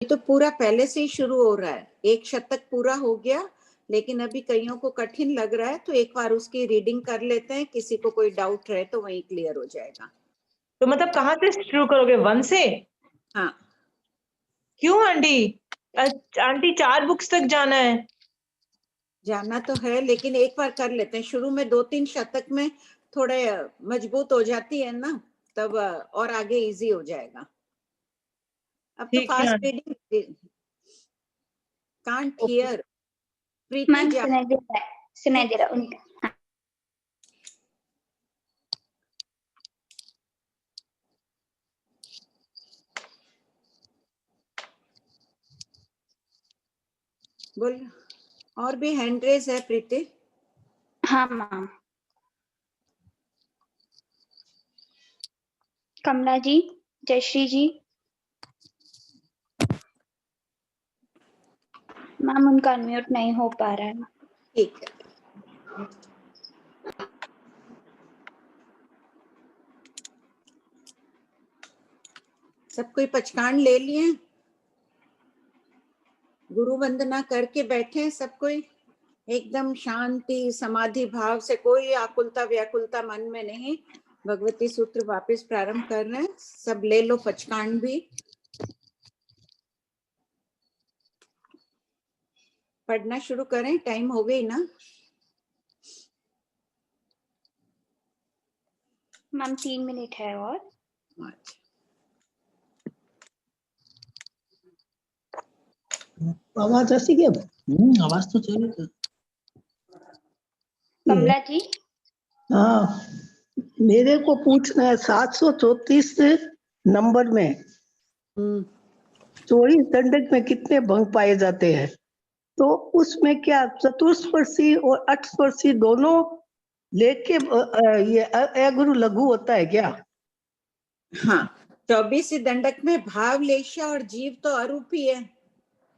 ये तो पूरा पहले से ही शुरू हो रहा है, एक शतक पूरा हो गया, लेकिन अभी कईयों को कठिन लग रहा है, तो एक बार उसकी रीडिंग कर लेते हैं, किसी को कोई डाउट रहे तो वहीं क्लियर हो जाएगा। तो मतलब कहाँ से शुरू करोगे, 1 से? हाँ। क्यों आंटी? आंटी 4 बुक्स तक जाना है। जाना तो है, लेकिन एक बार कर लेते हैं, शुरू में 2-3 शतक में थोड़े मजबूत हो जाती है ना, तब और आगे इजी हो जाएगा। अब तो ठीक है fast aunty. Reading can't okay. Here. Preeti ma'am जा सुनाई दे रहा उनका। बोल। और भी हैंड रेज है प्रीति। हाँ मैम। कमला जी, जयश्री जी। मैम उनका अनम्यूट नहीं हो पा रहा है। ठीक है। सब कोई पचकान ले लिए, गुरु वंदना करके बैठे सब कोई, एकदम शांति समाधि भाव से, कोई आकुलता व्याकुलता मन में नहीं। भगवती सूत्र वापस प्रारंभ कर रहे हैं, सब ले लो पचकान भी। पढ़ना शुरू करें, टाइम हो गई ना? मैम 3 मिनट है और। अच्छा। आवाज ऐसी क्या? आवाज तो चली थी। कमला जी। हाँ, मेरे को पूछना है 734 नंबर में 24 दंडक में कितने भंग पाए जाते हैं? तो उसमें क्या चतुस्पर्शी और अष्टस्पर्शी दोनों लेके ये अगुरु लघु होता है क्या? हाँ, 24 दंडक में भाव लेशा और जीव तो अरूपी है,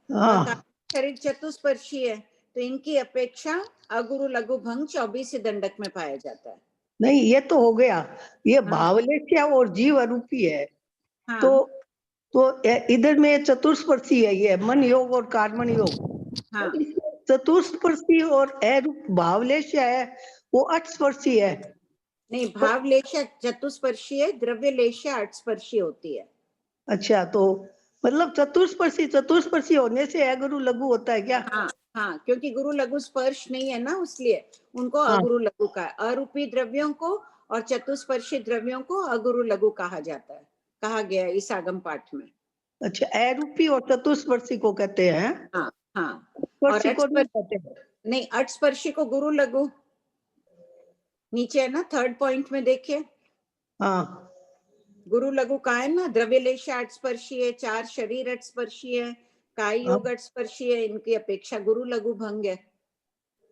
हाँ, शरीर चतुस्पर्शी है, तो इनकी अपेक्षा अगुरु लघु भंग 24 दंडक में पाया जाता है। नहीं ये तो हो गया, ये हाँ। भावलेख्या और जीव अरूपी है। हाँ। तो इधर में चतुस्पर्शी है, ये मन योग और कर्मण योग। हाँ। चतुस्पर्शी और अरूप भावलेख्या है, वो अष्टस्पर्शी है। नहीं, भाव लेशा चतुस्पर्शी है, द्रव्य लेशा अष्टस्पर्शी होती है। अच्छा, तो मतलब चतुस्पर्शी होने से अगुरु लघु होता है क्या? हाँ। हाँ, क्योंकि गुरु लघु स्पर्श नहीं है ना, इसलिए उनको हाँ। अगुरु लघु का, अरूपी द्रव्यों को और चतुस्पर्शी द्रव्यों को अगुरु लघु कहा जाता है, कहा गया इस आगम पाठ में। अच्छा, अरूपी और चतुस्पर्शी को कहते हैं। हाँ। हाँ। और स्पर्शी को नहीं कहते हैं। नहीं, अष्टस्पर्शी को गुरु लघु नीचे है ना, 3rd पॉइंट में देखिए। हाँ, गुरु लघु का है ना, द्रव्य लेशा अष्टस्पर्शी है, 4 शरीर अष्टस्पर्शी है, काय योग अष्टस्पर्शी है, इनकी अपेक्षा गुरु लघु भंग है।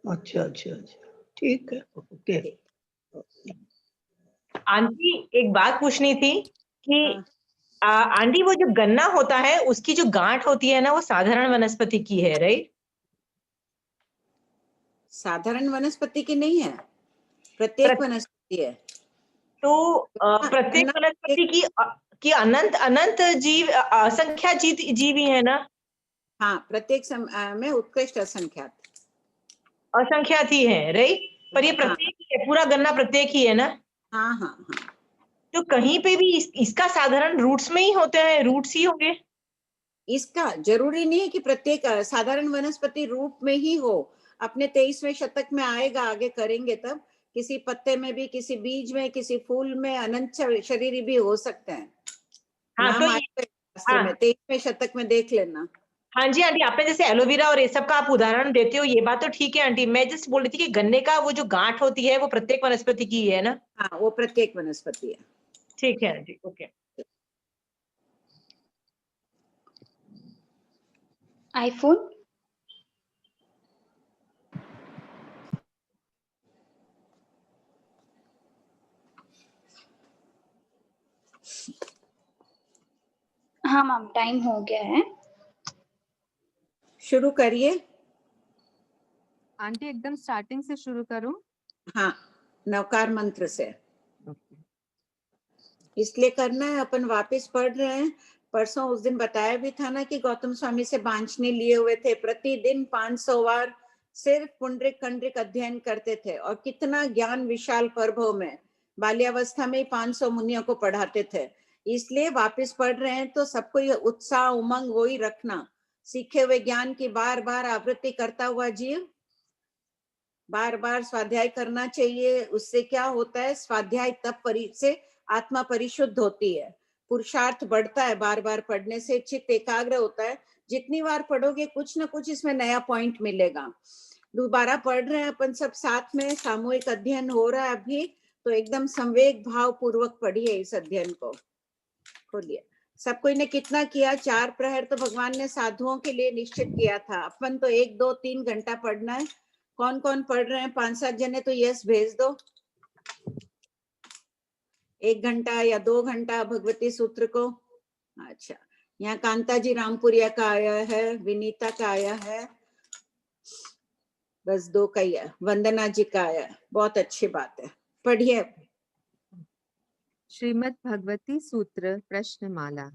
अच्छा अच्छा अच्छा, ठीक है, ओके। आंटी एक बात पूछनी थी कि हाँ। आंटी वो जो गन्ना होता है उसकी जो गांठ होती है ना, वो साधारण वनस्पति की है, राइट? साधारण वनस्पति की नहीं है, प्रत्येक वनस्पति है। तो प्रत्येक वनस्पति की अनंत अनंत जीव, असंख्या जीवी है ना? हाँ, प्रत्येक में उत्कृष्ट असंख्यात असंख्यात ही है, राइट? पर ये प्रत्येक ही है, पूरा गन्ना प्रत्येक ही है ना? हाँ हाँ हाँ। तो कहीं पे भी इसका साधारण रूट्स में ही होते हैं, रूट्स ही होंगे? इसका जरूरी नहीं है कि प्रत्येक साधारण वनस्पति रूप में ही हो, अपने 23वें शतक में आएगा, आगे करेंगे तब। किसी पत्ते में भी, किसी बीज में, किसी फूल में अनंत शरीर भी हो सकते हैं। हाँ, नाम तो आएगा शास्त्र में, 23वें शतक में देख लेना। हाँ जी आंटी, आपने जैसे एलोवेरा और ये सब का आप उदाहरण देते हो, ये बात तो ठीक है आंटी। मैं जस्ट बोल रही थी कि गन्ने का वो जो गांठ होती है वो प्रत्येक वनस्पति की है ना? हाँ, वो प्रत्येक वनस्पति है। ठीक है आंटी, ओके। आईफोन। हाँ मैम, टाइम हो गया है, शुरू करिए। आंटी एकदम स्टार्टिंग से शुरू करूं? हाँ, नवकार मंत्र से इसलिए करना है, अपन वापस पढ़ रहे हैं, परसों उस दिन बताया भी था ना कि गौतम स्वामी से बांछने लिए हुए थे, प्रतिदिन 500 बार सिर्फ पुंडरिक कंडरिक अध्ययन करते थे, और कितना ज्ञान विशाल प्रभव में बाल्यावस्था में 500 मुनियों को पढ़ाते थे। इसलिए वापस पढ़ रहे हैं तो सबको ये उत्साह उमंग वही रखना, सीखे हुए ज्ञान की बार बार आवृत्ति करता हुआ जीव बार बार स्वाध्याय करना चाहिए। उससे क्या होता है, स्वाध्याय तप से आत्मा परिशुद्ध होती है, पुरुषार्थ बढ़ता है, बार बार पढ़ने से चित्त एकाग्र होता है। जितनी बार पढ़ोगे कुछ ना कुछ इसमें नया पॉइंट मिलेगा। दोबारा पढ़ रहे हैं अपन सब साथ में, सामूहिक अध्ययन हो रहा है अभी, तो एकदम संवेग भाव पूर्वक पढ़िए इस अध्ययन को। खोलिए। सब कोई ने कितना किया? 4 प्रहर तो भगवान ने साधुओं के लिए निश्चित किया था, अपन तो 1, 2, 3 घंटा पढ़ना है। कौन कौन पढ़ रहे हैं? 5-7 जने तो यस भेज दो। 1 घंटा या 2 घंटा भगवती सूत्र को। अच्छा, यहाँ कांता जी रामपुरिया का आया है, विनीता का आया है, बस 2 का ही है, वंदना जी का आया है। बहुत अच्छी बात है, पढ़िए। श्रीमद् भगवती सूत्र प्रश्नमाला।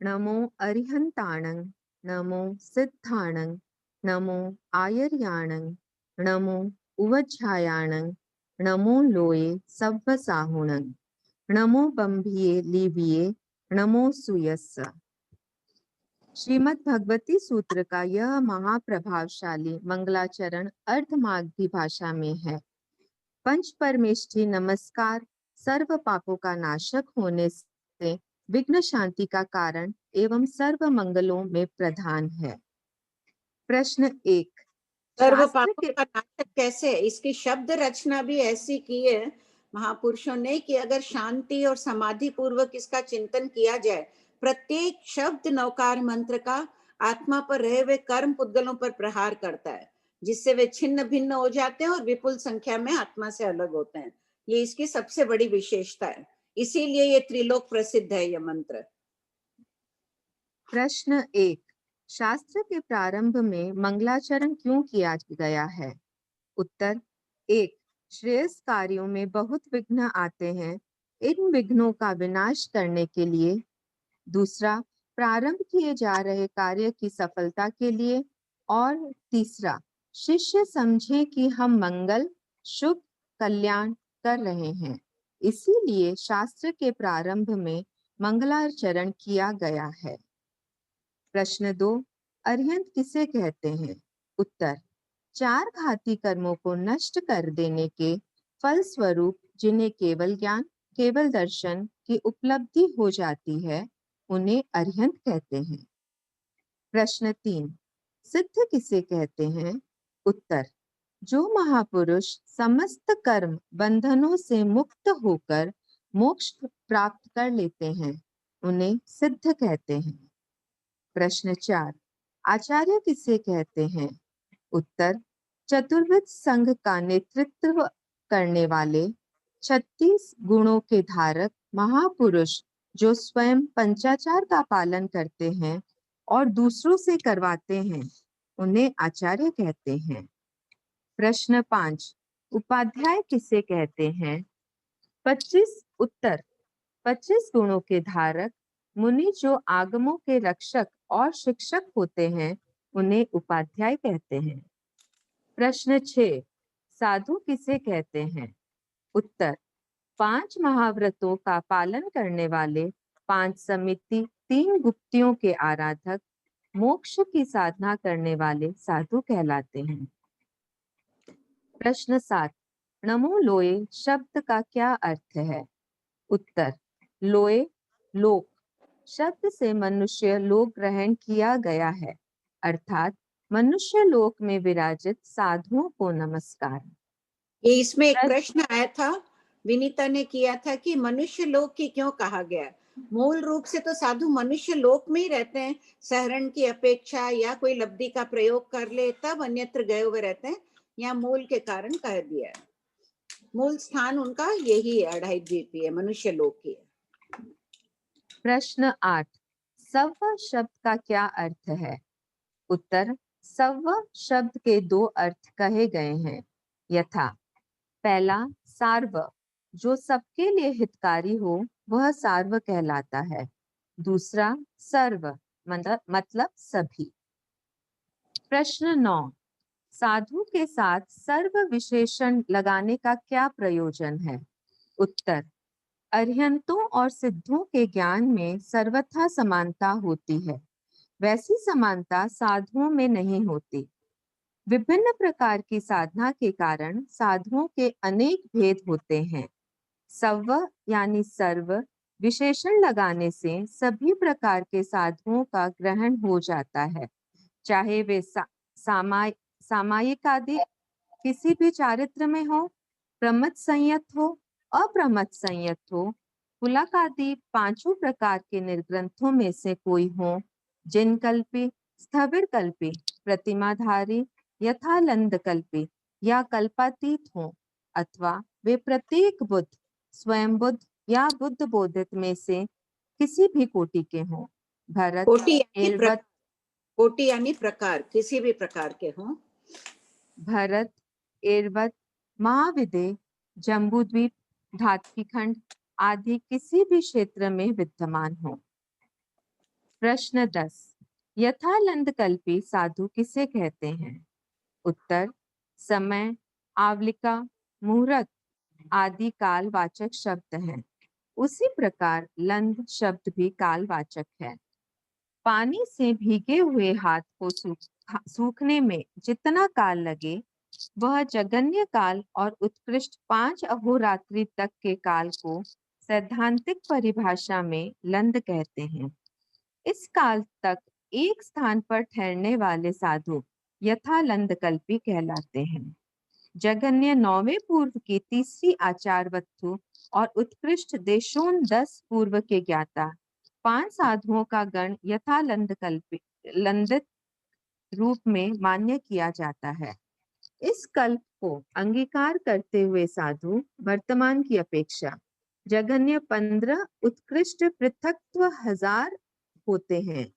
नमो अरिहंताणं, नमो सिद्धाणं, नमो आयर्याणं, नमो उवज्झायाणं, नमो लोये सव्वसाहुणं, नमो बंभिये लीविये, नमो सुयस्स। श्रीमद् भगवती सूत्र का यह महाप्रभावशाली मंगलाचरण अर्धमागधी भाषा में है। पंच परमेष्ठी नमस्कार सर्व पापों का नाशक होने से विघ्न शांति का कारण एवं सर्व मंगलों में प्रधान है। प्रश्न 1। सर्व शास्त्र पापों के का नाशक कैसे? इसकी शब्द रचना भी ऐसी की है महापुरुषों ने कि अगर शांति और समाधि पूर्वक इसका चिंतन किया जाए, प्रत्येक शब्द नौकार मंत्र का आत्मा पर रहे हुए कर्म पुद्गलों पर प्रहार करता है, जिससे वे छिन्न भिन्न हो जाते हैं और विपुल संख्या में आत्मा से अलग होते हैं। ये इसकी सबसे बड़ी विशेषता है, इसीलिए ये त्रिलोक प्रसिद्ध है ये मंत्र। प्रश्न 1। शास्त्र के प्रारंभ में मंगलाचरण क्यों किया गया है? उत्तर। 1। श्रेयस कार्यों में बहुत विघ्न आते हैं, इन विघ्नों का विनाश करने के लिए। दूसरा, प्रारंभ किए जा रहे कार्य की सफलता के लिए। और तीसरा, शिष्य समझे कि हम मंगल, शुभ, कल्याण कर रहे हैं, इसीलिए शास्त्र के प्रारंभ में मंगलाचरण किया गया है। प्रश्न 2। अरिहंत किसे कहते हैं? उत्तर। 4 घाती कर्मों को नष्ट कर देने के फल स्वरूप जिन्हें केवल ज्ञान, केवल दर्शन की उपलब्धि हो जाती है, उन्हें अरिहंत कहते हैं। प्रश्न 3। सिद्ध किसे कहते हैं? उत्तर। जो महापुरुष समस्त कर्म बंधनों से मुक्त होकर मोक्ष प्राप्त कर लेते हैं, उन्हें सिद्ध कहते हैं। प्रश्न 4। आचार्य किसे कहते हैं? उत्तर। चतुर्विध संघ का नेतृत्व करने वाले 36 गुणों के धारक महापुरुष जो स्वयं पंचाचार का पालन करते हैं और दूसरों से करवाते हैं, उन्हें आचार्य कहते हैं। प्रश्न 5। उपाध्याय किसे कहते हैं? 25 उत्तर। 25 गुणों के धारक मुनि जो आगमों के रक्षक और शिक्षक होते हैं, उन्हें उपाध्याय कहते हैं। प्रश्न 6। साधु किसे कहते हैं? उत्तर। 5 महाव्रतों का पालन करने वाले, 5 समिति, 3 गुप्तियों के आराधक, मोक्ष की साधना करने वाले साधु कहलाते हैं। प्रश्न 7। नमो लोये शब्द का क्या अर्थ है? उत्तर। लोये लोक शब्द से मनुष्य लोक ग्रहण किया गया है, अर्थात मनुष्य लोक में विराजित साधुओं को नमस्कार। ये इसमें एक प्रश्न आया था, विनीता ने किया था कि मनुष्य लोक की क्यों कहा गया? मूल रूप से तो साधु मनुष्य लोक में ही रहते हैं, शहरण की अपेक्षा या कोई लब्धि का प्रयोग कर ले तब अन्यत्र गए हुए रहते हैं। यहाँ मूल के कारण कह दिया है, मूल स्थान उनका यही है, अढ़ाई द्वीपी है, मनुष्य लोक की है। प्रश्न 8। सव्व शब्द का क्या अर्थ है? उत्तर। सव्व शब्द के 2 अर्थ कहे गए हैं, यथा पहला सार्व, जो सबके लिए हितकारी हो, वह सार्व कहलाता है। दूसरा सर्व मतलब सभी। प्रश्न 9, साधु के साथ सर्व विशेषण लगाने का क्या प्रयोजन है? उत्तर, अरिहंतों और सिद्धों के ज्ञान में सर्वथा समानता होती है, वैसी समानता साधुओं में नहीं होती। विभिन्न प्रकार की साधना के कारण साधुओं के अनेक भेद होते हैं। सव यानी सर्व विशेषण लगाने से सभी प्रकार के साधुओं का ग्रहण हो जाता है, चाहे वे सामायिक आदि किसी भी चारित्र में हो, प्रमथ संयत हो, अप्रमथ संयत हो, पुलकादि पांचों प्रकार के निर्ग्रंथों में से कोई हो, जिन कल्पी, स्थविर कल्पी, प्रतिमाधारी, यथालंद कल्पी या कल्पातीत हो, अथवा वे प्रत्येक बुद्ध, स्वयं बुद्ध या बुद्ध बोधित में से किसी भी कोटि के हों। भरत, एलवत, कोटि यानी प्रकार, किसी भी प्रकार के हों। भरत, एरवत, महाविदे, जम्बूद्वीप, धात्कीखंड आदि किसी भी क्षेत्र में विद्यमान हो। प्रश्न 10, यथालंद कल्पी साधु किसे कहते हैं? उत्तर, समय, आवलिका, मुहूर्त आदि कालवाचक शब्द हैं। उसी प्रकार लंद शब्द भी कालवाचक है। पानी से भीगे हुए हाथ को सूखने में जितना काल लगे, वह जगन्य काल और उत्कृष्ट 5 अहोरात्रि तक के काल को सैद्धांतिक परिभाषा में लंद कहते हैं। इस काल तक एक स्थान पर ठहरने वाले साधु यथालंद कल्पी कहलाते हैं। जगन्य 9वें पूर्व की तीसरी आचार वस्तु और उत्कृष्ट देशों 10 पूर्व के ज्ञाता 5 साधुओं का गण यथालंद कल्पी लंदित रूप में मान्य किया जाता है। इस कल्प को अंगीकार करते हुए साधु वर्तमान की अपेक्षा जगन्य 15 उत्कृष्ट पृथक्त्व 1000 होते हैं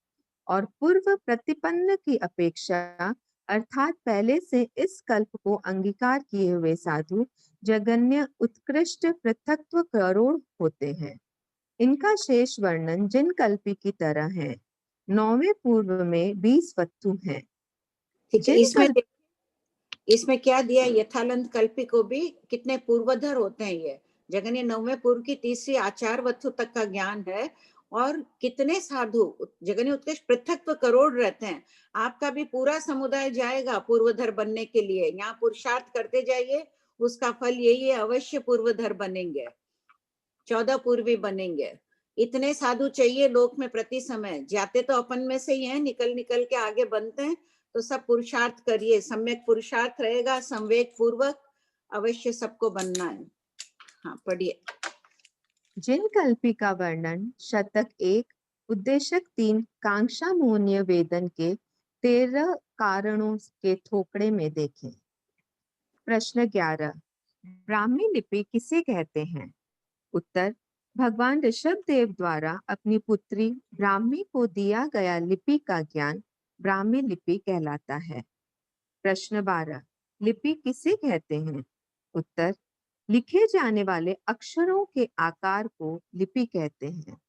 और पूर्व प्रतिपन्न की अपेक्षा अर्थात पहले से इस कल्प को अंगीकार किए हुए साधु जगन्य उत्कृष्ट पृथक्त्व करोड़ होते हैं। इनका शेष वर्णन जिन कल्पी की तरह है। 9वें पूर्व में 20 वस्तु हैं। इसमें क्या दिया? यथालंद कल्पी को भी कितने पूर्वधर होते हैं। ये जगन्य 9वें पूर्व की तीसरी आचार वस्तु तक का ज्ञान है और कितने साधु जगन्य उत्कृष्ट पृथक्त्व करोड़ रहते हैं। आपका भी पूरा समुदाय जाएगा पूर्वधर बनने के लिए। यहाँ पुरुषार्थ करते जाइए, उसका फल यही है, अवश्य पूर्वधर बनेंगे, 14 पूर्वी बनेंगे। इतने साधु चाहिए लोक में प्रति समय। जाते तो अपन में से ही हैं, निकल निकल के आगे बनते हैं। तो सब पुरुषार्थ करिए, सम्यक पुरुषार्थ रहेगा, संवेग पूर्वक अवश्य सबको बनना है। हाँ, पढ़िए। जिन कल्पी का वर्णन शतक 1 उद्देशक 3 कांक्षा मोहनीय वेदन के 13 कारणों के थोकड़े में देखें। प्रश्न 11, ब्राह्मी लिपि किसे कहते हैं? उत्तर, भगवान ऋषभ देव द्वारा अपनी पुत्री ब्राह्मी को दिया गया लिपि का ज्ञान ब्राह्मी लिपि कहलाता है। प्रश्न 12, लिपि किसे कहते हैं? उत्तर, लिखे जाने वाले अक्षरों के आकार को लिपि कहते हैं।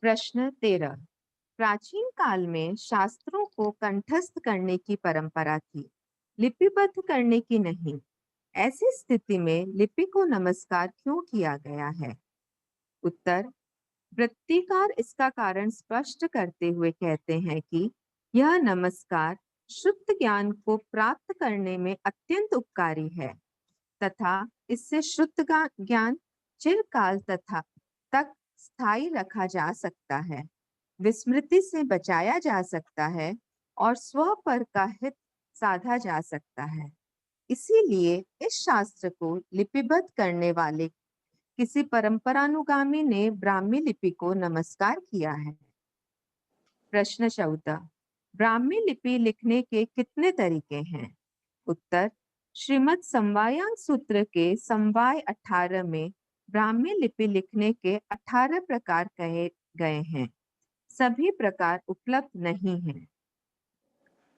प्रश्न 13, प्राचीन काल में शास्त्रों को कंठस्थ करने की परंपरा थी, लिपिबद्ध करने की नहीं। ऐसी स्थिति में लिपि को नमस्कार क्यों किया गया है? उत्तर, वृत्तिकार इसका कारण स्पष्ट करते हुए कहते हैं कि यह नमस्कार शुद्ध ज्ञान को प्राप्त करने में अत्यंत उपकारी है तथा इससे शुद्ध ज्ञान चिरकाल तक स्थायी रखा जा सकता है, विस्मृति से बचाया जा सकता है और स्व पर का हित साधा जा सकता है। इसीलिए इस शास्त्र को लिपिबद्ध करने वाले किसी परंपरानुगामी ने ब्राह्मी लिपि को नमस्कार किया है। प्रश्न 14, ब्राह्मी लिपि लिखने के कितने तरीके हैं? उत्तर, श्रीमद् समवायांग सूत्र के समवाय 18 में ब्राह्मी लिपि लिखने के 18 प्रकार कहे गए हैं। सभी प्रकार उपलब्ध नहीं हैं।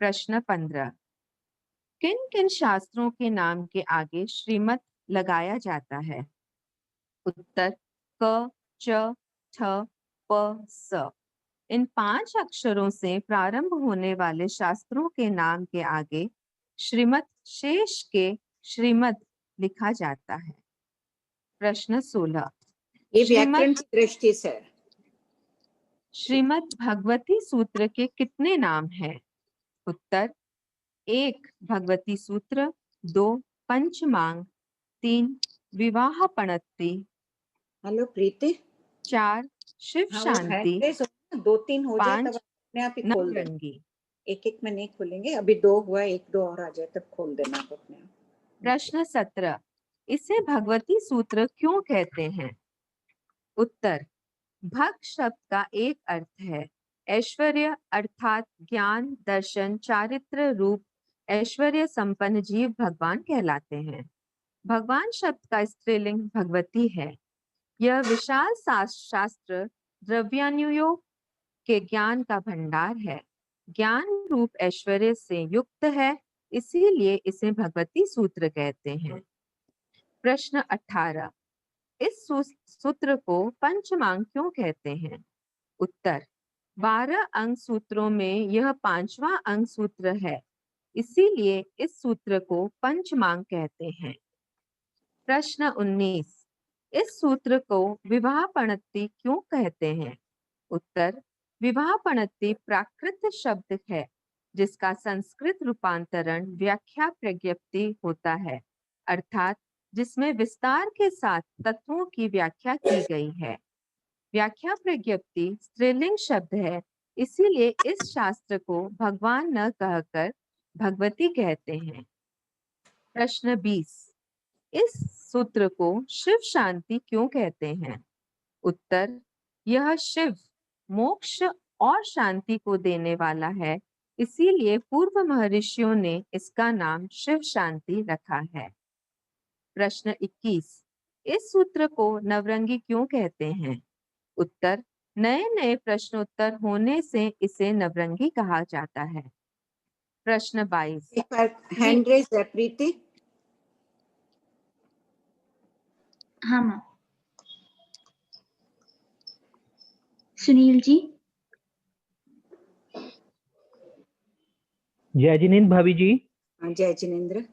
प्रश्न 15, किन किन शास्त्रों के नाम के आगे श्रीमद् लगाया जाता है? उत्तर, क, च, ठ, प, स। इन 5 अक्षरों से प्रारंभ होने वाले शास्त्रों के नाम के आगे श्रीमत शेष के श्रीमद लिखा जाता है। प्रश्न 16। ये व्याकरण की दृष्टि से है। श्रीमद् भगवती सूत्र के कितने नाम हैं? उत्तर 1 भगवती सूत्र, 2 पंचमांग, 3 विवाह पणत्ति, हेलो प्रीति, 4 शिव हाँ वो शांति, हैंड रेस हो 2-3 हो जाए तब 5 अपने आप ही खोल देना। नवरंगी। एक में नहीं खोलेंगे, अभी 2 हुआ, 1-2 और आ जाए तब खोल देना आप अपने आप। प्रश्न 17। इसे भगवती सूत्र क्यों कहते हैं? उत्तर भग शब्द का एक अर्थ है ऐश्वर्य, अर्थात ज्ञान, दर्शन, चारित्र रूप ऐश्वर्य संपन्न जीव भगवान कहलाते हैं। भगवान शब्द का स्त्रीलिंग भगवती है। यह विशाल शास्त्र द्रव्यानुयोग के ज्ञान का भंडार है। ज्ञान रूप ऐश्वर्य से युक्त है, इसीलिए इसे भगवती सूत्र कहते हैं। प्रश्न 18। इस सूत्र को पंचमांग क्यों कहते हैं? उत्तर 12 अंग सूत्रों में यह 5वां अंग सूत्र है, इसीलिए इस सूत्र को पंचमांग कहते हैं। प्रश्न 19। इस सूत्र को विवाह पणत्ति क्यों कहते हैं? उत्तर विवाह पणत्ति प्राकृत शब्द है, जिसका संस्कृत रूपांतरण व्याख्या प्रज्ञप्ति होता है, अर्थात जिसमें विस्तार के साथ तत्वों की व्याख्या की गई है। व्याख्या प्रज्ञप्ति स्त्रीलिंग शब्द है, इसीलिए इस शास्त्र को भगवान न कहकर भगवती कहते हैं। प्रश्न 20। इस सूत्र को शिव शांति क्यों कहते हैं? उत्तर यह शिव मोक्ष और शांति को देने वाला है, इसीलिए पूर्व महर्षियों ने इसका नाम शिव शांति रखा है। प्रश्न 21। इस सूत्र को नवरंगी क्यों कहते हैं? उत्तर नए नए प्रश्नोत्तर होने से इसे नवरंगी कहा जाता है। प्रश्न 22। एक बार हैंड रेस है प्रीति। हाँ मैम। सुनील जी। जय जिनेन्द्र भाभी जी। हाँ जय जिनेन्द्र।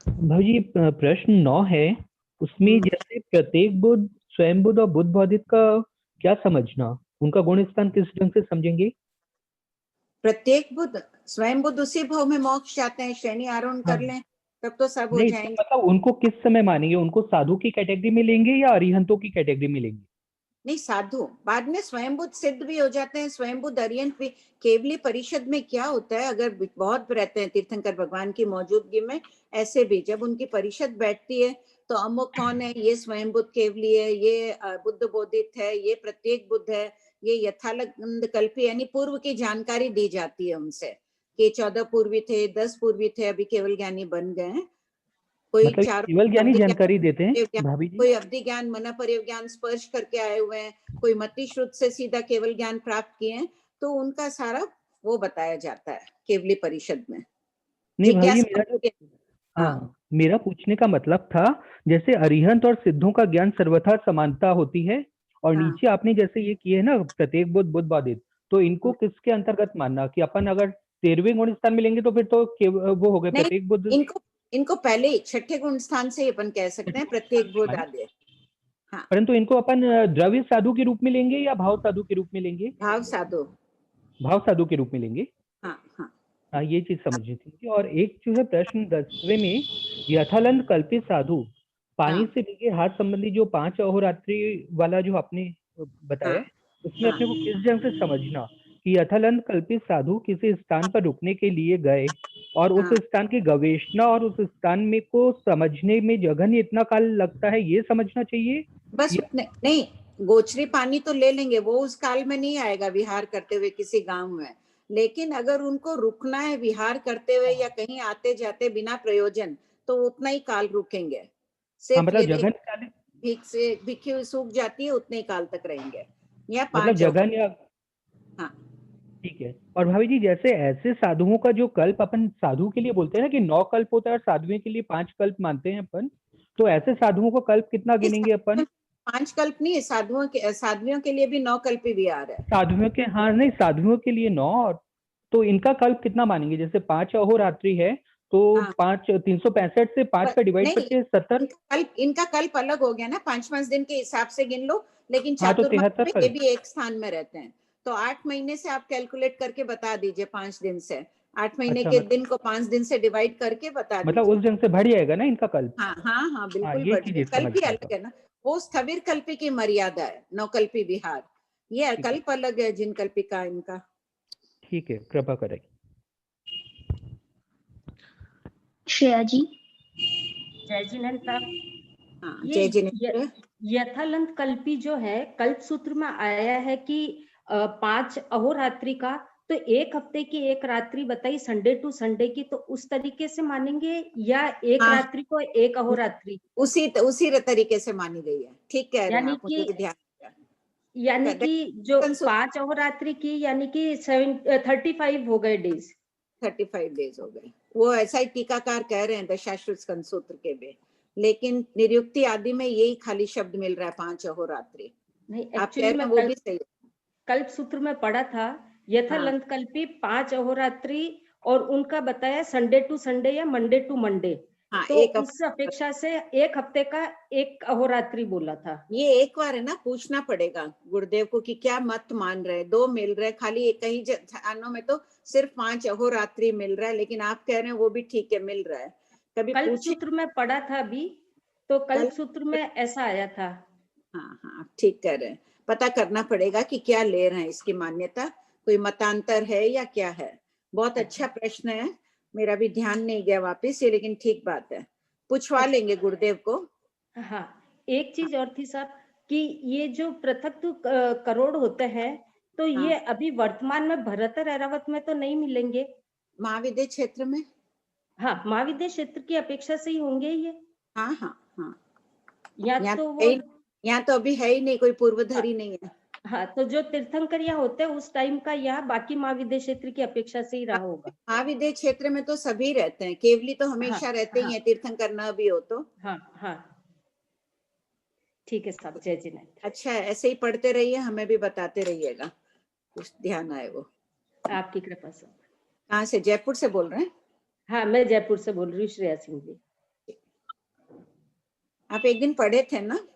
भाभी जी प्रश्न 9 है, उसमें जैसे प्रत्येक बुद्ध, स्वयं बुद्ध और बुद्ध बोधित का क्या समझना, उनका गुण स्थान किस ढंग से समझेंगे? प्रत्येक बुद्ध स्वयं बुद्ध उसी भाव में मोक्ष जाते हैं, श्रेणी आरोहण कर लें तब तो सब हो नहीं, जाएंगे। मतलब उनको किस समय मानेंगे? उनको साधु की कैटेगरी में लेंगे या अरिहंतों की कैटेगरी में लेंगे? नहीं, साधु बाद में स्वयं बुद्ध सिद्ध भी हो जाते हैं, स्वयं बुद्ध अरिहंत भी। केवली परिषद में क्या होता है, अगर बहुत रहते हैं तीर्थंकर भगवान की मौजूदगी में, ऐसे भी जब उनकी परिषद बैठती है तो अमुक कौन है, ये स्वयं बुद्ध केवली है, ये बुद्ध बोधित है, ये प्रत्येक बुद्ध है, ये यथालंद कल्पी, यानी पूर्व की जानकारी दी जाती है उनसे कि 14 पूर्वी थे, 10 पूर्वी थे, अभी केवल ज्ञानी बन गए हैं। कोई मतलब चार केवल ज्ञानी जानकारी देते हैं भाभी जी? कोई अवधि ज्ञान, मन परिज्ञान स्पर्श करके आए हुए हैं, कोई मति श्रुत से सीधा केवल ज्ञान प्राप्त किए हैं, तो उनका सारा वो बताया जाता है केवली परिषद में। नहीं भाभी जी, मेरा पूछने का मतलब था, जैसे अरिहंत और सिद्धों का ज्ञान सर्वथा समानता होती है, और नीचे आपने जैसे ये किए है ना प्रत्येक बुद्ध बुद्ध बाधित, तो इनको किसके अंतर्गत मानना कि अपन अगर 13वें गुण स्थान में लेंगे तो फिर तो वो हो गए प्रत्येक बुद्ध। इनको पहले 6ठे गुण स्थान से अपन कह सकते हैं प्रत्येक बुद्ध आदि। हाँ, परंतु इनको अपन द्रव्य साधु के रूप में लेंगे या भाव साधु के रूप में लेंगे? भाव साधु, भाव साधु के रूप में लेंगे। हाँ हाँ हाँ, ये चीज समझनी थी। और एक जो है प्रश्न 10वें में यथालंद कल्पित साधु, पानी से भीगे हाथ संबंधी जो 5 अहोरात्रि वाला जो आपने बताया, उसमें अपने को किस ढंग से समझना कि यथालंद कल्पित साधु किसी स्थान पर रुकने के लिए गए और उस स्थान की गवेषणा और उस स्थान में को समझने में जगह इतना काल लगता है, ये समझना चाहिए? बस नहीं, गोचरी पानी तो ले लेंगे, वो उस काल में नहीं आएगा विहार करते हुए किसी गांव में, लेकिन अगर उनको रुकना है विहार करते हुए या कहीं आते जाते बिना प्रयोजन, तो उतना ही काल रुकेंगे। सिर्फ मतलब जगह भीख से भिक्खी सूख जाती है उतने ही काल तक रहेंगे, या मतलब 5 जगह। हाँ ठीक है। और भाभी जी, जैसे ऐसे साधुओं का जो कल्प अपन साधु के लिए बोलते हैं ना कि 9 कल्प होता है और साधुओं के लिए 5 कल्प मानते हैं अपन, तो ऐसे साधुओं को कल्प कितना गिनेंगे अपन? 5 कल्प नहीं, साध्वियों के लिए भी 9 कल्पी विहार है। साधुओं के, हाँ नहीं, साधुओं के लिए 9, और तो इनका कल्प कितना मानेंगे? जैसे 5 अहोरात्रि है तो हाँ। 5 365 से 5 का डिवाइड नहीं, करके 70। इनका कल्प अलग हो गया ना, 5 दिन के हिसाब से गिन लो, लेकिन हाँ, तो चातुर्मास 73 में ये कल्प। भी एक स्थान में रहते हैं। तो 8 महीने से आप कैलकुलेट करके बता दीजिए, 5 दिन से 8 महीने अच्छा, के दिन को 5 दिन से डिवाइड करके बता मतलब दीजिए। उस ढंग से बढ़ जाएगा ना इनका कल्प। हाँ हाँ हाँ, बिल्कुल ये बढ़ चीज जाए। समझ कल्प ही गया अलग था। है ना, वो स्थविर कल्पी की मर्यादा है, 9 कल्पी विहार। ये ठीक है। कल्प अलग है जिन कल्पी का इनका। ठीक है, कृपा करें। श्रेया जी। जय जिनेन्द्र साहब, हाँ, ये जय जिनेन्द्र। यथालंत कल्पी जो है कल्प सूत्र में आया है कि 5 अहोरात्रि का, तो एक हफ्ते की एक रात्रि बताई संडे टू संडे की, तो उस तरीके से मानेंगे या एक हाँ। रात्रि को एक अहोरात्रि? उसी तरीके से मानी गई है। ठीक कह रहे हैं यानी आप, मुझे भी कि ध्यान दिया। यानी कि जो 5 अहोरात्रि की यानी कि 35 हो गए डेज। 35 डेज हो गए, वो ऐसा ही टीकाकार कह रहे हैं दशाश्रुत स्कंद सूत्र के में, लेकिन निरुक्ति आदि में यही खाली शब्द मिल रहा है 5 अहोरात्रि। नहीं, आप कह एक्चुअली रहे मैं हैं वो भी सही है। कल्प सूत्र में पढ़ा था यथालंत कल्पी 5 अहोरात्रि, और उनका बताया संडे टू संडे या मंडे टू मंडे, हाँ, तो एक उस अपेक्षा से एक हफ्ते का एक अहोरात्रि बोला था। ये एक बार है ना, पूछना पड़ेगा गुरुदेव को कि क्या मत मान रहे हैं। 2 मिल रहे हैं खाली, कहीं स्थानों में तो सिर्फ 5 अहोरात्रि मिल रहा है, लेकिन आप कह रहे हैं वो भी ठीक है, मिल रहा है। कभी कल्प पूछे। सूत्र में पढ़ा था अभी, तो कल्प सूत्र में ऐसा आया था। हाँ हाँ, ठीक कह रहे हैं। पता करना पड़ेगा कि क्या ले रहे हैं इसकी मान्यता, कोई मतांतर है या क्या है। बहुत अच्छा प्रश्न है, मेरा भी ध्यान नहीं गया वापस ये, लेकिन ठीक बात है, पूछवा लेंगे गुरुदेव को। हाँ, एक चीज और थी साहब कि ये जो पृथक करोड़ होते हैं, तो ये अभी वर्तमान में भरतर ऐरावत में तो नहीं मिलेंगे? महाविद्य क्षेत्र में। हाँ, महाविद्य क्षेत्र की अपेक्षा से ही होंगे ये। हाँ हाँ हाँ, या तो वो यहाँ तो अभी है ही नहीं, कोई पूर्वधरी नहीं है। हाँ, तो जो तीर्थंकर यहाँ होते हैं उस टाइम का यहाँ बाकी महाविद्य क्षेत्र की अपेक्षा से ही रहा होगा। महाविद्य क्षेत्र में तो सभी रहते हैं, केवली तो हमेशा रहते ही है, तीर्थंकर न भी हो तो। हाँ हाँ, ठीक है साहब, जय जिनेन्द्र। अच्छा, ऐसे ही पढ़ते रहिए, हमें भी बताते रहिएगा, कुछ ध्यान आए वो। आपकी कृपा से। कहाँ से? जयपुर से बोल रहे हैं? हाँ, मैं जयपुर से बोल रही हूँ, श्रेया सिंह जी। आप एक दिन पढ़े थे ना?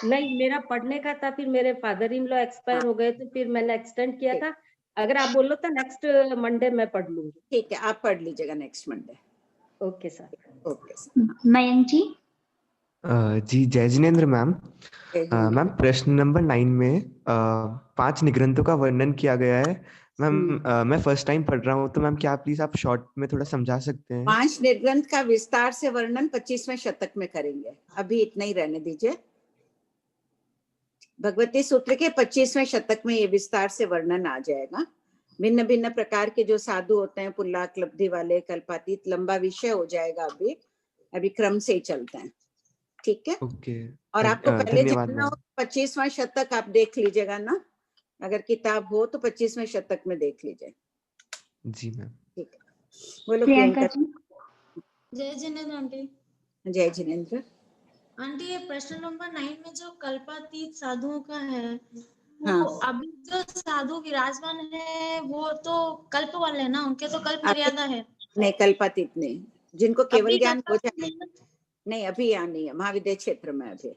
नहीं, मेरा पढ़ने का था, फिर मेरे फादर इन लॉ एक्सपायर हो गए, तो फिर मैंने एक्सटेंड किया था। अगर आप बोलो तो नेक्स्ट मंडे मैं पढ़ लूंगी। ठीक है, आप पढ़ लीजिएगा next Monday. Okay sir. Okay sir. Mayank ji. जी जय जिनेन्द्र मैम। मैम प्रश्न नंबर 9 में 5 निग्रंथों का वर्णन किया गया है मैम। मैं फर्स्ट टाइम पढ़ रहा हूँ, तो मैम क्या प्लीज आप शॉर्ट में थोड़ा समझा सकते हैं? 5 निर्ग्रंथ का विस्तार से वर्णन 25वें शतक में करेंगे, अभी इतना ही रहने दीजिए। भगवती सूत्र के 25वें शतक में ये विस्तार से वर्णन आ जाएगा। भिन्न भिन्न प्रकार के जो साधु होते हैं, पुल्लाक लब्धि वाले, कल्पातीत, लंबा विषय हो जाएगा। अभी क्रम से ही चलते हैं, ठीक है? ओके, और आपको पहले धन्यवाद जानना हो मैम। 25वां शतक आप देख लीजिएगा ना, अगर किताब हो तो 25वें शतक में देख लीजिए। जी मैम। ठीक है, बोलो प्रियंका प्रियंका। जी। जय जिनेन्द्र आंटी। जय जिनेन्द्र। आंटी, ये प्रश्न नंबर 9 में जो कल्पातीत साधुओं का है, वो हाँ। अभी जो साधु विराजमान है वो तो कल्प वाले हैं ना, उनके तो कल्प मर्यादा है। नहीं, कल्पातीत नहीं, जिनको केवल अभी ज्ञान हो कल्पातीत जाए। नहीं है? नहीं, अभी यहाँ नहीं है, महाविद्य क्षेत्र में अभी।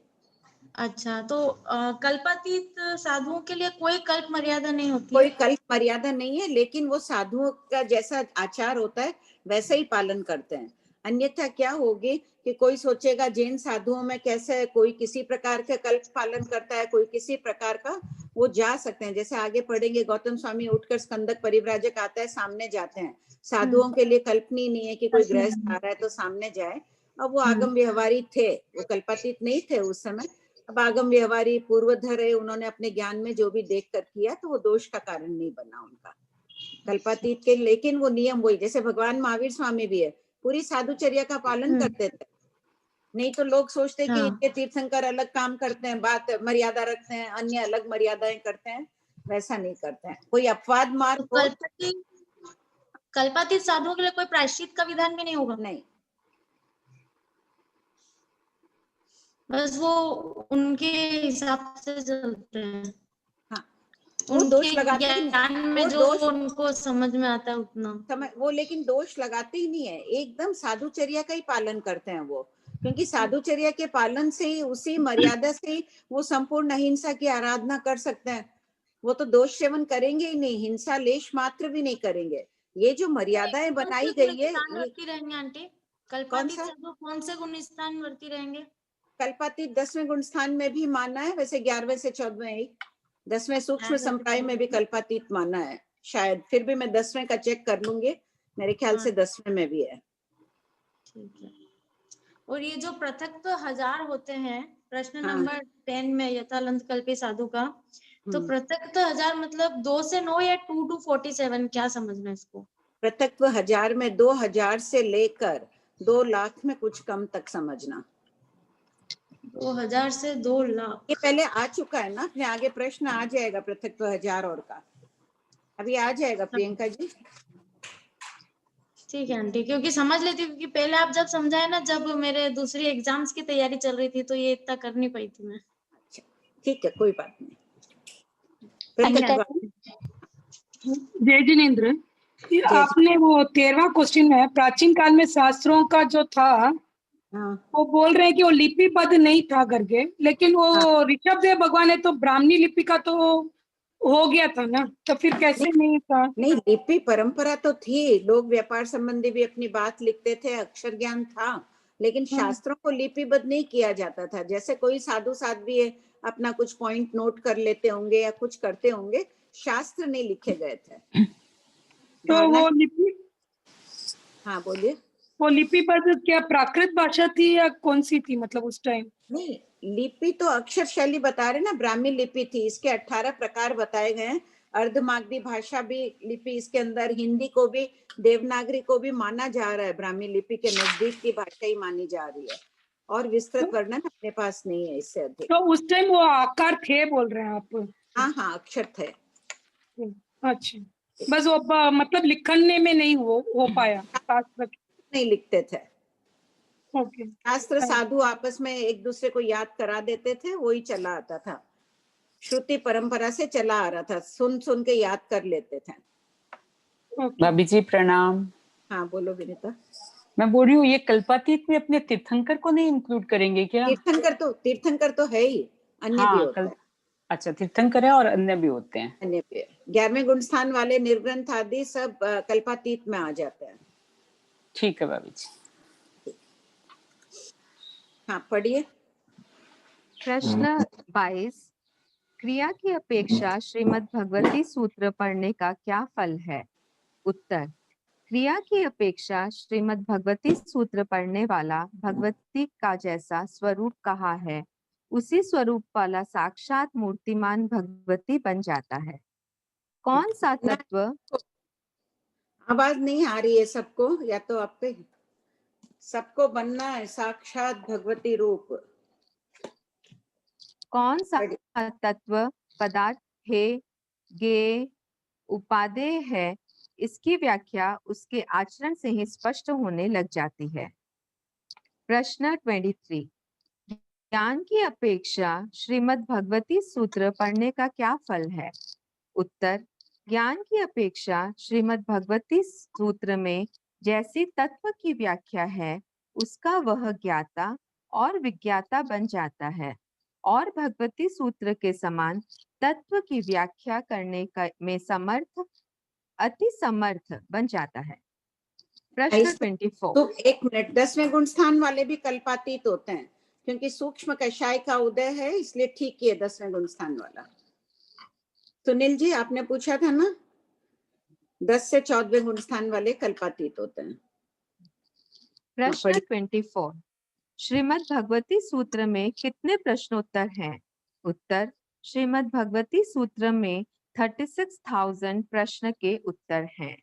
अच्छा, तो कल्पातीत साधुओं के लिए कोई कल्प मर्यादा नहीं होती? कोई कल्प मर्यादा नहीं है, लेकिन वो साधुओं का जैसा आचार होता है वैसा ही पालन करते हैं। अन्यथा क्या होगी कि कोई सोचेगा जैन साधुओं में कैसे है, कोई किसी प्रकार का कल्प पालन करता है, कोई किसी प्रकार का, वो जा सकते हैं। जैसे आगे पढ़ेंगे, गौतम स्वामी उठकर स्कंदक परिव्राजक आता है, सामने जाते हैं। साधुओं के लिए कल्पनीय नहीं है कि कोई गृहस्थ आ रहा है तो सामने जाए। अब वो आगम व्यवहारी थे, वो कल्पातीत नहीं थे उस समय। अब आगम व्यवहारी पूर्वधर है, उन्होंने अपने ज्ञान में जो भी देख कर किया, तो वो दोष का कारण नहीं बना उनका कल्पातीत के। लेकिन वो नियम वही, जैसे भगवान महावीर स्वामी भी है, पूरी साधुचर्या का पालन करते थे। नहीं तो लोग सोचते हैं कि इनके तीर्थंकर अलग काम करते हैं, बात मर्यादा रखते हैं, अन्य अलग मर्यादाएं करते हैं, वैसा नहीं करते हैं। कोई अपवाद मार्ग हो। कल्पातीत साधुओं के लिए कोई प्रायश्चित का विधान भी नहीं होगा? नहीं, बस वो उनके हिसाब से चलते हैं, हाँ, वो दोष उनके लगाते ही नहीं, ज्ञान में वो जो दोष उनको समझ में आता है उतना। वो लेकिन दोष लगाते ही नहीं है, एकदम साधुचर्या का ही पालन करते हैं वो, क्योंकि साधुचर्या के पालन से ही, उसी मर्यादा से ही वो संपूर्ण अहिंसा की आराधना कर सकते हैं। वो तो दोष सेवन करेंगे ही नहीं, हिंसा लेश मात्र भी नहीं करेंगे। ये जो मर्यादाएं बनाई गई है, ये वर्ती रहेंगे आंटी, कौन कल्पातीत सा साधु कौन से गुण स्थान वर्ती रहेंगे? कल्पातीत 10वें गुण स्थान में भी माना है, वैसे 11वें से 14वें 10वें सूक्ष्म संप्राय में भी कल्पातीत माना है शायद, फिर भी मैं 10वें का चेक कर लूंगी, मेरे ख्याल से 10वें में भी है। ठीक है। और ये जो पृथक तो 1000 होते हैं, प्रश्न हाँ। नंबर 10 में यथालंत कल्पी साधु का, तो हम्म। पृथक तो 1000 मतलब 2 से 9 या 2 to 47, क्या समझना है इसको? पृथक्व 1000 में 2000 से लेकर 2 लाख में कुछ कम तक समझना। 2000 से 2 लाख। ये पहले आ चुका है ना, अपने आगे प्रश्न आ जाएगा पृथक्व 1000 और का, अभी आ जाएगा प्रियंका जी। ठीक है आंटी, क्योंकि समझ लेती हूँ, क्योंकि पहले आप जब समझाए ना, जब मेरे दूसरी एग्जाम्स की तैयारी चल रही थी, तो ये इतना कर नहीं पाई थी मैं। अच्छा ठीक है, कोई बात नहीं। अनिता पृथक्व जय जिनेन्द्र, आपने वो 13वां क्वेश्चन है, प्राचीन काल में शास्त्रों का जो था, हाँ वो बोल रहे हैं कि वो लिपिबद्ध नहीं था करके, लेकिन वो हाँ। ऋषभ देव भगवान है तो ब्राह्मणी लिपि का तो हो गया था ना, तो फिर कैसे नहीं था? नहीं, लिपि परंपरा तो थी, लोग व्यापार संबंधी भी अपनी बात लिखते थे, अक्षर ज्ञान था, लेकिन शास्त्रों को लिपिबद्ध नहीं किया जाता था। जैसे कोई साधु साध्वी है, अपना कुछ पॉइंट नोट कर लेते होंगे या कुछ करते होंगे, शास्त्र नहीं लिखे गए थे। तो वो लिपि, हाँ बोलिए। वो लिपिबद्ध क्या प्राकृत भाषा थी या कौन सी थी, मतलब उस टाइम? नहीं, लिपि तो अक्षर शैली बता रहे ना, ब्राह्मी लिपि थी, इसके 18 प्रकार बताए गए हैं। अर्धमागधी भाषा भी लिपि इसके अंदर, हिंदी को भी, देवनागरी को भी माना जा रहा है, ब्राह्मी लिपि के नजदीक की भाषा ही मानी जा रही है, और विस्तृत वर्णन अपने पास नहीं है इससे अधिक। तो उस टाइम वो आकार थे बोल रहे हैं आप? हाँ हाँ, अक्षर थे। अच्छा, बस वो मतलब लिखने में नहीं हो पाया, शास्त्र नहीं लिखते थे। ओके। शास्त्र साधु आपस में एक दूसरे को याद करा देते थे, वही चला आता था, श्रुति परंपरा से चला आ रहा था, सुन सुन के याद कर लेते थे। भाभी जी प्रणाम। हाँ बोलो विनीता। मैं बोल रही हूँ, ये कल्पातीत में अपने तीर्थंकर को नहीं इंक्लूड करेंगे क्या? तीर्थंकर तो है ही, अन्य हाँ, भी होते हैं। अच्छा, तीर्थंकर है और अन्य भी होते हैं। अन्य भी 11वें गुण स्थान वाले निर्ग्रंथ आदि सब कल्पातीत में आ जाते हैं। ठीक है भाभी जी। हाँ पढ़िए। प्रश्न 22, क्रिया की अपेक्षा श्रीमद् भगवती सूत्र पढ़ने का क्या फल है? उत्तर, क्रिया की अपेक्षा श्रीमद् भगवती सूत्र पढ़ने वाला भगवती का जैसा स्वरूप कहा है, उसी स्वरूप वाला साक्षात मूर्तिमान भगवती बन जाता है। कौन सा तत्व? आवाज नहीं आ रही है सबको, या तो आपके सबको बनना है साक्षात भगवती रूप। कौन सा तत्व पदार्थ है, ज्ञेय, उपादेय है, इसकी व्याख्या उसके आचरण से ही स्पष्ट होने लग जाती है। प्रश्न 23, ज्ञान की अपेक्षा श्रीमद् भगवती सूत्र पढ़ने का क्या फल है? उत्तर, ज्ञान की अपेक्षा श्रीमद् भगवती सूत्र में जैसी तत्व की व्याख्या है, उसका वह ज्ञाता और विज्ञाता बन जाता है, और भगवती सूत्र के समान तत्व की व्याख्या करने में समर्थ, अति समर्थ बन जाता है। प्रश्न 24, तो एक मिनट, 10वें गुण स्थान वाले भी कल्पातीत होते हैं, क्योंकि सूक्ष्म कषाय का उदय है, इसलिए ठीक है 10वें गुण स्थान वाला। सुनील जी आपने पूछा था ना, 10 से 14वें गुण स्थान वाले कल्पातीत होते हैं। प्रश्न 24, श्रीमद् भगवती सूत्र में कितने प्रश्नोत्तर हैं? उत्तर, श्रीमद् भगवती सूत्र में 36,000 प्रश्न के उत्तर हैं।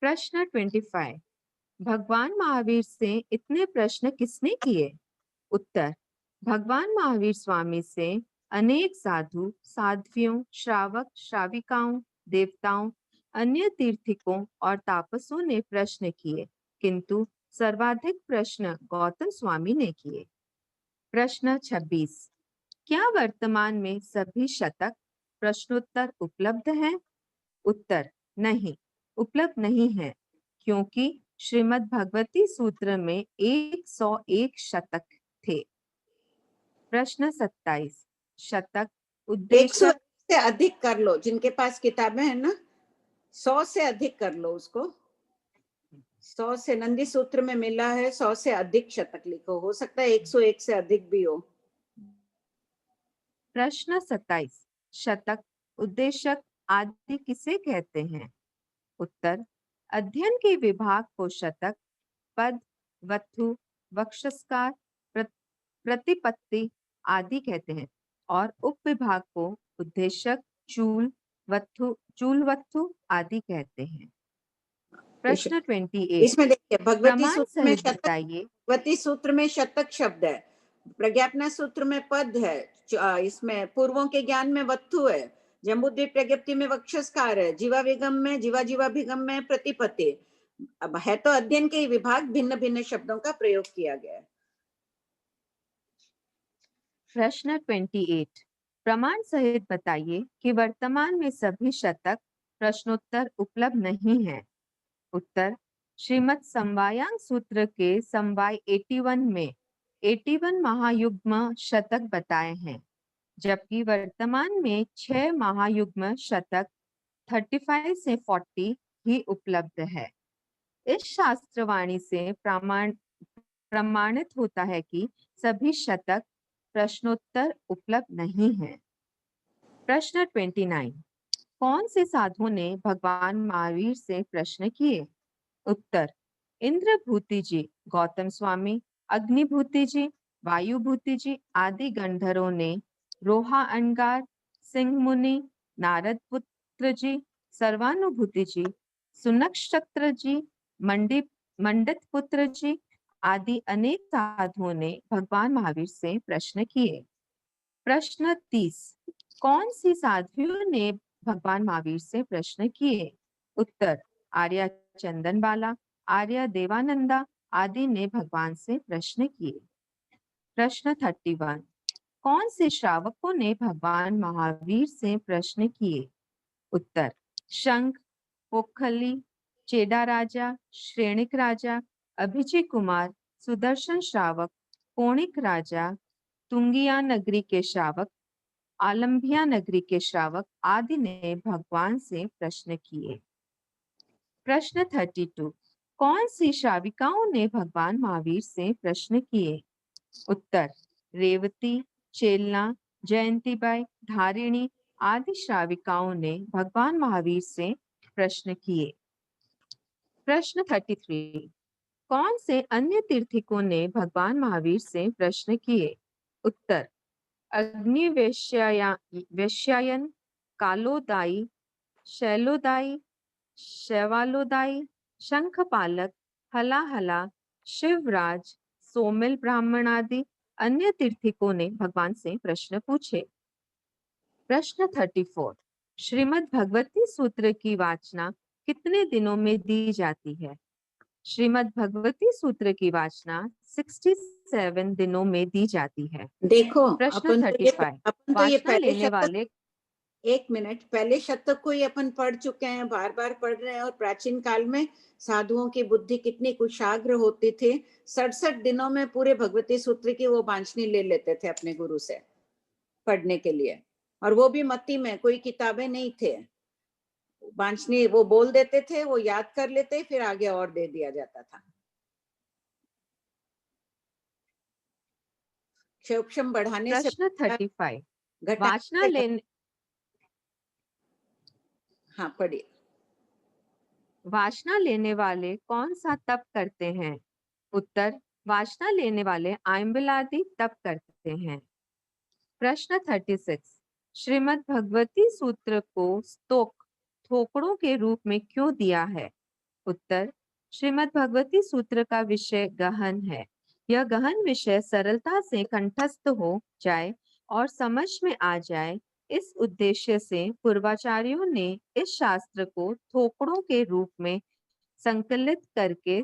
प्रश्न 25, भगवान महावीर से इतने प्रश्न किसने किए? उत्तर, भगवान महावीर स्वामी से अनेक साधु, साध्वियों, श्रावक, श्राविकाओं, देवताओं, अन्य तीर्थिकों और तापसों ने प्रश्न किए, किंतु सर्वाधिक प्रश्न गौतम स्वामी ने किए। प्रश्न 26। क्या वर्तमान में सभी शतक प्रश्नोत्तर उपलब्ध हैं? उत्तर नहीं, उपलब्ध नहीं है, क्योंकि श्रीमद् भगवती सूत्र में 101 शतक थे। प्रश्न 27। शतक 100 उद्देश्य से अधिक कर लो, जिनके पास किताबें हैं ना, 100 से अधिक कर लो उसको। 100 से नंदी सूत्र में मिला है, 100 से अधिक शतक लिखो, हो सकता है 101 से अधिक भी हो। प्रश्न 27। शतक उद्देशक आदि किसे कहते हैं? उत्तर अध्ययन के विभाग को शतक, पद, वत्थु, वक्षस्कार, प्रतिपत्ति आदि कहते हैं और उपविभाग को उद्देशक, चूल वत्थु आदि कहते हैं। प्रश्न 28। इसमें देखिए भगवती प्रमाण सूत्र में सहित शतक, बताइए। भगवती सूत्र में शतक शब्द है, प्रज्ञापना सूत्र में पद है, इसमें पूर्वों के ज्ञान में वत्थु है, जम्बूद्वीप प्रज्ञप्ति में वक्षस्कार है, जीवाभिगम में जीवाभिगम में प्रतिपत्ति। अब है तो अध्ययन के विभाग, भिन्न भिन्न शब्दों का प्रयोग किया गया है। प्रश्न 28। प्रमाण सहित बताइए कि वर्तमान में सभी शतक प्रश्नोत्तर उपलब्ध नहीं है। उत्तर श्रीमद् समवायांग सूत्र के समवाय 81 में 81 महायुग्म शतक बताए हैं, जबकि वर्तमान में 6 महायुग्म शतक 35 से 40 ही उपलब्ध है। इस शास्त्रवाणी से प्रमाणित होता है कि सभी शतक प्रश्नोत्तर उपलब्ध नहीं है। प्रश्न 29। कौन से साधुओं ने भगवान महावीर से प्रश्न किए? उत्तर इंद्रभूति जी, गौतम स्वामी, अग्निभूति जी, वायुभूति जी आदि गंधर्वों ने रोहा अनगार, सिंह मुनि, नारद पुत्र जी, सर्वानुभूति जी, सुनक्षत्र जी, मंडित पुत्र जी आदि अनेक साधुओं ने भगवान महावीर से प्रश्न किए। प्रश्न 30। कौन सी साधुओं ने भगवान महावीर से प्रश्न किए? उत्तर आर्या चंदनबाला, आर्या देवानंदा आदि ने भगवान से प्रश्न किए। प्रश्न 31। कौन से श्रावकों ने भगवान महावीर से प्रश्न किए? उत्तर शंख, पोखली, चेडा राजा, श्रेणिक राजा, अभिजय कुमार, सुदर्शन श्रावक, कोणिक राजा, तुंगिया नगरी के श्रावक, आलंबिया नगरी के श्रावक आदि ने भगवान से प्रश्न किए। प्रश्न 32। कौन सी श्राविकाओं ने भगवान महावीर से प्रश्न किए? उत्तर रेवती, चेलना, जयंतीबाई, धारिणी आदि श्राविकाओं ने भगवान महावीर से प्रश्न किए। प्रश्न 33। कौन से अन्य तीर्थिकों ने भगवान महावीर से प्रश्न किए? उत्तर अग्नि वैश्यायन, कालोदाई, शैलोदाई, शैवालोदाई, शंखपालक, हलाहला, शिवराज, सोमिल ब्राह्मण आदि अन्य तीर्थिकों ने भगवान से प्रश्न पूछे। प्रश्न 34। श्रीमद् भगवती सूत्र की वाचना कितने दिनों में दी जाती है? श्रीमद् भगवती सूत्र की वाचना 67 दिनों में दी जाती है। देखो प्रश्न अपन तो ये 35। पहले लेने शतक, वाले एक मिनट, पहले शतक को ही अपन पढ़ चुके हैं, बार बार पढ़ रहे हैं। और प्राचीन काल में साधुओं की बुद्धि कितनी कुशाग्र होती थी, 67 दिनों में पूरे भगवती सूत्र की वो बांछनी ले लेते थे अपने गुरु से पढ़ने के लिए, और वो भी मत्ती में, कोई किताबें नहीं थे। बांछनी वो बोल देते थे, वो याद कर लेते, फिर आगे और दे दिया जाता था। क्षोभम बढ़ाने से प्रश्न 35। घटाने वाचना से लेने हाँ पढ़िए। वाचना लेने वाले कौन सा तप करते हैं? उत्तर वाचना लेने वाले आयम्बलादि तप करते हैं। प्रश्न 36। श्रीमद् भगवती सूत्र को स्तोक थोकड़ों के रूप में क्यों दिया है? उत्तर श्रीमद् भगवती सूत्र का विषय गहन है। यह गहन विषय सरलता से कंठस्थ हो जाए और समझ में आ जाए, इस उद्देश्य से पूर्वाचार्यों ने इस शास्त्र को थोकड़ों के रूप में संकलित करके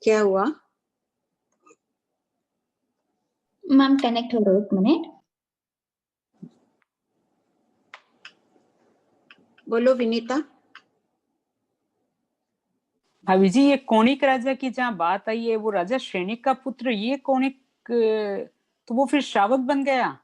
क्या हुआ? मैम कनेक्ट हो रहा है, 1 मिनट। बोलो विनीता। भाभी जी, ये कौणिक राजा की जहाँ बात आई है, वो राजा श्रेणिक का पुत्र ये कौणिक, तो वो फिर श्रावक बन गया?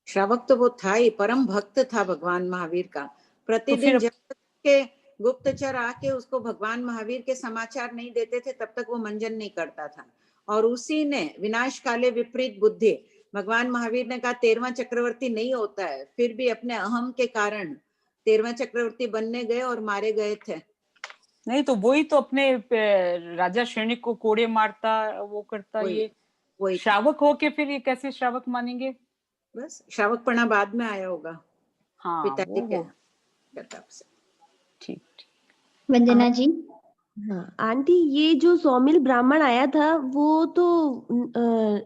श्रावक तो वो था ही, परम भक्त था भगवान महावीर का। प्रतिदिन फिर- जब तक के गुप्तचर आके उसको भगवान महावीर के समाचार नहीं देते थे तब तक वो मंजन नहीं करता था। और उसी ने विनाश काले विपरीत बुद्धि, भगवान महावीर ने कहा 13वां चक्रवर्ती नहीं होता है, फिर भी अपने अहम के कारण 13वां चक्रवर्ती बनने गए और मारे गए थे। नहीं तो वही तो अपने राजा श्रेणिक को कोड़े मारता, वो करता, ये वही श्रावक होके फिर ये कैसे श्रावक मानेंगे? बस श्रावकपना बाद में आया होगा। हाँ, पिताजी वो के प्रताप से। ठीक। वंदना जी। हाँ आंटी, ये जो सौमिल ब्राह्मण आया था वो तो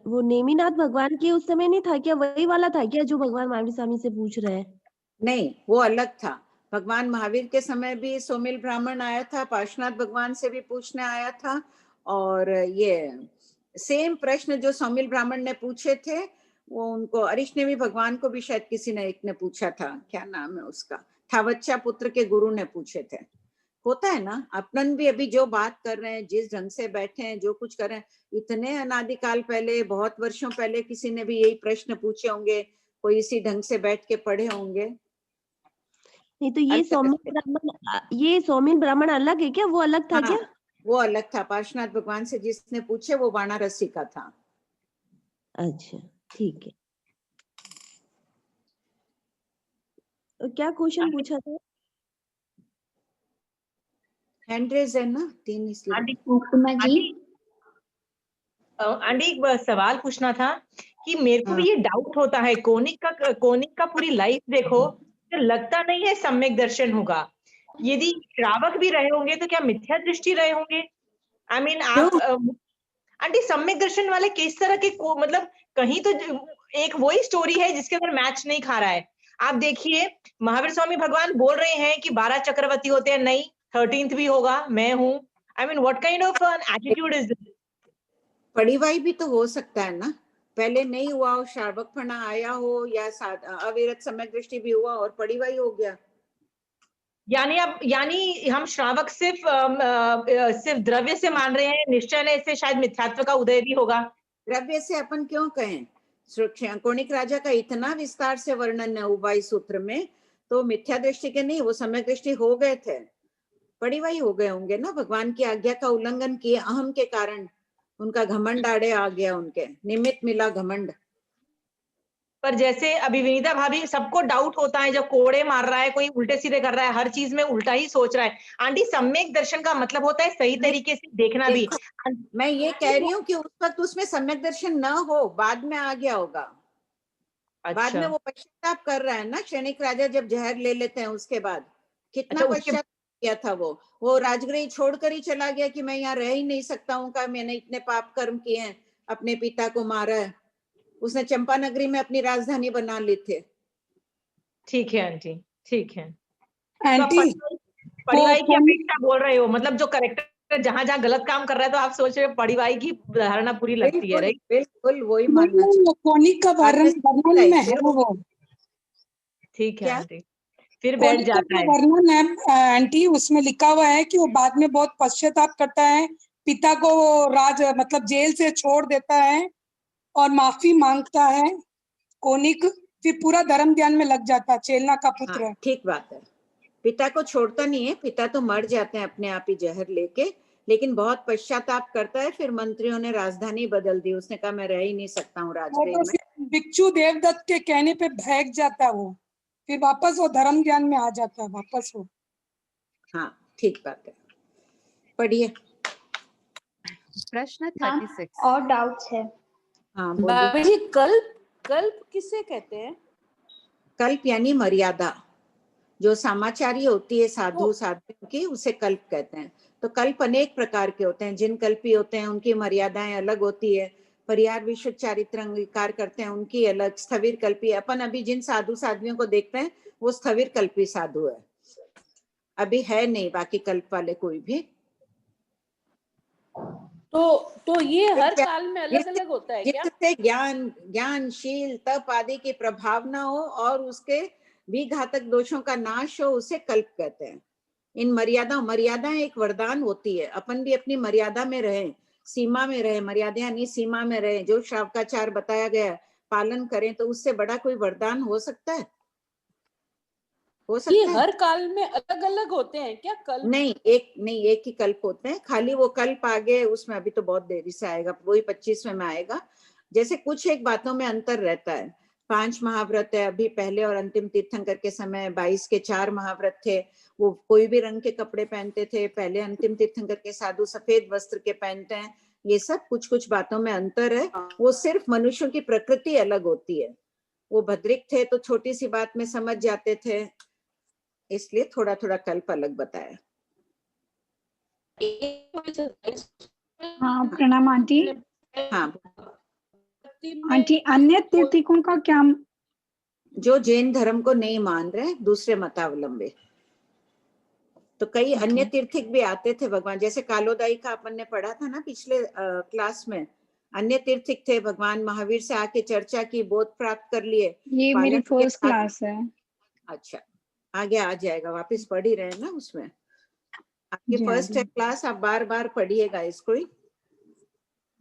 वो नेमिनाथ भगवान के उस समय नहीं था क्या? वही वाला था क्या जो भगवान महावीर स्वामी से पूछ रहे हैं? नहीं, वो अलग था। भगवान महावीर के समय भी सौमिल ब्राह्मण आया था, पार्श्वनाथ भगवान से भी पूछने आया था। और ये सेम प्रश्न जो सौमिल ब्राह्मण ने पूछे थे वो उनको अरिष्णेमी भगवान को भी शायद किसी ने एक ने पूछा था। क्या नाम है उसका? थावच्छा पुत्र के गुरु ने पूछे थे। होता है ना, अपन भी अभी जो बात कर रहे हैं, जिस ढंग से बैठे हैं, जो कुछ कर रहे हैं, इतने अनादिकाल पहले, बहुत वर्षों पहले किसी ने भी यही प्रश्न पूछे होंगे, कोई इसी ढंग से बैठ के पढ़े होंगे। नहीं तो ये सौमिल ब्राह्मण अलग है क्या? वो अलग था क्या? वो अलग था। पार्श्वनाथ भगवान से जिसने पूछे वो वाणारसी का था। अच्छा ठीक है। तो क्या क्वेश्चन पूछा था? हैंड रेज है ना 3 इसलिए। आंटी एक सवाल पूछना था कि मेरे को भी ये डाउट होता है, कोनिक का पूरी लाइफ देखो तो लगता नहीं है सम्यक दर्शन होगा। यदि श्रावक भी रहे होंगे तो क्या मिथ्या दृष्टि रहे होंगे? आई मीन आप आंटी सम्यक दर्शन वाले किस तरह के मतलब कहीं तो एक वही स्टोरी है जिसके अंदर मैच नहीं खा रहा है। आप देखिए महावीर स्वामी भगवान बोल रहे हैं कि 12 चक्रवर्ती होते हैं, नहीं 13th भी होगा, मैं हूं। I mean what kind of an attitude is this? पड़ीवाई भी तो हो सकता है ना, पहले नहीं हुआ हो, श्रावकपना आया हो, या अविरत सम्यक दृष्टि भी हुआ और पड़ीवाई हो गया। यानी हम श्रावक सिर्फ द्रव्य से मान रहे हैं, निश्चय ने इससे शायद मिथ्यात्व का उदय भी होगा। द्रव्य से अपन क्यों कहें? कोणिक राजा का इतना विस्तार से वर्णन है उबाई सूत्र में, तो मिथ्या दृष्टि के नहीं, वो सम्यक दृष्टि हो गए थे, पड़ीवाई हो गए होंगे ना। भगवान की आज्ञा का उल्लंघन किए अहम के कारण, उनका घमंड आड़े आ गया, उनके निमित्त मिला घमंड। पर जैसे अभी विनीता भाभी, सबको डाउट होता है जब कोड़े मार रहा है, कोई उल्टे सीधे कर रहा है, हर चीज में उल्टा ही सोच रहा है। आंटी सम्यक दर्शन का मतलब होता है सही तरीके से देखना भी। मैं ये कह रही हूँ कि उस वक्त उसमें सम्यक दर्शन न हो, बाद में आ गया होगा। बाद में वो पश्चाताप कर रहा है ना, श्रेणिक राजा जब जहर ले लेते हैं उसके बाद कितना पश्चाताप किया था। वो राजगृह छोड़कर ही चला गया कि मैं यहाँ रह ही नहीं सकता हूँ, का मैंने इतने पाप कर्म किए हैं, अपने पिता को मारा है। उसने चंपानगरी में अपनी राजधानी बना ली थी। ठीक है आंटी, ठीक है। आंटी पड़ीवाई की अपेक्षा बोल रहे हो, मतलब जो करेक्टर जहां जहां गलत काम कर रहा है तो आप सोच रहे हो पड़ीवाई की धारणा पूरी लगती है, राइट? बिल्कुल वही मानना चाहिए। कोनिक का वर्णन में है वो। ठीक है आंटी, फिर बैठ जाता है। वर्णन है आंटी, उसमें लिखा हुआ है कि वो बाद में बहुत पश्चाताप करता है, पिता को मतलब जेल से छोड़ देता है और माफी मांगता है कोनिक, फिर पूरा धर्म ध्यान में लग जाता है, चेलना का पुत्र। हाँ, ठीक बात है। पिता को छोड़ता नहीं है, पिता तो मर जाते हैं अपने आप ही जहर लेके, लेकिन बहुत पश्चाताप करता है। फिर मंत्रियों ने राजधानी बदल दी, उसने कहा मैं रह ही नहीं सकता हूँ राजगृह में। भिक्षु देवदत्त के कहने पे भाग जाता है वो, फिर वापस वो धर्म ज्ञान में आ जाता है वापस वो। हाँ ठीक बात है, पढ़िए प्रश्न 36। और डाउट्स है? हाँ बाबा जी, कल्प किसे कहते हैं? कल्प यानी मर्यादा, जो समाचारी होती है साधु साध्वियों की, उसे कल्प कहते हैं। तो कल्प अनेक प्रकार के होते हैं। जिन कल्पी होते हैं उनकी मर्यादाएं अलग होती है, परिहार विशुद्ध चारित्र अंगीकार करते हैं उनकी अलग। स्थविर कल्पी, अपन अभी जिन साधु साध्वियों को देखते हैं वो स्थविर कल्पी साधु है, अभी है नहीं बाकी कल्प वाले कोई भी। तो ये हर क्या- काल में अलग अलग होता है क्या? जिससे ज्ञानशील तप आदि की प्रभावना हो और उसके भी घातक दोषों का नाश हो, उसे कल्प कहते हैं। इन मर्यादाएं एक वरदान होती है। अपन भी अपनी मर्यादा में रहे, सीमा में रहे, मर्यादा यानी सीमा में रहे, जो श्रावकाचार बताया गया पालन करें, तो उससे बड़ा कोई वरदान हो सकता है? हो ये सकता है? हर काल में अलग अलग होते हैं क्या कल्प? नहीं, एक ही कल्प होते हैं। खाली वो कल्प आगे उसमें अभी तो बहुत देरी से आएगा, वही 25वें में आएगा। जैसे कुछ एक बातों में अंतर रहता है। 5 महाव्रत है, अभी पहले और अंतिम तीर्थंकर के समय 22 के 4 महाव्रत थे। वो कोई भी रंग के कपड़े पहनते थे। पहले अंतिम तीर्थंकर के साधु सफेद वस्त्र के पहनते हैं। ये सब कुछ बातों में अंतर है। वो सिर्फ मनुष्यों की प्रकृति अलग होती है। वो भद्रिक थे तो छोटी सी बात में समझ जाते थे, इसलिए थोड़ा थोड़ा कल्प अलग बताया। हाँ प्रणाम आंटी। हाँ आंटी, अन्य तीर्थिकों का क्या? जो जैन धर्म को नहीं मान रहे, दूसरे मतावलंबी। तो कई अन्य तीर्थिक भी आते थे भगवान, जैसे कालोदाई का अपन ने पढ़ा था ना पिछले क्लास में। अन्य तीर्थिक थे, भगवान महावीर से आके चर्चा की, बोध प्राप्त कर लिए। ये मेरी फर्स्ट क्लास है। अच्छा, आगे आ जाएगा, वापस पढ़ ही रहे हैं ना उसमें। आपकी फर्स्ट है क्लास, आप बार बार पढ़िएगा इसको ही।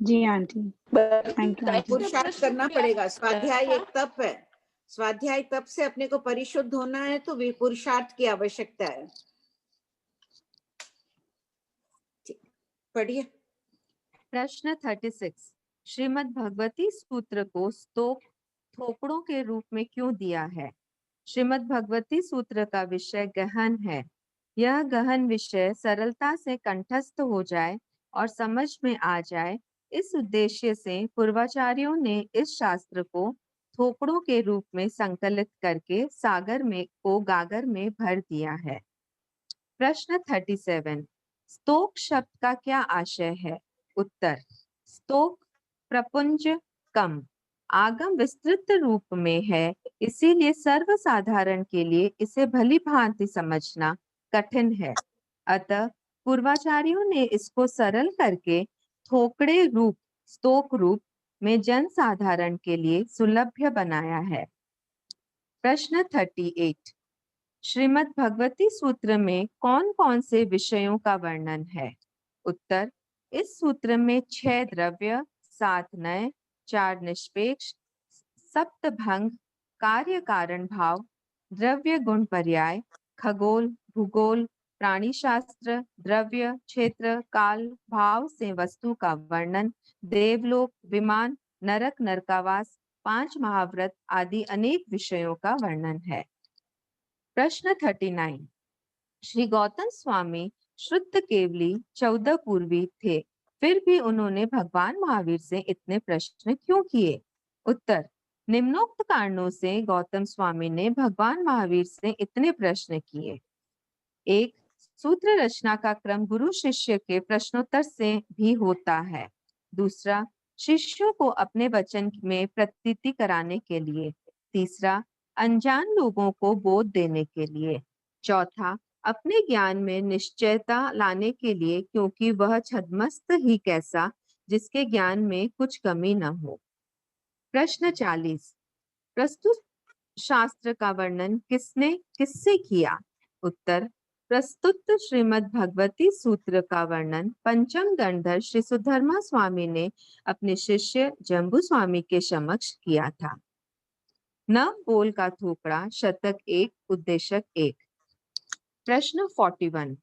जी आंटी, थैंक यू। पुरुषार्थ करना पड़ेगा। स्वाध्याय एक तप है। स्वाध्याय तप से अपने को परिशुद्ध होना है, तो पुरुषार्थ की आवश्यकता है। पढ़िए। प्रश्न 36। श्रीमद् भगवती सूत्र को स्तोक थोपड़ों के रूप में क्यों दिया है? श्रीमद् भगवती सूत्र का विषय गहन है। यह गहन विषय सरलता से कंठस्थ हो जाए और समझ में आ जाए, इस उद्देश्य से पूर्वाचार्यों ने इस शास्त्र को थोपड़ों के रूप में संकलित करके गागर में भर दिया है। प्रश्न 37। स्तोक शब्द का क्या आशय है? उत्तर, स्तोक प्रपुंज कम आगम विस्तृत रूप में है, इसीलिए सर्वसाधारण के लिए इसे भली भांति समझना कठिन है। अतः पूर्वाचार्यों ने इसको सरल करके थोकड़े रूप, स्तोक रूप में जन साधारण के लिए सुलभ्य बनाया है। प्रश्न 38। श्रीमद् भगवती सूत्र में कौन कौन से विषयों का वर्णन है? उत्तर, इस सूत्र में 6 द्रव्य, 7 नय, 4 निष्पेक्ष, सप्तभंग, कार्य कारण भाव, द्रव्य गुण पर्याय, खगोल, भूगोल, प्राणी शास्त्र, द्रव्य, क्षेत्र, काल, भाव से वस्तु का वर्णन, देवलोक, विमान, नरक, नरकावास, 5 महाव्रत आदि अनेक विषयों का वर्णन है। प्रश्न 39। श्री गौतम स्वामी शुद्ध केवली 14 पूर्वी थे, फिर भी उन्होंने भगवान महावीर से इतने प्रश्न क्यों किए? उत्तर, निम्नोक्त कारणों से गौतम स्वामी ने भगवान महावीर से इतने प्रश्न किए। 1. सूत्र रचना का क्रम गुरु शिष्य के प्रश्नोत्तर से भी होता है। दूसरा, शिष्यों को अपने वचन में प्रतीति कराने के लिए। तीसरा, अनजान लोगों को बोध देने के लिए। चौथा, अपने ज्ञान में निश्चयता लाने के लिए, क्योंकि वह छद्मस्त ही कैसा जिसके ज्ञान में कुछ कमी न हो। प्रश्न 40। प्रस्तुत शास्त्र का वर्णन किससे किया? उत्तर, प्रस्तुत श्रीमद् भगवती सूत्र का वर्णन पंचम गणधर श्री सुधर्मा स्वामी ने अपने शिष्य जम्बू स्वामी के समक्ष किया था। न बोल का थोपड़ा, शतक 1, उद्देशक 1। प्रश्न 41।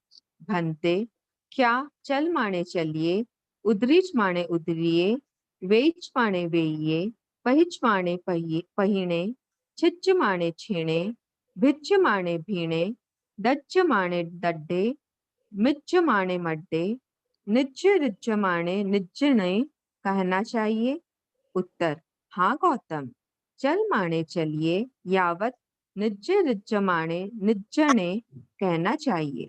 भंते, क्या चल माने चलिए, उदरीच माने उदरिए, वेच माने वेइये, पहिच माने पहिणे, छिच माने छीणे, भिच माने भीणे, डच माने डड्डे, मिच माने मड्डे, निज रिज माने निज्जने कहना चाहिए? उत्तर, हाँ गौतम, चल माने चलिए यावत निज रिज माने निज्जने कहना चाहिए।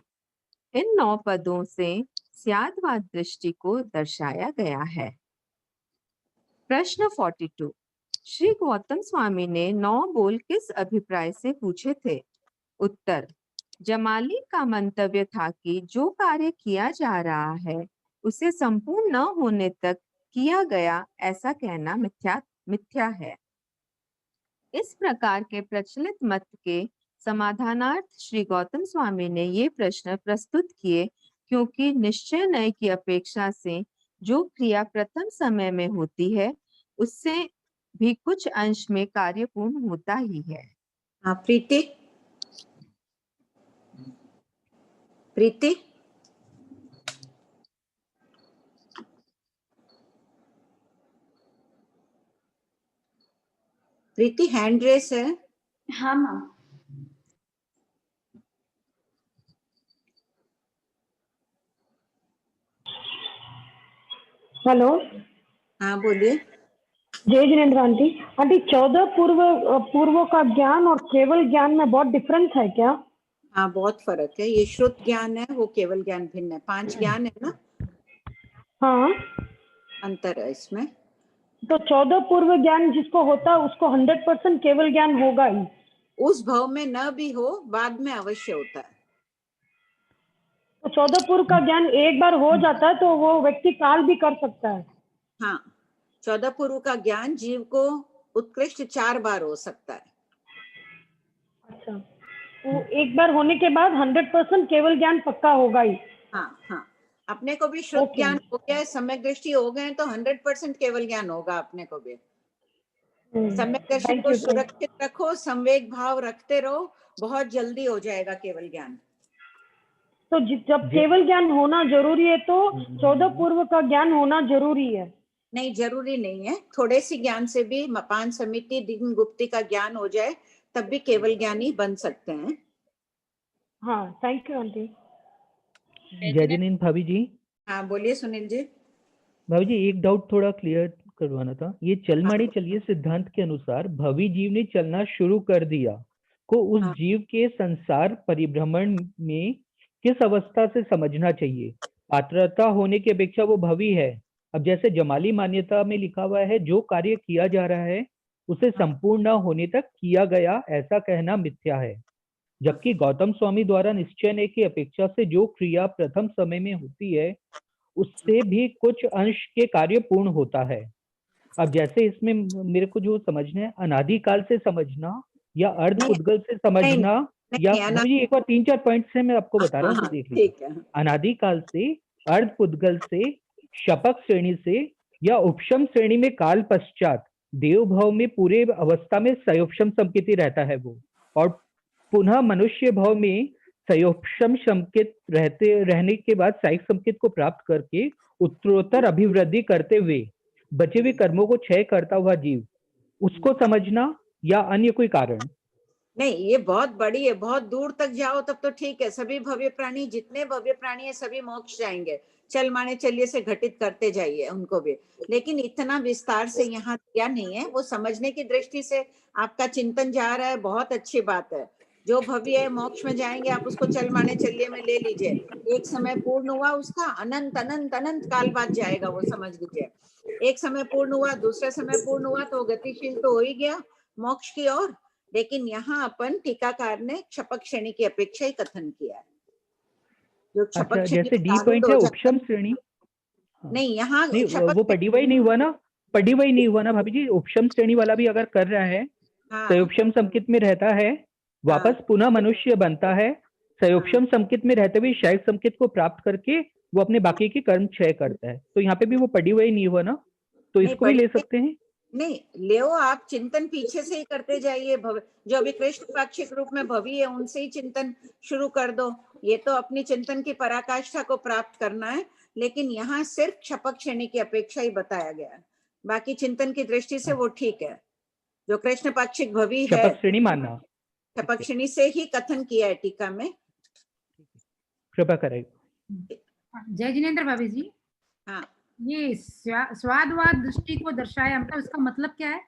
इन 9 पदों से स्याद्वाद दृष्टि को दर्शाया गया है। प्रश्न 42। श्री गौतम स्वामी ने 9 बोल किस अभिप्राय से पूछे थे? उत्तर, जमाली का मंतव्य था कि जो कार्य किया जा रहा है उसे संपूर्ण न होने तक किया गया ऐसा कहना मिथ्या है। इस प्रकार के प्रचलित मत के समाधानार्थ श्री गौतम स्वामी ने ये प्रश्न प्रस्तुत किए, क्योंकि निश्चय नय की अपेक्षा से जो क्रिया प्रथम समय में होती है उससे भी कुछ अंश में कार्य पूर्ण होता ही है। हाँ प्रीति, प्रीति प्रीति हैंड रेस है। हाँ मैम। हेलो, हाँ बोलिए। जय जिनेन्द्र आंटी। आंटी 14 पूर्वों का ज्ञान और केवल ज्ञान में बहुत डिफरेंस है क्या? हाँ बहुत फर्क है। ये श्रुत ज्ञान है, वो केवल ज्ञान भिन्न है। 5 ज्ञान है ना। हाँ, अंतर है इसमें। तो 14 पूर्व ज्ञान जिसको होता है उसको 100% केवल ज्ञान होगा ही। उस भाव में न भी हो, बाद में अवश्य होता है। तो 14 पूर्व का ज्ञान एक बार हो जाता है तो वो व्यक्ति काल भी कर सकता है। हाँ, 14 पूर्व का ज्ञान जीव को उत्कृष्ट 4 बार हो सकता है। अच्छा, तो एक बार होने के बाद 100% केवल ज्ञान पक्का होगा ही। हाँ हाँ, अपने को भी श्रुत ज्ञान हो गया है, सम्यक दृष्टि हो गए तो 100% केवल ज्ञान होगा अपने को भी। सम्यक दृष्टि को सुरक्षित रखो, संवेग भाव रखते रहो, बहुत जल्दी हो जाएगा केवल ज्ञान। तो जब केवल ज्ञान होना जरूरी है तो 14 पूर्व का ज्ञान होना जरूरी है? नहीं, जरूरी नहीं है। थोड़े से ज्ञान से भी मपान समिति दिन गुप्ती का ज्ञान हो जाए तब भी केवल ज्ञानी बन सकते हैं। हाँ, थैंक यू आंटी। जय जिनेन्द्र भाभी जी। हाँ बोलिए सुनील जी। भाभी जी, एक डाउट थोड़ा क्लियर करवाना था। ये चल माड़ी चलिए सिद्धांत के अनुसार भवी जीव ने चलना शुरू कर दिया को उस जीव के संसार परिभ्रमण में किस अवस्था से समझना चाहिए? पात्रता होने की अपेक्षा वो भवी है। अब जैसे जमाली मान्यता में लिखा हुआ है जो कार्य किया जा रहा है उसे संपूर्ण न होने तक किया गया ऐसा कहना मिथ्या है, जबकि गौतम स्वामी द्वारा निश्चय ने की अपेक्षा से जो क्रिया प्रथम समय में होती है उससे भी कुछ अंश के कार्य पूर्ण होता है। अब जैसे इसमें मेरे को जो समझना है, अनादिकाल से समझना या अर्ध उद्गल से समझना, या भाभी एक और 3-4 पॉइंट से मैं आपको बता रहा हूँ, तो देख लीजिए। अनादिकाल से, अर्ध उद्गल से, शपक श्रेणी से या उपशम श्रेणी में काल पश्चात देव भाव में पूरे अवस्था में सयोपशम संकेती रहता है वो, और पुनः मनुष्य भाव में सयोपशम संकेत रहने के बाद साइक संकेत को प्राप्त करके उत्तरोत्तर अभिवृद्धि करते हुए बचे हुए कर्मों को क्षय करता हुआ जीव, उसको समझना या अन्य कोई कारण? नहीं, ये बहुत बड़ी है। बहुत दूर तक जाओ तब तो ठीक है। सभी भव्य प्राणी, जितने भव्य प्राणी है सभी मोक्ष जाएंगे। चल माने चलिए से घटित करते जाइए उनको भी, लेकिन इतना विस्तार से यहाँ दिया नहीं है। वो समझने की दृष्टि से आपका चिंतन जा रहा है, बहुत अच्छी बात है। जो भव्य है मोक्ष में जाएंगे, आप उसको चल माने चलिए में ले लीजिए। एक समय पूर्ण हुआ उसका, अनंत अनंत अनंत काल बाद जाएगा वो, समझ लीजिए। एक समय पूर्ण हुआ, दूसरा समय पूर्ण हुआ तो गतिशील तो हो ही गया मोक्ष की ओर। लेकिन यहाँ अपन टीकाकार ने क्षपक श्रेणी की अपेक्षा ही कथन किया है। जो अच्छा, जैसे डी पॉइंट है उपशम श्रेणी, नहीं यहाँ वो पढ़ी नहीं हुआ ना, पढ़ी नहीं हुआ ना भाभी जी। उपशम श्रेणी वाला भी अगर कर रहा है, सयोपशम संकित में रहता है, वापस पुनः मनुष्य बनता है, सयोपशम संकित में रहते हुए शायक संकित को प्राप्त करके वो अपने बाकी के कर्म क्षय करता है, तो यहाँ पे भी वो पढ़ी नहीं हुआ ना, तो इसको भी ले सकते हैं? नहीं ले, आप चिंतन पीछे से ही करते जाइए। जो अभी कृष्ण पाक्षिक रूप में भवी है उनसे ही चिंतन शुरू कर दो। ये तो अपनी चिंतन की पराकाष्ठा को प्राप्त करना है, लेकिन यहाँ सिर्फ क्षपक श्रेणी की अपेक्षा ही बताया गया है। बाकी चिंतन की दृष्टि से वो ठीक है। जो कृष्ण पाक्षिक भवी है, क्षपक श्रेणी मानना, क्षपक श्रेणी से ही कथन किया है टीका में। कृपा करें। जय जिनेन्द्र भाभी जी। हाँ, ये स्वादवाद दृष्टि को दर्शाया, मतलब इसका मतलब क्या है?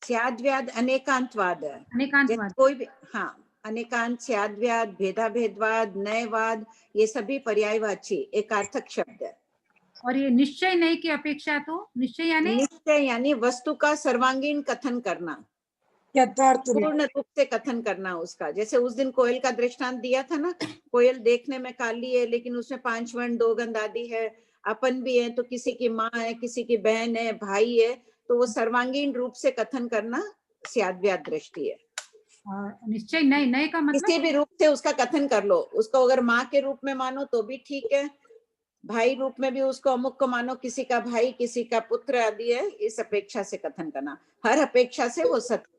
स्याद्व्याद अनेकांतवाद है। अनेकांतवाद कोई भी, हाँ, अनेकांत, स्याद्व्याद, भेदाभेदवाद, नयवाद, ये सभी पर्यायवाची एकार्थक शब्द है। और ये निश्चय नहीं की अपेक्षा, तो निश्चय यानी वस्तु का सर्वांगीण कथन करना, पूर्ण रूप से कथन करना उसका। जैसे उस दिन कोयल का दृष्टांत दिया था ना, कोयल देखने में काली है लेकिन उसमें 5 वर्ण 2 गंध आदि है। अपन भी है तो किसी की माँ है, किसी की बहन है, भाई है, तो वो सर्वांगीण रूप से कथन करना स्याद्व्याद दृष्टि है। निश्चय नए नए का मतलब किसी भी रूप से उसका कथन कर लो, उसको अगर माँ के रूप में मानो तो भी ठीक है, भाई रूप में भी उसको अमुक को मानो, किसी का भाई, किसी का पुत्र आदि है, इस अपेक्षा से कथन करना, हर अपेक्षा से वो सत्य,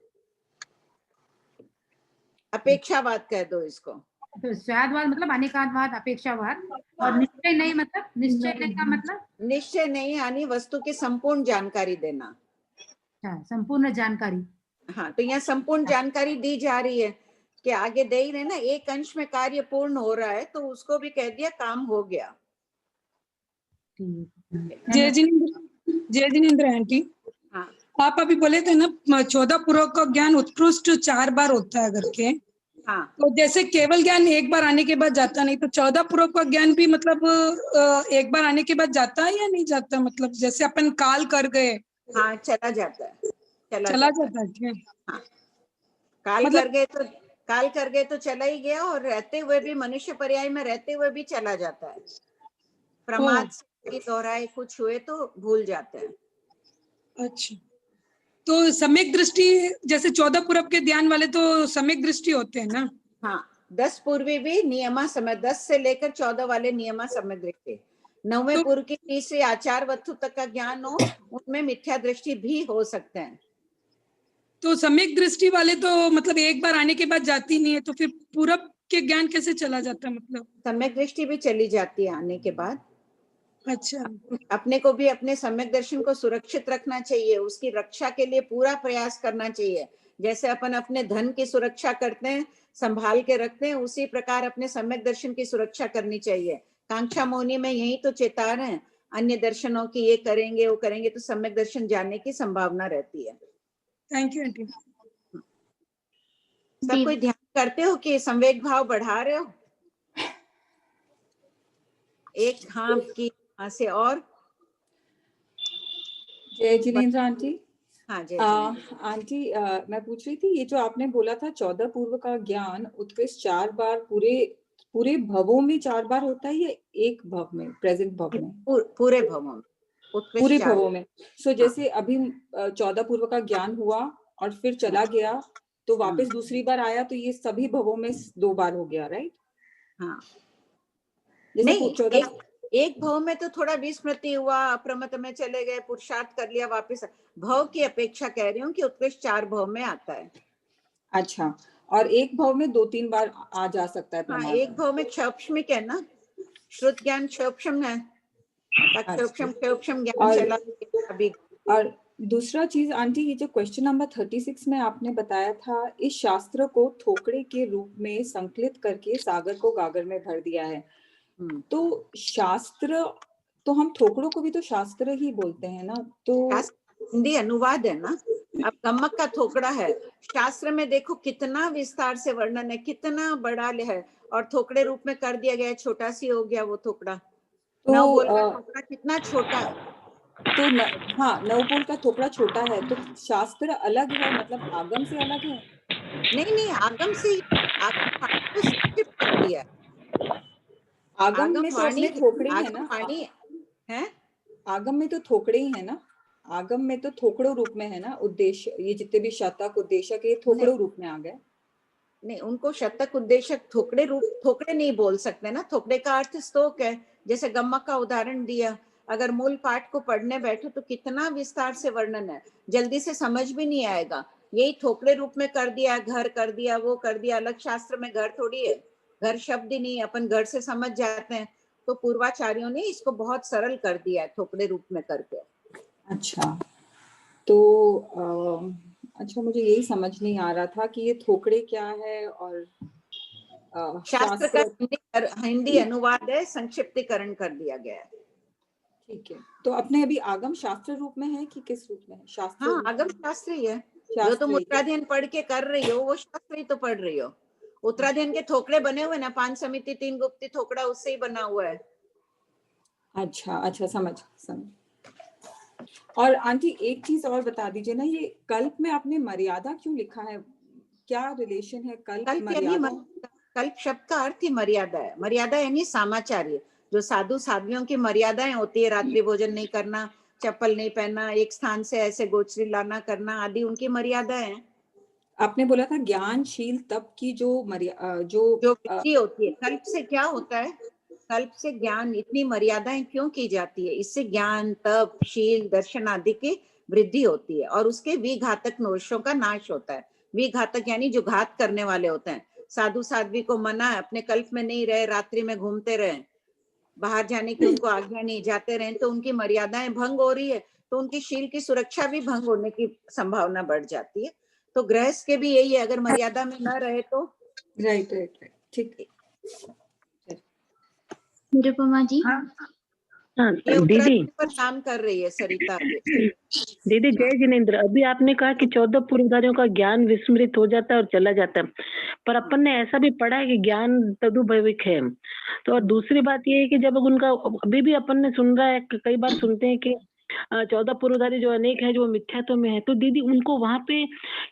अपेक्षावाद कह दो इसको। तो स्वादवाद मतलब अनेकादवाद, अपेक्षावाद। और हाँ। निश्चय नहीं मतलब, निश्चय नहीं का मतलब निश्चय नहीं यानी वस्तु की संपूर्ण जानकारी देना। संपूर्ण जानकारी। हाँ, तो यहाँ संपूर्ण जानकारी दी जा रही है कि आगे दे ही रहे ना, एक अंश में कार्य पूर्ण हो रहा है तो उसको भी कह दिया काम हो गया। जय जिनेंद्र आंटी, हाँ। आप अभी बोले थे ना 14 पूर्वक का ज्ञान उत्कृष्ट 4 बार होता है करके। हाँ। तो जैसे केवल ज्ञान एक बार आने के बाद जाता नहीं, तो 14 पूर्वक का ज्ञान भी मतलब एक बार आने के बाद जाता है या नहीं जाता? मतलब जैसे अपन काल कर गए। हाँ, चला जाता है, चला जाता है क्या? हाँ। काल कर गए तो चला ही गया, और रहते हुए भी मनुष्य पर्याय में रहते हुए भी चला जाता है। प्रमाद से दोहराए कुछ हुए तो भूल जाते हैं। अच्छा, तो सम्यक दृष्टि जैसे 14 पूर्व के ध्यान वाले तो सम्यक दृष्टि होते हैं ना? हाँ, 10 पूर्वी भी नियमा समय, 10 से लेकर 14 वाले नियमा समय दृष्टि। 9वें पूर्व की तीसरी आचार वस्तु तक का ज्ञान हो, उनमें मिथ्या दृष्टि भी हो सकते हैं। तो सम्यक दृष्टि वाले तो मतलब एक बार आने के बाद जाती नहीं है, तो फिर पूरब के ज्ञान कैसे चला जाता है? मतलब सम्यक दृष्टि भी चली जाती है आने के बाद। अच्छा, अपने को भी अपने सम्यक दर्शन को सुरक्षित रखना चाहिए, उसकी रक्षा के लिए पूरा प्रयास करना चाहिए। जैसे अपन अपने धन की सुरक्षा करते हैं, संभाल के रखते हैं, उसी प्रकार अपने सम्यक दर्शन की सुरक्षा करनी चाहिए। कांक्षा मौनी में यही तो चेता रहे हैं, अन्य दर्शनों की ये करेंगे वो करेंगे तो सम्यक दर्शन जाने की संभावना रहती है। Thank you aunty. सब कोई ध्यान करते हो कि संवेग भाव बढ़ा रहे हो? एक हाँ की हाँ से और जय जिनेंद्र आंटी। हाँ जय आंटी, मैं पूछ रही थी, ये जो आपने बोला था 14 पूर्व का ज्ञान उत्कृष्ट 4 बार पूरे भवों में 4 बार होता है या एक भव में, प्रेजेंट भव में? पूरे भवों में, पूरे भवों में। सो जैसे अभी 14 पूर्व का ज्ञान हुआ और फिर चला गया तो वापस दूसरी बार आया, तो ये सभी भवों में 2 बार हो गया, राइट? हाँ। जैसे नहीं, एक भव में तो थोड़ा विस्मृति हुआ, अप्रमत में चले गए, पुरुषार्थ कर लिया, वापस भव की अपेक्षा कह रही हूँ कि उत्कृष्ट 4 भव में आता है। अच्छा, और एक भव में 2-3 बार आ जा सकता है प्रमाण? हाँ, एक भव में क्षौप्ष्मिक है ना, श्रुत ज्ञान क्षौप्ष्म है, क्षौप्ष्म ज्ञान चला अभी। और दूसरा चीज आंटी, ये जो क्वेश्चन नंबर 36 में आपने बताया था, इस शास्त्र को थोकड़े के रूप में संकलित करके सागर को गागर में भर दिया है। तो शास्त्र, तो हम थोकड़ों को भी तो शास्त्र ही बोलते हैं ना? तो हिंदी अनुवाद है ना। अब गम्मक का थोकड़ा है, शास्त्र में देखो कितना विस्तार से वर्णन है, कितना बड़ा है, और थोकड़े रूप में कर दिया गया, छोटा सी हो गया वो थोकड़ा। तो नवबोल का थोकड़ा कितना छोटा है। तो हाँ, नवबोल का थोकड़ा छोटा है, तो शास्त्र अलग है, मतलब आगम से अलग है? नहीं, आगम से आगम संक्षिप्त कर दिया। आगम में तो अपने थोकड़े ही है ना? है आगम में तो थोकड़े ही है ना? आगम में तो थोकड़ो रूप में है ना उद्देश्य, ये जितने भी शतक उद्देश्य के थोकड़ो रूप में आ गए। नहीं, उनको शतक उद्देशक थोकड़े नहीं बोल सकते ना, थोकड़े का अर्थ स्तोक है। जैसे गम्मक का उदाहरण दिया, अगर मूल पाठ को पढ़ने बैठो तो कितना विस्तार से वर्णन है, जल्दी से समझ भी नहीं आएगा। यही थोकड़े रूप में कर दिया, घर कर दिया, वो कर दिया। अलग शास्त्र में घर थोड़ी है, घर शब्द ही नहीं, अपन घर से समझ जाते हैं। तो पूर्वाचार्यों ने इसको बहुत सरल कर दिया है थोकड़े रूप में करके। अच्छा, तो अच्छा, मुझे यही समझ नहीं आ रहा था कि ये थोकड़े क्या है और शास्त्र का हिंदी अनुवाद है, संक्षिप्तीकरण कर दिया गया है। ठीक है, तो अपने अभी आगम शास्त्र रूप में है कि किस रूप में है? शास्त्र। हाँ, आगम शास्त्र ही है। जो तुम उत्तराध्ययन पढ़ के कर रही हो वो शास्त्र ही तो पढ़ रही हो। उत्तराध्ययन के थोकड़े बने हुए ना, 5 समिति 3 गुप्ती थोकड़ा उससे ही बना हुआ है। अच्छा, समझ। और आंटी एक चीज और बता दीजिए ना, ये कल्प में आपने मर्यादा क्यों लिखा है? क्या रिलेशन है कल्प मर्यादा? कल्प शब्द का अर्थ ही मर्यादा है। मर्यादा यानी सामाचार्य। जो साधु साध्वियों की मर्यादाएं होती है, रात्रि भोजन नहीं करना, चप्पल नहीं पहनना, एक स्थान से ऐसे गोचरी लाना करना आदि उनकी मर्यादाएं हैं। आपने बोला था ज्ञानशील तप की जो वृद्धि होती है। कल्प से क्या होता है? कल्प से ज्ञान, इतनी मर्यादाएं क्यों की जाती है? इससे ज्ञान, तप, शील, दर्शन आदि की वृद्धि होती है और उसके विघातक दोषों का नाश होता है। विघातक यानी जो घात करने वाले होते हैं। साधु साध्वी को मना है, अपने कल्प में नहीं रहे, रात्रि में घूमते रहे, बाहर जाने की उनको आज्ञा नहीं, जाते रहे, तो उनकी मर्यादाएं भंग हो रही है, तो उनकी शील की सुरक्षा भी भंग होने की संभावना बढ़ जाती है। तो गृहस्थ के भी यही है, अगर मर्यादा में न रहे तो। राइट, ठीक। निरुपमा जी। ये दीदी पर काम कर रही है सरिता। दीदी जय जिनेन्द्र, अभी आपने कहा कि 14 पूर्वधारियों का ज्ञान विस्मृत हो जाता है और चला जाता है, पर अपन ने ऐसा भी पढ़ा है कि ज्ञान तदुभविक है। तो और दूसरी बात ये है कि जब उनका अभी भी अपन ने सुन रहा है, कई बार सुनते हैं कि 14 पूर्वधारी जो अनेक है जो मिथ्यात्व में है, तो दीदी उनको वहां पे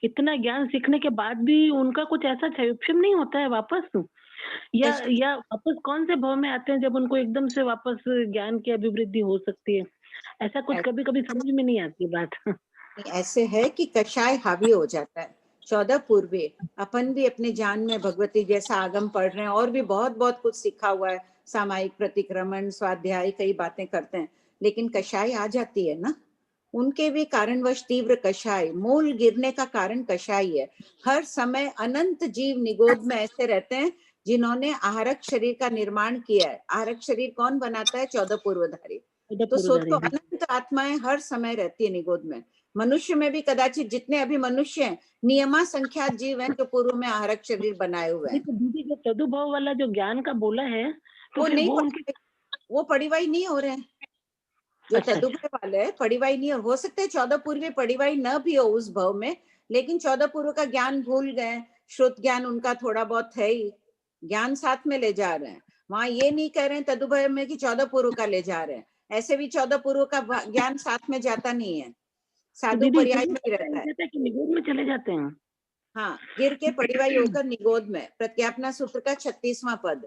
इतना ज्ञान सीखने के बाद भी उनका कुछ ऐसा क्षयोक्षम नहीं होता है वापस, या वापस कौन से भाव में आते हैं जब उनको एकदम से वापस ज्ञान की अभिवृद्धि हो सकती है? ऐसा कुछ कभी कभी समझ में नहीं आती बात। ऐसे है कि कषाय हावी हो जाता है। 14 पूर्वे अपन भी अपने ज्ञान में भगवती जैसा आगम पढ़ रहे हैं और भी बहुत बहुत कुछ सीखा हुआ है, सामायिक प्रतिक्रमण, स्वाध्याय, कई बातें करते हैं, लेकिन कषाय आ जाती है ना। उनके भी कारणवश तीव्र कषाय, मूल गिरने का कारण कषाय है। हर समय अनंत जीव निगोद में ऐसे रहते हैं जिन्होंने आहारक शरीर का निर्माण किया है। आहारक शरीर कौन बनाता है? 14 पूर्वधारी। तो सोचो, अनंत आत्माएं हर समय रहती है निगोद में। मनुष्य में भी कदाचित जितने अभी मनुष्य हैं, नियमा संख्या जीव हैं जो पूर्व में आहारक शरीर बनाए हुए हैं। दीदी जो तदुभाव वाला जो ज्ञान का बोला है, तो वो नहीं, वो पड़ीवाई नहीं हो रहे हैं। जो तदुभव वाले है पड़ीवाई नहीं हो सकते है। 14 पूर्व पड़ीवाई न भी हो उस भव में, लेकिन 14 पूर्व का ज्ञान भूल गए। श्रुत ज्ञान उनका थोड़ा बहुत है ही, ज्ञान साथ में ले जा रहे हैं। वहां ये नहीं कह रहे हैं तदुभव में कि 14 पूर्व का ले जा रहे हैं, ऐसे भी 14 पूर्व का ज्ञान साथ में जाता नहीं है, साधु पर्याय में ही रहता है कि निगोद में चले जाते हैं। हाँ, गिर के पड़ीवाई होकर निगोद में। प्रत्यापना सूत्र का 36वां पद।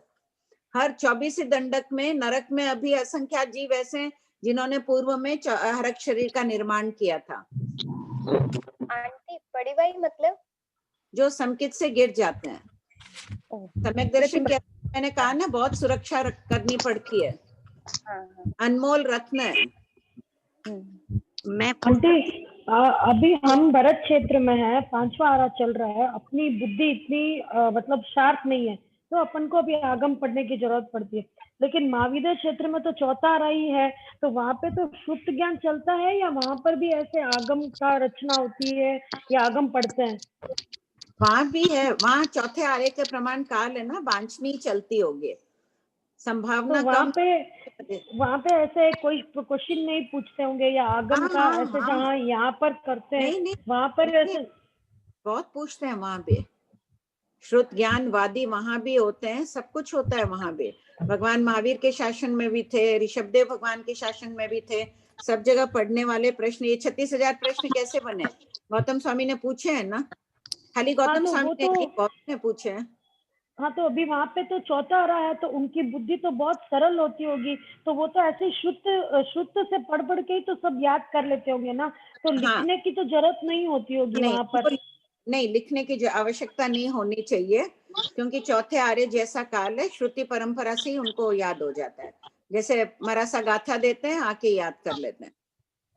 हर 24 दंडक में नरक में अभी असंख्यात जीव ऐसे हैं जिन्होंने पूर्व में हरक शरीर का निर्माण किया था। आंटी पड़ीवाई मतलब? जो समकित से गिर जाते हैं। सम्यक दर्शन क्या, मैंने कहा ना, बहुत सुरक्षा करनी पड़ती है। अनमोल रत्न है। मैं अभी हम भरत क्षेत्र में है, 5वां आरा चल रहा है, अपनी बुद्धि इतनी मतलब शार्प नहीं है, तो अपन को अभी आगम पढ़ने की जरूरत पड़ती है। लेकिन महाविद्या क्षेत्र में तो 4था आरा ही है, तो वहां पे तो शुद्ध ज्ञान चलता है या वहां पर भी ऐसे आगम का रचना होती है या आगम पढ़ते हैं? वहां भी है, वहां 4थे आरे के प्रमाण काल है ना, वांछनीय चलती होगी संभावना। तो वहां पे ऐसे कोई क्वेश्चन नहीं पूछते होंगे या आगम का ऐसे जहाँ यहाँ पर करते हैं वहां पर ऐसे बहुत पूछते हैं। वहां पे श्रुत ज्ञानवादी वहां भी होते हैं, सब कुछ होता है वहां भी। भगवान महावीर के शासन में भी थे, ऋषभदेव भगवान के शासन में भी थे, सब जगह पढ़ने वाले प्रश्न। ये 36,000 प्रश्न कैसे बने? गौतम स्वामी ने पूछे हैं ना, खाली गौतम स्वामी ने, गौतम ने पूछे हैं। हाँ, तो अभी वहां पे तो 4था आरा है, तो उनकी बुद्धि तो बहुत सरल होती होगी, तो वो तो ऐसे शुद्ध से पढ़ के ही तो सब याद कर लेते होंगे ना, तो लिखने की तो जरूरत नहीं होती होगी वहां पर। नहीं, लिखने की आवश्यकता नहीं होनी चाहिए, क्योंकि 4थे आर्य जैसा काल है, श्रुति परंपरा से ही उनको याद हो जाता है। जैसे मरासा गाथा देते हैं, आके याद कर लेते हैं।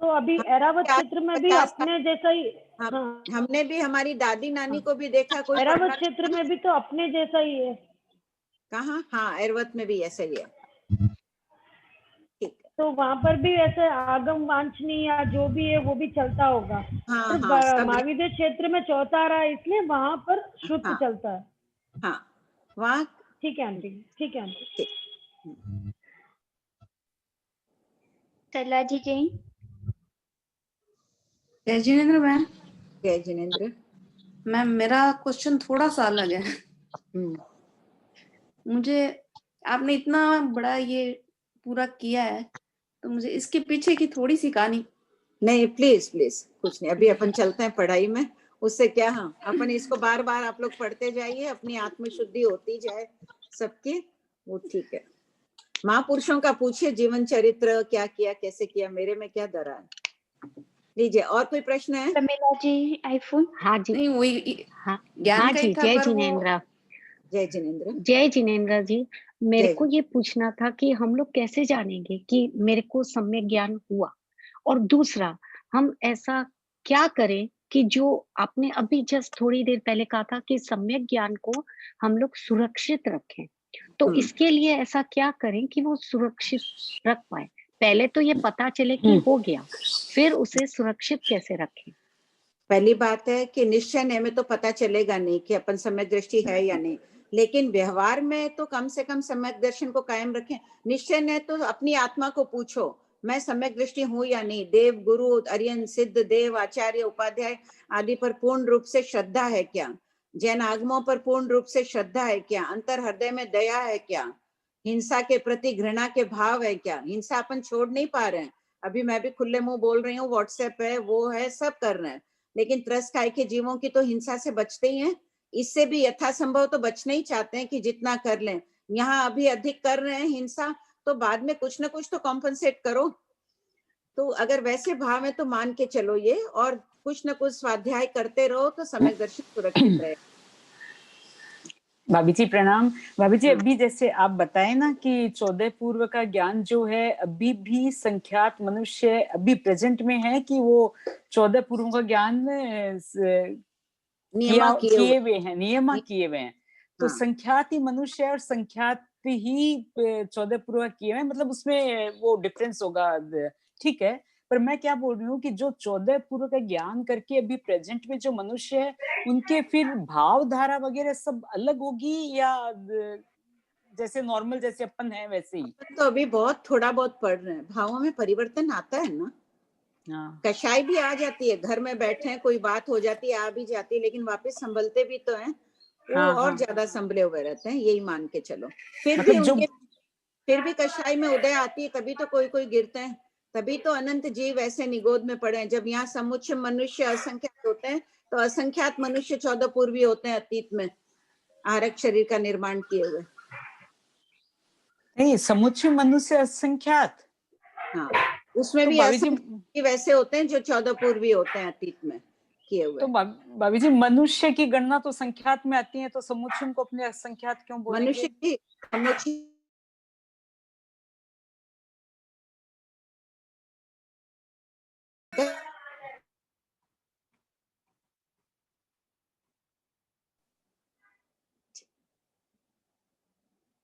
तो अभी ऐरावत क्षेत्र में भी अपने जैसा ही हमने भी, हमारी दादी नानी को भी देखा। कोई ऐरावत क्षेत्र में भी तो अपने जैसा ही है। कहाँ? हाँ, ऐरावत में भी ऐसा ही है। तो वहां पर भी ऐसे आगम वांछनीय या जो भी है वो भी चलता होगा। महाविद्या क्षेत्र में 4था आरा है, इसलिए वहां पर शुद्ध चलता है। हाँ, वहाँ ठीक है आंटी, ठीक है आंटी। सरला जी जैन। जय जिनेन्द्र मैम। जय जिनेन्द्र मैम, मेरा क्वेश्चन थोड़ा सा अलग है। मुझे आपने इतना बड़ा ये पूरा किया है, तो मुझे इसके पीछे की थोड़ी सी कहानी। नहीं, प्लीज कुछ नहीं, अभी अपन चलते हैं पढ़ाई में, उससे क्या। हाँ, अपन इसको बार बार आप लोग पढ़ते जाइए, अपनी आत्म शुद्धि होती जाए सबकी, वो ठीक है। महापुरुषों का पूछिए जीवन चरित्र, क्या किया कैसे किया, मेरे में क्या धरा है। लीजिए, और कोई प्रश्न है? प्रमिला जी आईफोन। हाँ जी। नहीं वही हाँ ज्ञान हाँ का जी, ही था, जय पर वो जिनेन्द्र। जय जिनेन्द्र। जय जिनेन्द्र जी, मेरे जय को ये पूछना था कि हम लोग कैसे जानेंगे कि मेरे को सम्यक ज्ञान हुआ, और दूसरा हम ऐसा क्या करें कि जो आपने अभी जस्ट थोड़ी देर पहले कहा था कि सम्यक ज्ञान को हम लोग सुरक्षित रखें, तो इसके लिए ऐसा क्या करें कि वो सुरक्षित रख पाए? पहले तो ये पता चले कि हो गया, फिर उसे सुरक्षित कैसे रखें? पहली बात है कि निश्चय ने में तो पता चलेगा नहीं कि अपन सम्यक दृष्टि है या नहीं, लेकिन व्यवहार में तो कम से कम सम्यक दर्शन को कायम रखें। निश्चय ने तो अपनी आत्मा को पूछो, मैं सम्यक दृष्टि हूँ या नहीं। देव, गुरु, अरियन, सिद्ध, देव, आचार्य, उपाध्याय आदि पर पूर्ण रूप से श्रद्धा है क्या? जैन आगमों पर पूर्ण रूप से श्रद्धा है क्या? अंतर हृदय में दया है क्या? हिंसा के प्रति घृणा के भाव है क्या? हिंसा अपन छोड़ नहीं पा रहे हैं। अभी मैं भी खुले मुंह बोल रही हूँ, व्हाट्सएप है, वो है, सब कर रहे हैं, लेकिन त्रस्त काय के जीवों की तो हिंसा से बचते ही हैं। इससे भी यथासंभव तो बचना ही चाहते हैं कि जितना कर लें। यहाँ अभी अधिक कर रहे हैं हिंसा, तो बाद में कुछ ना कुछ तो कॉम्पनसेट करो। तो अगर वैसे भाव है तो मान के चलो ये, और कुछ ना कुछ स्वाध्याय करते रहो तो सम्यक दर्शन सुरक्षित रहे। भाभी जी प्रणाम। भाभी जी, अभी जैसे आप बताए ना कि 14 पूर्व का ज्ञान जो है अभी भी संख्यात मनुष्य अभी प्रेजेंट में है कि वो 14 पूर्व का ज्ञान किए हुए हैं, नियमा किए हुए हैं। तो संख्यात ही मनुष्य और संख्यात ही 14 पूर्व किए हुए हैं, मतलब उसमें वो डिफरेंस होगा, ठीक है। पर मैं क्या बोल रही हूँ कि जो 14 पूर्व का ज्ञान करके अभी प्रेजेंट में जो मनुष्य है, उनके फिर भाव धारा वगैरह सब अलग होगी, या जैसे नॉर्मल जैसे अपन है वैसे ही? तो अभी बहुत थोड़ा बहुत पढ़ रहे हैं, भावों में परिवर्तन आता है ना। कषाय भी आ जाती है, घर में बैठे हैं, कोई बात हो जाती है, आ भी जाती है, लेकिन वापस संभलते भी तो हैं। वो और ज्यादा संभले हुए रहते हैं, यही मान के चलो। फिर भी उनके फिर भी कषाय में उदय आती है, तभी तो कोई कोई गिरते हैं, तभी तो अनंत जीव ऐसे निगोद में पड़े हैं। जब यहाँ समुच्चय मनुष्य असंख्यात होते हैं, तो असंख्यात मनुष्य 14 पूर्वी होते हैं अतीत में, आरक शरीर का निर्माण किए हुए। नहीं, समुच्चय मनुष्य असंख्यात, हाँ, उसमें तो भी असंख्यात वैसे होते हैं जो 14 पूर्वी होते हैं अतीत में किए हुए। तो भाभी जी, मनुष्य की गणना तो संख्यात में आती है, तो समुच्चय को अपने असंख्यात क्यों बोलेंगे? मनुष्य की समुच्चय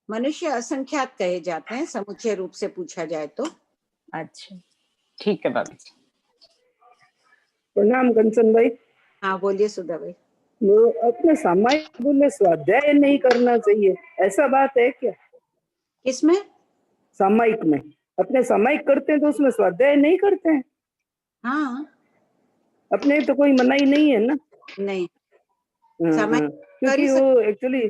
मनुष्य असंख्यात कहे जाते हैं, समुच्चय रूप से पूछा जाए तो। अच्छा, ठीक है भाभी जी। प्रणाम कंचन भाई। हाँ बोलिए सुधा भाई। वो अपने सामायिक में स्वाध्याय नहीं करना चाहिए, ऐसा बात है क्या? किसमें? सामायिक में। अपने सामायिक करते हैं तो उसमें स्वाध्याय नहीं करते हैं? हाँ, अपने तो कोई मनाही नहीं है ना। नहीं, क्योंकि वो एक्चुअली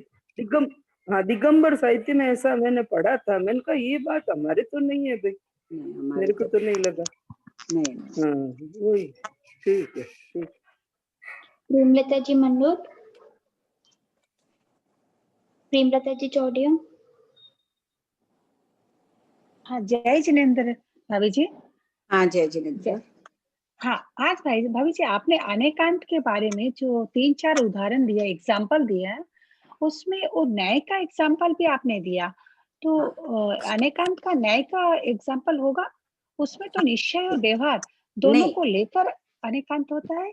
दिगंबर साहित्य में ऐसा मैंने पढ़ा था, मैंने कहा ये बात हमारे तो नहीं है भाई, मेरे को तो नहीं लगा। नहीं। हाँ वही, ठीक है, ठीक। प्रेमलता जी मंडोर। प्रेमलता जी चौडिया। हाँ, जय जिनेन्द्र भाभी जी। हाँ जय जिनेन्द्र। हाँ, आज भाभी जी आपने अनेकांत के बारे में जो 3-4 उदाहरण दिया, एग्जाम्पल दिया है, उसमें वो न्याय का एग्जाम्पल भी आपने दिया, तो अनेकांत का न्याय का एग्जाम्पल होगा? उसमें तो निश्चय और व्यवहार दोनों को लेकर अनेकांत होता है।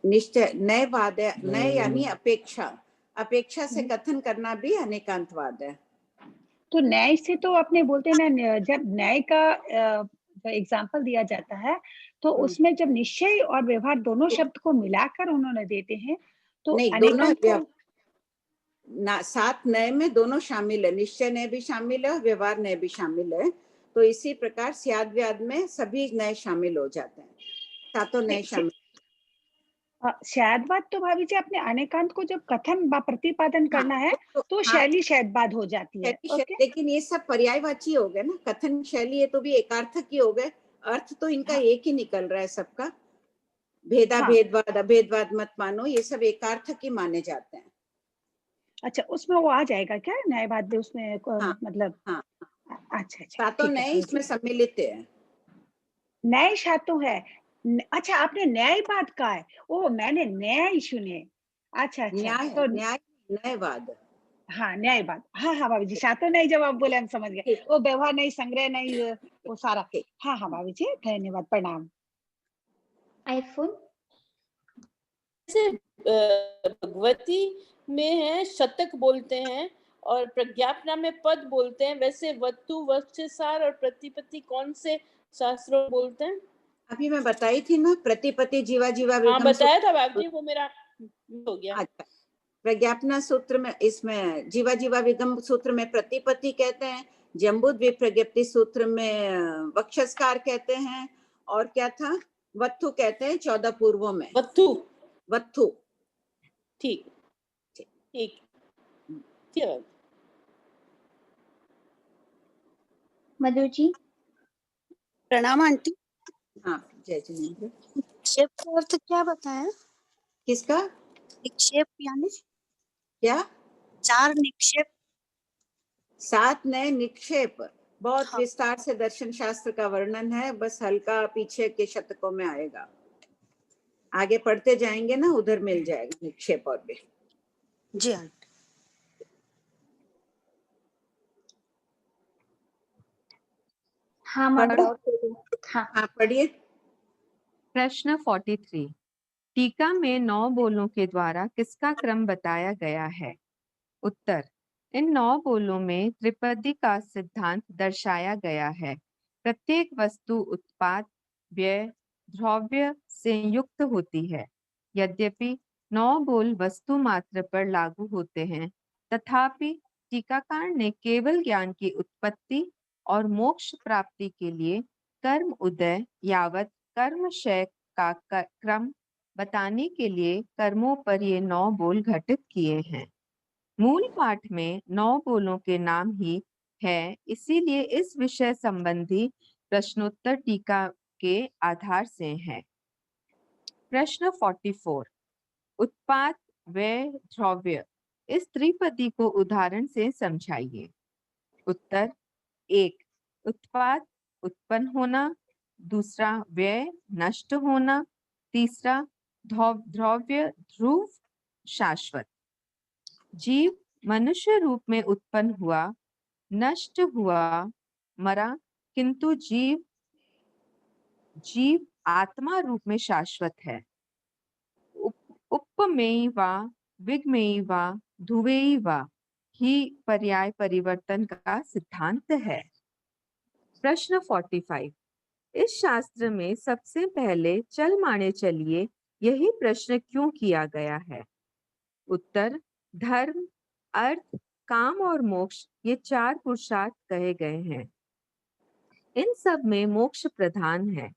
निश्चय न्यायवाद है, न्याय यानी अपेक्षा, अपेक्षा से कथन करना भी अनेकांतवाद है। तो न्याय से तो अपने बोलते हैं ना, जब न्याय का एग्जाम्पल दिया जाता है तो उसमें जब निश्चय और व्यवहार दोनों शब्द को मिलाकर उन्होंने देते हैं, तो नहीं, दोनों ना, सात नए में दोनों शामिल है, निश्चय नय भी शामिल है और व्यवहार नय भी शामिल है। तो इसी प्रकार स्याद व्याद में सभी नए शामिल हो जाते हैं, सातों नए शामिल। शैदवाद तो भाभी जी अपने अनेकांत को जब कथन व प्रतिपादन करना है तो शैली शैदवाद हो जाती है। लेकिन ये सब पर्यायवाची हो गए ना, कथन शैली है तो भी एकार्थक ही हो गए, अर्थ तो इनका एक ही निकल रहा है सबका। भेदा भेदवाद अभेदवाद मत मानो, ये सब एकार्थक ही माने जाते हैं। अच्छा, उसमें वो आ जाएगा क्या न्यायवाद भी उसमें हाँ, मतलब? हाँ, अच्छा, सातों ठीक है न्याय इसमें सम्मिलित है। न्याय शातु है। अच्छा, आपने न्यायवाद कहा है। ओ, मैंने न्याय सुने। अच्छा, न्याय तो न्याय न्यायवाद। हाँ, न्यायवाद। हाँ, भाभी जी, शातों नहीं जब आप बोले हम समझ गए। वो व्यवहार नहीं, संग्रह नहीं, वो सारा। हाँ, भाभी जी, धन्यवाद, प्रणाम। आईफोन जैसे भगवती में है शतक बोलते हैं और प्रज्ञापना में पद बोलते हैं, वैसे वस्तु वक्षसार और प्रतिपत्ति कौन से शास्त्रों बोलते हैं? अभी मैं बताई थी ना, प्रतिपत्ति जीवा जीवा हाँ विगम बताया था बाबू जी, वो मेरा हो गया। अच्छा, प्रज्ञापना सूत्र में इसमें जीवा जीवा विगम सूत्र में प्रतिपत्ति कहते हैं, जम्बूद विप्रज्ञप्ति सूत्र में वक्षस्कार कहते हैं, और क्या था, वत्थु कहते हैं 14 पूर्वों में। वत्थु वत्थु। ठीक ठीक ठीक। मधु जी प्रणाम आंटी। हाँ, जय जिनेंद्र। निक्षेप का अर्थ क्या बताया? किसका? निक्षेप यानी क्या? 4 निक्षेप। 7 नए निक्षेप। बहुत विस्तार से दर्शन शास्त्र का वर्णन है, बस हल्का पीछे के शतकों में आएगा, आगे पढ़ते जाएंगे ना, उधर मिल जाएगा निक्षेप और भी। जी आंटी। हाँ हाँ, पढ़िए। प्रश्न 43। टीका में 9 बोलों के द्वारा किसका क्रम बताया गया है? उत्तर, इन 9 बोलों में त्रिपदी का सिद्धांत दर्शाया गया है। प्रत्येक वस्तु उत्पाद, व्यय, द्रव्य से युक्त होती है। यद्यपि 9 बोल वस्तु मात्र पर लागू होते हैं, तथापि टीकाकार ने केवल ज्ञान की उत्पत्ति और मोक्ष प्राप्ति के लिए कर्म उदय यावत कर्म क्षय का क्रम बताने के लिए कर्मों पर ये 9 बोल घटित किए हैं। मूल पाठ में 9 बोलों के नाम ही है, इसीलिए इस विषय संबंधी प्रश्नोत्तर टीका के आधार से है। प्रश्न 44। उत्पाद, व्यय, द्रव्य इस त्रिपदी को उदाहरण से समझाइए। उत्तर, 1 उत्पाद उत्पन्न होना, दूसरा व्यय नष्ट होना, तीसरा द्रव्य ध्रुव शाश्वत। जीव मनुष्य रूप में उत्पन्न हुआ, नष्ट हुआ, मरा, किंतु जीव आत्मा रूप में शाश्वत है। उपमेय वा विगमेय वा ध्रुवेय वा ही पर्याय परिवर्तन का सिद्धांत है। प्रश्न 45। इस शास्त्र में सबसे पहले चल माने चलिए यही प्रश्न क्यों किया गया है? उत्तर, धर्म, अर्थ, काम और मोक्ष ये 4 पुरुषार्थ कहे गए हैं। इन सब में मोक्ष प्रधान है।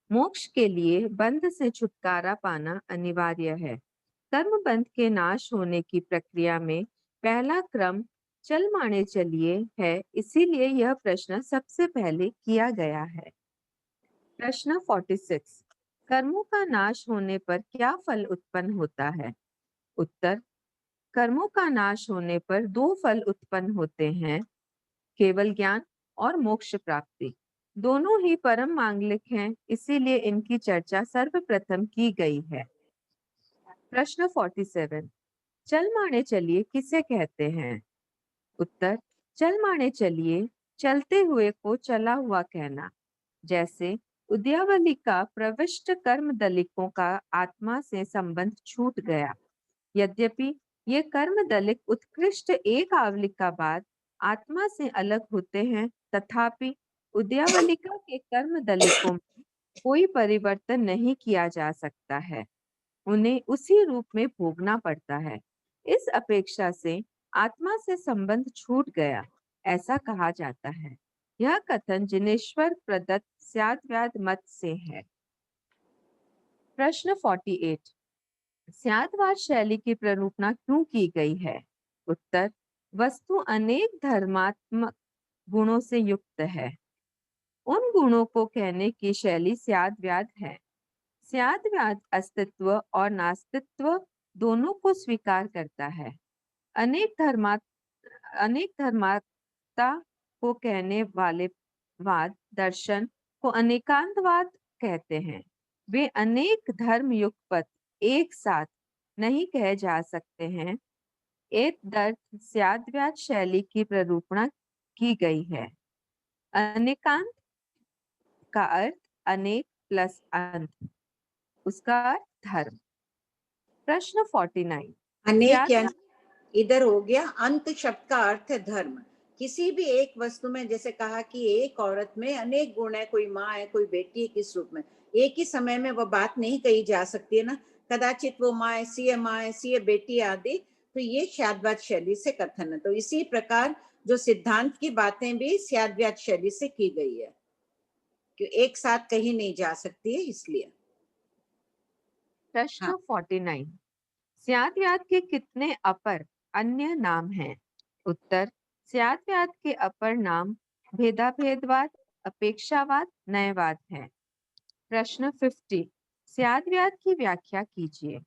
मोक्ष के लिए बंध से छुटकारा पाना अनिवार्य है। कर्म बंध के नाश होने की प्रक्रिया में पहला क्रम चल माने चलिए है, इसीलिए यह प्रश्न सबसे पहले किया गया है। प्रश्न 46। कर्मों का नाश होने पर क्या फल उत्पन्न होता है? उत्तर, कर्मों का नाश होने पर 2 फल उत्पन्न होते हैं, केवल ज्ञान और मोक्ष प्राप्ति। दोनों ही परम मांगलिक हैं, इसीलिए इनकी चर्चा सर्वप्रथम की गई है। प्रश्न 47। चल माने चलिए किसे कहते हैं? उत्तर, चल माने चलिए चलते हुए को चला हुआ कहना। जैसे उद्यावली का प्रविष्ट कर्म दलिकों का आत्मा से संबंध छूट गया। यद्यपि ये कर्म दलिक उत्कृष्ट एक आवलिका बाद आत्मा से अलग होते हैं, तथापि उद्यावलिका के कर्म दलिकों में कोई परिवर्तन नहीं किया जा सकता है, उन्हें उसी रूप में भोगना पड़ता है। इस अपेक्षा से आत्मा से संबंध छूट गया, ऐसा कहा जाता है। यह कथन जिनेश्वर प्रदत्त स्याद्व्याद मत से है। प्रश्न 48। स्याद्वाद शैली की प्ररूपणा क्यों की गई है? उत्तर, वस्तु अनेक धर्मात्मक गुणों से युक्त है। उन गुणों को कहने की शैली स्याद्व्याद है। स्याद्व्याद अस्तित्व और नास्तित्व दोनों को स्वीकार करता है। अनेक धर्मात्ता को कहने वाले वाद दर्शन को अनेकांतवाद कहते हैं। वे अनेक धर्म युगपत एक साथ नहीं कहे जा सकते हैं। एतदर्थ स्याद्व्याज शैली की प्ररूपणा की गई है। अनेकांत का अर्थ अनेक प्लस अंत, उसका अर्थ धर्म। प्रश्न 49। अनेक यानी इधर हो गया, अंत शब्द का अर्थ है धर्म। किसी भी एक वस्तु में, जैसे कहा कि एक औरत में अनेक गुण है, कोई माँ है, कोई बेटी है, किस रूप में, एक ही समय में वो बात नहीं कही जा सकती है ना। कदाचित वो माँ ऐसी है बेटी आदि, तो ये स्याद्व्याज शैली से कथन है। तो इसी प्रकार जो सिद्धांत की बातें भी स्याद्व्याज शैली से की गई है, कि एक साथ कहीं नहीं जा सकती है, इसलिए। प्रश्न 49। स्याद्व्याद के कितने अपर अन्य नाम हैं? उत्तर, स्याद्व्याद के अपर नाम भेदाभेदवाद, अपेक्षावाद, न्यायवाद है। प्रश्न 50। स्याद्व्याद की व्याख्या कीजिए।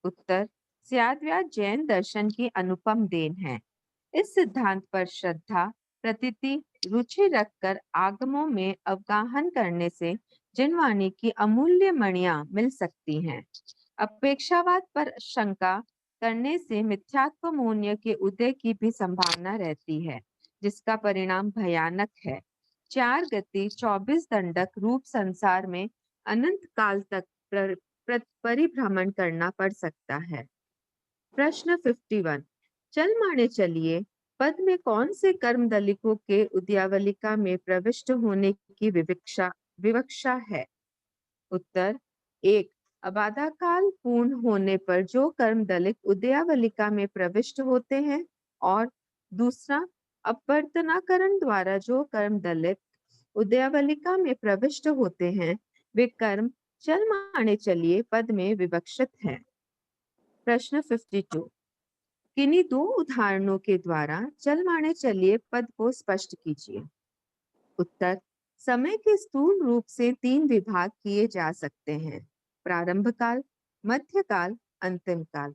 उत्तर, स्याद्व्याद जैन दर्शन की अनुपम देन है। इस सिद्धांत पर श्रद्धा, प्रतीति, रुचि रखकर आगमों में अवगाहन करने से जिनवाणी की अमूल्य मणियां मिल सकती हैं। अपेक्षावाद पर शंका करने से मिथ्यात्व मौन्य के उदय की भी संभावना रहती है, जिसका परिणाम भयानक है। 4 गति 24 दंडक रूप संसार में अनंत काल तक परिभ्रमण करना पड़ सकता है। प्रश्न 51। चल माने चलिए पद में कौन से कर्म दलिकों के उद्यावलिका में प्रविष्ट होने की विवक्षा है? उत्तर, 1। अबाधा काल पूर्ण होने पर जो कर्म दलिक उद्यावलिका में प्रविष्ट होते हैं, और दूसरा, अपवर्तनाकरण द्वारा जो कर्म दलिक उद्यावलिका में प्रविष्ट होते हैं, वे कर्म चल माने चलिए पद में विवक्षित हैं। प्रश्न 52। किन्हीं 2 उदाहरणों के द्वारा चल माने चलिए पद को स्पष्ट कीजिए। उत्तर, समय के स्थूल रूप से 3 विभाग किए जा सकते हैं: प्रारंभ काल, मध्य काल, अंतिम काल।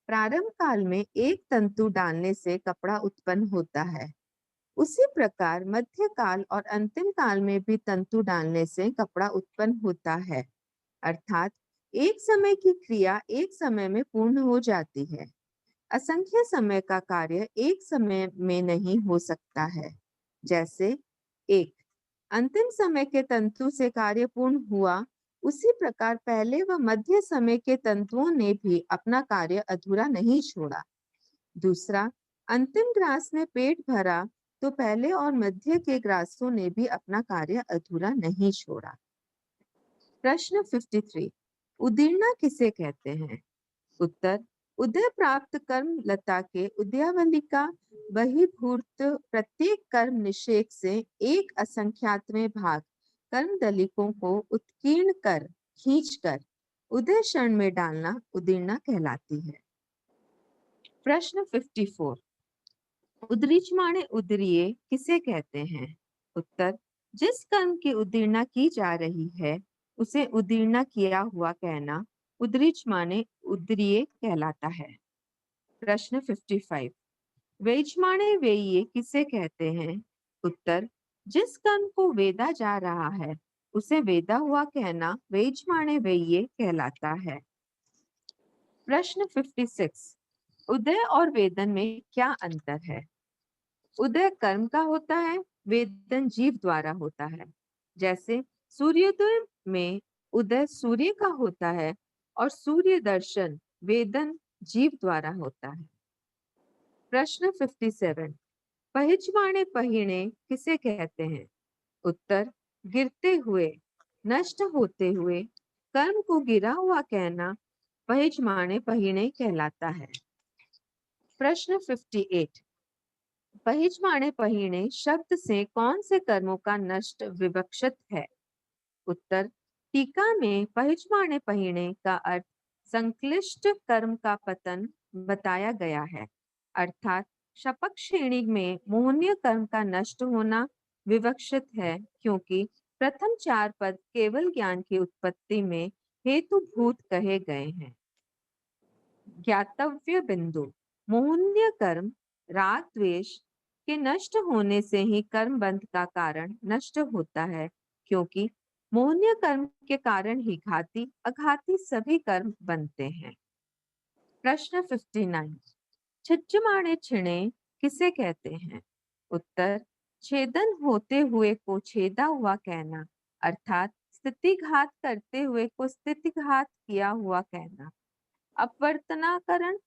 प्रारंभ काल में एक तंतु डालने से कपड़ा उत्पन्न होता है। उसी प्रकार मध्य काल और अंतिम काल में भी तंतु डालने से कपड़ा उत्पन्न होता है। अर्थात एक समय की क्रिया एक समय में पूर्ण हो जाती है। असंख्य समय का कार्य एक समय में नहीं हो सकता है। जैसे 1 अंतिम समय के तंतु से कार्य पूर्ण हुआ, उसी प्रकार पहले व मध्य समय के तंतुओं ने भी अपना कार्य अधूरा नहीं छोड़ा। दूसरा, अंतिम ग्रास ने पेट भरा तो पहले और मध्य के ग्रासों ने भी अपना कार्य अधूरा नहीं छोड़ा। प्रश्न 53। उदीर्णा किसे कहते हैं? उत्तर, उदय प्राप्त कर्म लता के उद्यावलिका बहिर्भूत प्रत्येक कर्म निषेक से एक असंख्यातवें भाग कर्म दलिकों को उत्कीर्ण कर खींचकर उदय क्षण में डालना उदीर्णा कहलाती है। प्रश्न 54। उदरीचमाणे उदरीय किसे कहते हैं? उत्तर, जिस कर्म की उदीर्णा की जा रही है उसे उदीर्णा किया हुआ कहना उदरीचमाणे उदरीय कहलाता है। प्रश्न 55। वेजमाणे वेय्य किसे कहते हैं? उत्तर, जिस कर्म को वेदा जा रहा है उसे वेदा हुआ कहना वेजमाणे वेय्य कहलाता है। प्रश्न 56। उदय और वेदन में क्या अंतर है? उदय कर्म का होता है, वेदन जीव द्वारा होता है। जैसे सूर्योदय में उदय सूर्य का होता है और सूर्य दर्शन वेदन जीव द्वारा होता है। प्रश्न 57। पहिजमाणे पहिणे किसे कहते हैं? उत्तर, गिरते हुए, नष्ट होते हुए कर्म को गिरा हुआ कहना पहिजमाणे पहिणे कहलाता है। प्रश्न 58। पहिजमाणे पहिणे शब्द से कौन से कर्मों का नष्ट विवक्षित है? उत्तर, टीका में पहिजमाणे पहिणे का अर्थ संक्लिष्ट कर्म का पतन बताया गया है। अर्थात शपक श्रेणी में मोहनीय कर्म का नष्ट होना विवक्षित है, क्योंकि प्रथम 4 पद केवल ज्ञान की उत्पत्ति में हेतुभूत कहे गए हैं। ज्ञातव्य बिंदु। मोहनीय कर्म राग द्वेष के नष्ट होने से ही कर्म बंध का कारण नष्ट होता है, क्योंकि मोहनीय कर्म के कारण ही घाती अघाती सभी कर्म बनते हैं। प्रश्न 59, छिछमाणे छिणे किसे कहते हैं? उत्तर, छेदन होते हुए को छेदा हुआ कहना, अर्थात स्थितिघात करते हुए को स्थितिघात किया हुआ कहना। अपवर्तनाकरण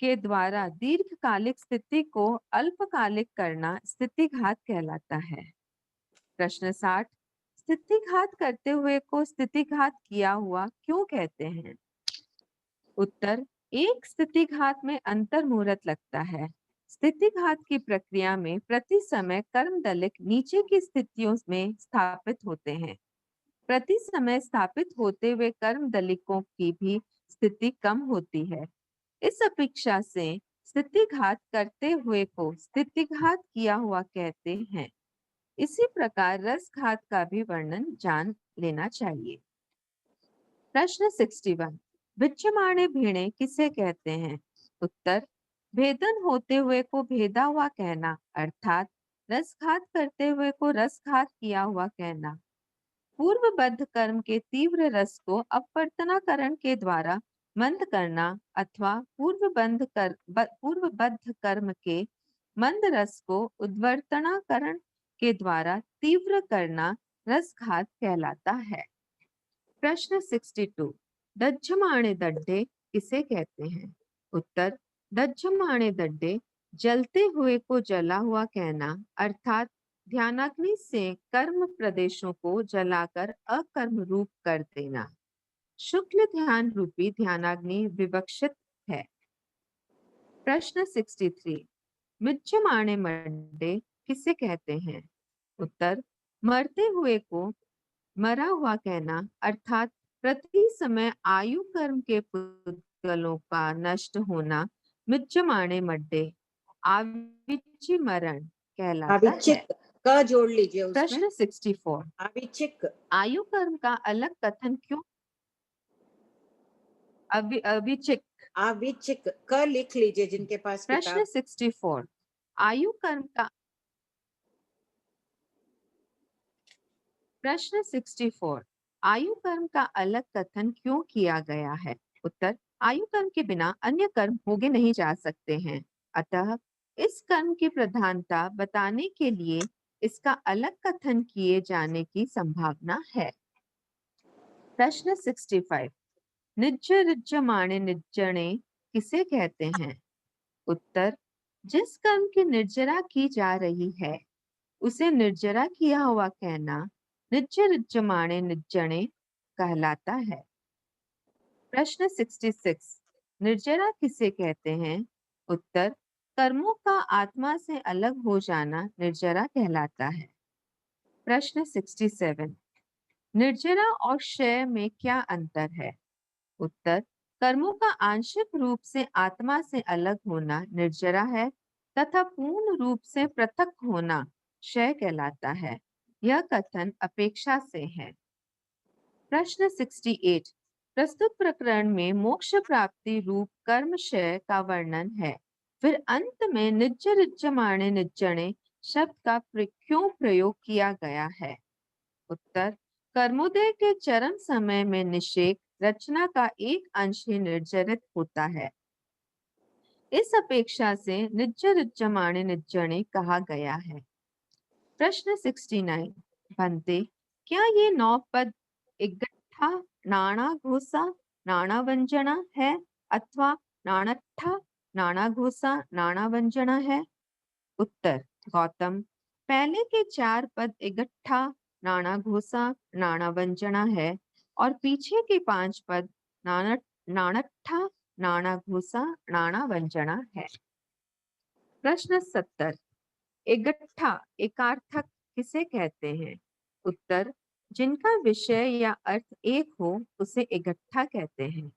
के द्वारा दीर्घकालिक स्थिति को अल्पकालिक करना स्थितिघात कहलाता है। प्रश्न 60, स्थितिघात करते हुए को स्थितिघात किया हुआ क्यों कहते हैं? उत्तर, एक स्थितिघात में अंतर मुहूर्त लगता है। स्थितिघात की प्रक्रिया में प्रति समय कर्मदलिक नीचे की स्थितियों में स्थापित होते हैं। प्रति समय स्थापित होते हुए कर्मदलिकों की भी स्थिति कम होती है। इस अपेक्षा से स्थितिघात करते हुए को स्थितिघात किया हुआ कहते हैं। इसी प्रकार रसघात का भी वर्णन जान लेना चाहिए। प्रश्न 61, बिच्छमाणे भीणे किसे कहते हैं? उत्तर, भेदन होते हुए को भेदा हुआ कहना, अर्थात रसघात करते हुए को रसघात किया हुआ कहना। पूर्वबद्ध कर्म के तीव्र रस को अपवर्तनाकरण के द्वारा मंद करना अथवा पूर्वबद्ध कर्म के मंद रस को उद्वर्तनाकरण के द्वारा तीव्र करना रसघात कहलाता है। प्रश्न 62, दज्जमाणे दड्डे किसे कहते हैं? उत्तर, दज्जमाणे दड्डे जलते हुए को जला हुआ कहना, अर्थात ध्यानाग्नि से कर्म प्रदेशों को जलाकर अकर्म रूप कर देना। शुक्ल ध्यान रूपी ध्यानाग्नि विवक्षित है। प्रश्न 63, मिज्जमाणे मड्डे किसे कहते हैं? उत्तर, मरते हुए को मरा हुआ कहना, अर्थात प्रति समय आयु कर्म के पुद्गलों का नष्ट होना मिज्जमाणे मड्डे आविच्चि मरण कहलाता है। का जोड़ लीजिए उसमें। प्रश्न 64, आविचिक आयु कर्म का अलग कथन क्यों? अविचिक आविचिक का लिख लीजिए जिनके पास प्रश्न 64, आयु कर्म का प्रश्न 64, आयु कर्म का अलग कथन क्यों किया गया है? उत्तर, आयु कर्म के बिना अन्य कर्म होगे नहीं जा सकते हैं, अतः इस कर्म की प्रधानता बताने के लिए इसका अलग कथन किए जाने की संभावना है। प्रश्न 65, निज्जरिज्जमाणे निज्जणे किसे कहते हैं? उत्तर, जिस कर्म की निर्जरा की जा रही है उसे निर्जरा किया हुआ कहना निज्जरिज्जमाणे निज्जणे कहलाता है। प्रश्न 66, निर्जरा किसे कहते हैं? उत्तर, कर्मों का आत्मा से अलग हो जाना निर्जरा कहलाता है। प्रश्न 67, निर्जरा और क्षय में क्या अंतर है? उत्तर, कर्मों का आंशिक रूप से आत्मा से अलग होना निर्जरा है तथा पूर्ण रूप से पृथक होना क्षय कहलाता है। यह कथन अपेक्षा से है। प्रश्न 68, प्रस्तुत प्रकरण में मोक्ष प्राप्ति रूप कर्म क्षय का वर्णन है, फिर अंत में निज्जरिज्जमाणे निज्जणे शब्द का क्यों प्रयोग किया गया है? उत्तर, कर्मोदय के चरम समय में निषेक रचना का एक अंश ही निर्जरित होता है। इस अपेक्षा से निज्जरिज्जमाणे निज्जणे कहा गया है। प्रश्न 69, भंते, क्या ये 9 पद इगट्ठा नाणा घोसा नाणा वंजना है अथवा नाणट्ठा नाणा घोसा नाणा वंजना है? उत्तर, गौतम, पहले के 4 पद इगट्ठा नाणा घोसा नाणा वंजना है और पीछे के 5 पद नाणट्ठा नाणा घोसा नाणा वंजना है। प्रश्न 70, इगट्ठा एकार्थक किसे कहते हैं? उत्तर, जिनका विषय या अर्थ एक हो उसे इगट्ठा कहते हैं।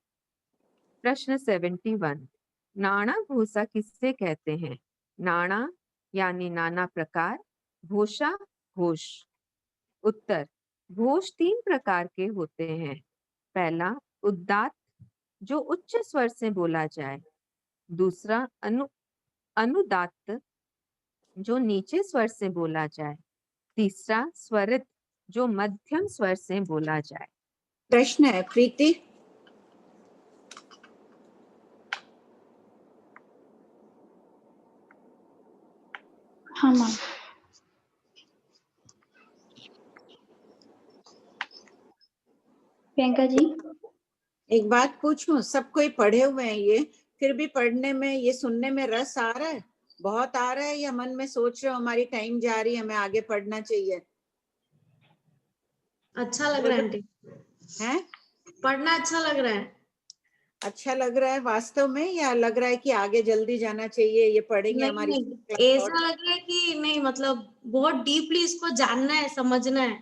प्रश्न 71, नाणा घोसा किसे कहते हैं? नाणा यानी नाना प्रकार, घोषा घोष। उत्तर, घोष 3 प्रकार के होते हैं। पहला, उदात्त जो उच्च स्वर से बोला जाए। दूसरा अनुदात्त जो नीचे स्वर से बोला जाए। तीसरा स्वरित जो मध्यम स्वर से बोला जाए। प्रश्न है प्रीति। हाँ मैम। प्रियंका जी, एक बात पूछूं, सब कोई पढ़े हुए हैं ये, फिर भी पढ़ने में, ये सुनने में रस आ रहा है, बहुत आ रहा है, या मन में सोच रहे हो हमारी टाइम जा रही है, हमें आगे पढ़ना चाहिए? अच्छा लग रहा है आंटी, हैं? पढ़ना अच्छा लग रहा है। अच्छा लग रहा है वास्तव में, या लग रहा है कि आगे जल्दी जाना चाहिए, ये पढ़ेंगे नहीं हमारी नहीं, ऐसा लग रहा है कि नहीं, मतलब बहुत डीपली इसको जानना है, समझना है।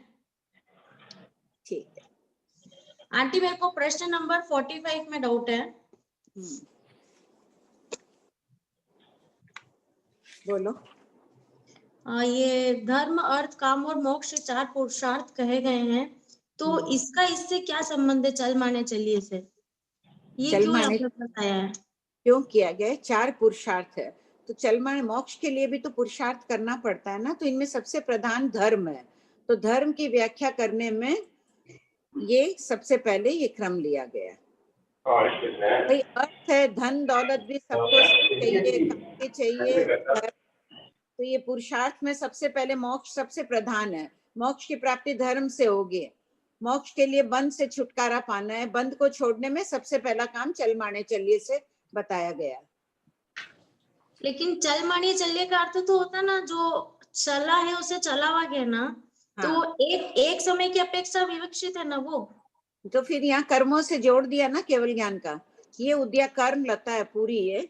ठीक है आंटी, मेरे को प्रश्न नंबर 45 में डाउट है। बोलो। ये धर्म, अर्थ, काम और मोक्ष 4 पुरुषार्थ कहे गए हैं, तो इसका इससे क्या संबंध है? चल माने चलिए से, ये चल क्यों यहाँ माने पे बताया है? क्यों किया गया? 4 पुरुषार्थ है, तो चल माने मोक्ष के लिए भी तो पुरुषार्थ करना पड़ता है ना, तो इनमें सबसे प्रधान धर्म है, तो धर्म की व्याख्या करने में ये सबसे पहले ये क्रम लिया गया। भाई अर्थ है, धन दौलत भी सबको चाहिए, कामना चाहिए, तो ये पुरुषार्थ में सबसे पहले मोक्ष सबसे प्रधान है। मोक्ष की प्राप्ति धर्म से होगी। मोक्ष के लिए बंध से छुटकारा पाना है, बंध को छोड़ने में सबसे पहला काम चल माने चलिए से बताया गया। लेकिन चल मानिए चलिए का अर्थ तो होता ना, जो चला है उसे चला हुआ गया ना, तो एक समय की अपेक्षा विवक्षित है ना वो, तो फिर यहाँ कर्मों से जोड़ दिया ना केवल ज्ञान का। ये उद्या कर्म लता है पूरी, ये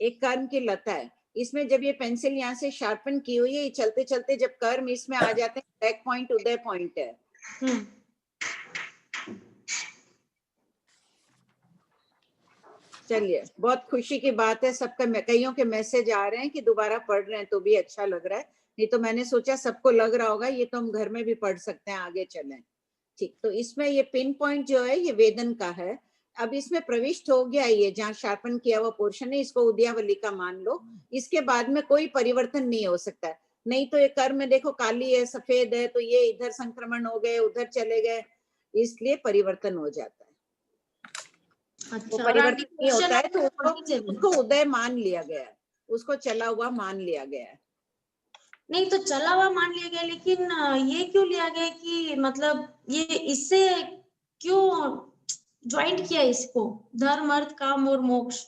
एक कर्म की लता है। इसमें जब ये पेंसिल यहाँ से शार्पन की हुई है, ये चलते चलते जब कर्म इसमें आ जाते हैं, बैक पॉइंट उदय पॉइंट है। चलिए, बहुत खुशी की बात है, सबका कईयों के मैसेज आ रहे हैं कि दोबारा पढ़ रहे हैं, तो भी अच्छा लग रहा है। नहीं तो मैंने सोचा सबको लग रहा होगा ये तो हम घर में भी पढ़ सकते हैं, आगे चलें। ठीक, तो इसमें ये पिन पॉइंट जो है ये वेदन का है। अब इसमें प्रविष्ट हो गया ये जहाँ शार्पन किया हुआ पोर्शन है, इसको उद्यावली का मान लो। इसके बाद में कोई परिवर्तन नहीं हो सकता है। नहीं तो ये कर्म में देखो काली है, सफेद है, तो ये इधर संक्रमण हो गए, उधर चले गए, इसलिए परिवर्तन हो जाता है। अच्छा, वो परिवर्तन नहीं होता है तो उसको उदय मान लिया गया है, उसको चला हुआ मान लिया गया है। नहीं तो चला हुआ मान लिया गया, लेकिन ये क्यों लिया गया कि मतलब ये इससे क्यों ज्वाइंट किया इसको, धर्म, अर्थ, काम और मोक्ष?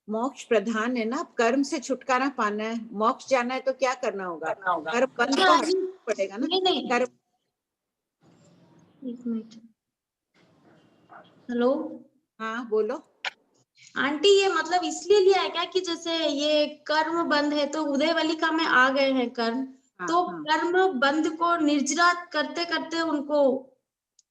मोक्ष प्रधान है ना, कर्म से छुटकारा पाना है, मोक्ष जाना है तो क्या करना होगा? कर्म बंद को हटाना पड़ेगा ना। नहीं। कर्म। एक मिनट, हेलो। हाँ बोलो। आंटी, ये मतलब इसलिए लिया है क्या कि जैसे ये कर्म बंद है तो उदयवलिका में आ गए हैं कर्म, तो कर्म बंद को निर्जरा करते करते उनको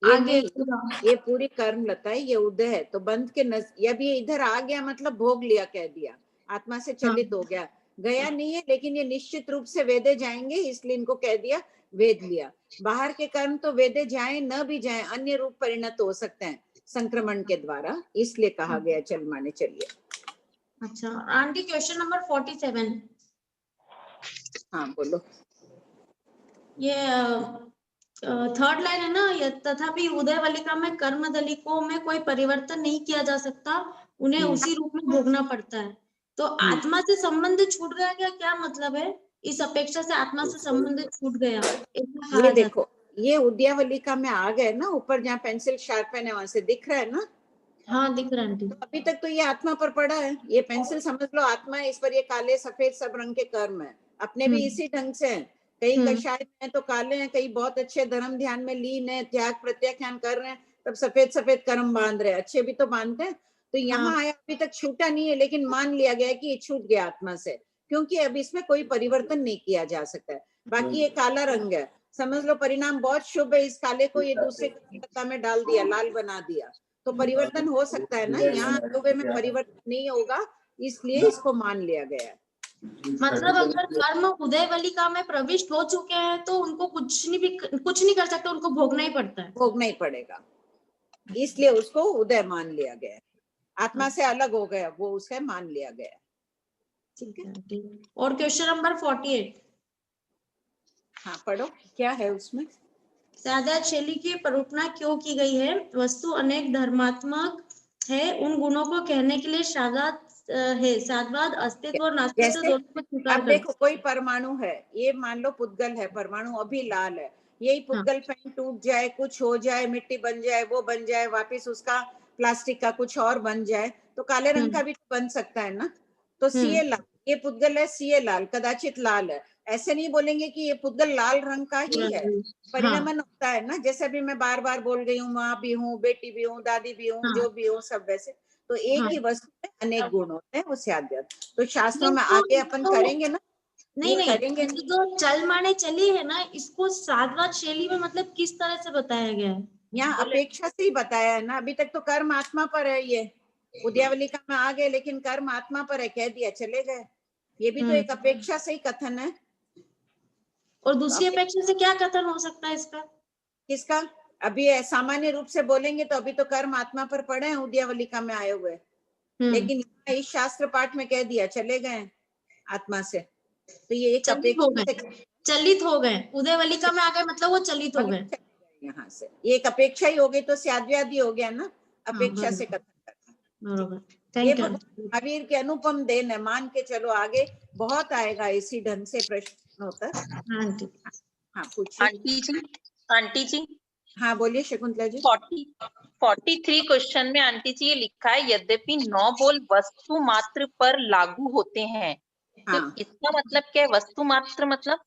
ये आगे नहीं, ये पूरी कर्म लता है, ये उदय है, तो बंद के अब ये इधर आ गया मतलब भोग लिया, कह दिया, आत्मा से चलित हो गया। गया नहीं है, लेकिन ये निश्चित रूप से वेदे जाएंगे, इसलिए इनको कह दिया वेद लिया। बाहर के कर्म तो वेदे जाए न भी जाए, अन्य रूप परिणत हो सकते हैं संक्रमण के द्वारा, इसलिए कहा गया चल माने चलिए। अच्छा आंटी, क्वेश्चन नंबर 47। हाँ बोलो। ये थर्ड लाइन है ना, तथापि उदयवलिका में कर्म दलिकों में कोई परिवर्तन नहीं किया जा सकता, उन्हें उसी रूप में भोगना पड़ता है। तो आत्मा से संबंध छूट गया क्या मतलब है? इस अपेक्षा से आत्मा से संबंध छूट गया, ये देखो, ये उद्यावलिका में आ गए ना, ऊपर जहाँ पेंसिल शार्पन है वहां से दिख रहा है ना। हाँ दिख रहा है। तो अभी तक तो ये आत्मा पर पड़ा है, ये पेंसिल समझ लो आत्मा है, इस पर ये काले सफेद सब रंग के कर्म है, अपने भी इसी ढंग से हैं। कई कषाय में तो काले हैं, कई बहुत अच्छे धर्म ध्यान में लीन है, त्याग प्रत्याख्यान कर रहे हैं, तब सफेद सफेद कर्म बांध रहे हैं, अच्छे भी तो बांधते हैं। तो यहाँ आया, अभी तक छूटा नहीं है, लेकिन मान लिया गया कि ये छूट गया आत्मा से, क्योंकि अब इसमें कोई परिवर्तन नहीं किया जा सकता है। बाकी ये काला रंग है, समझ लो परिणाम बहुत शुभ है, इस काले को ये दूसरे कलकत्ता में डाल दिया, लाल बना दिया, तो परिवर्तन हो सकता है ना। यहाँ अनुभव में परिवर्तन नहीं होगा, इसलिए इसको मान लिया गया है। मतलब अगर कर्म उदयवलिका में प्रविष्ट हो चुके हैं तो उनको कुछ नहीं कर सकते, उनको भोगना ही पड़ता है। भोगना ही पड़ेगा, इसलिए उसको उदय मान लिया गया है। आत्मा से अलग हो गया, वो उसे मान लिया गया। ठीक है। और क्वेश्चन नंबर 48। हाँ पढ़ो, क्या है उसमें? सादा शैली की प्ररूपणा क्यों की गई है? वस्तु अनेक धर्मात्मक है, उन गुणों को कहने के लिए सादात है। सादवाद अस्तित्व और नास्तित्व जैसे दोनों को स्वीकार अब देखो, कोई परमाणु है, ये मान लो पुद्गल है, परमाणु अभी लाल है, यही पुद्गल कहीं टूट जाए, कुछ हो जाए, मिट्टी बन जाए, वो बन जाए, वापस उसका प्लास्टिक का कुछ और बन जाए, तो काले रंग का भी बन सकता है ना। तो सीए लाल, ये पुद्गल है, सीए लाल, कदाचित लाल है, ऐसे नहीं बोलेंगे कि ये पुद्गल लाल रंग का ही है। परिणमन होता है ना, जैसे अभी मैं बार बार बोल गई हूँ, माँ भी हूँ, बेटी भी हूँ, दादी भी हूँ, जो भी हूँ, सब वैसे। तो एक ही वस्तु में अनेक गुण होते हैं, वो स्याद्वाद। तो शास्त्रों में आगे अपन करेंगे ना, नहीं करेंगे। जो चल माने चली है ना, इसको सादवाद शैली में मतलब किस तरह से बताया गया है? यहाँ अपेक्षा से ही बताया है ना। अभी तक तो कर्म आत्मा पर है, ये उद्यावलिका में आ गए, लेकिन कर्म आत्मा पर है, कह दिया, चले गए। ये भी तो एक अपेक्षा से ही कथन है। और दूसरी अपेक्षा से क्या कथन हो सकता है इसका? किसका? अभी सामान्य रूप से बोलेंगे तो अभी तो कर्म आत्मा पर पड़े हैं उद्यावलिका में आए हुए, लेकिन इस शास्त्र पाठ में कह दिया चले गए आत्मा से। तो ये एक अपेक्षा से चलित हो गए, उदयवलिका में आ गए, मतलब वो चलित हो गए यहाँ से। ये एक अपेक्षा ही हो गई, तो स्याद्वादी हो गया ना, अपेक्षा से कथन करना। ये महावीर के अनुपम देन है, मान के चलो। आगे बहुत आएगा इसी ढंग से प्रश्नोत्तर। हाँ पूछिए। आंटी जी हाँ बोलिए शकुंतला जी। 43 क्वेश्चन में आंटी जी ये लिखा है, यद्यपि 9 बोल वस्तु मात्र पर लागू होते हैं। तो इसका मतलब क्या है? वस्तु मात्र मतलब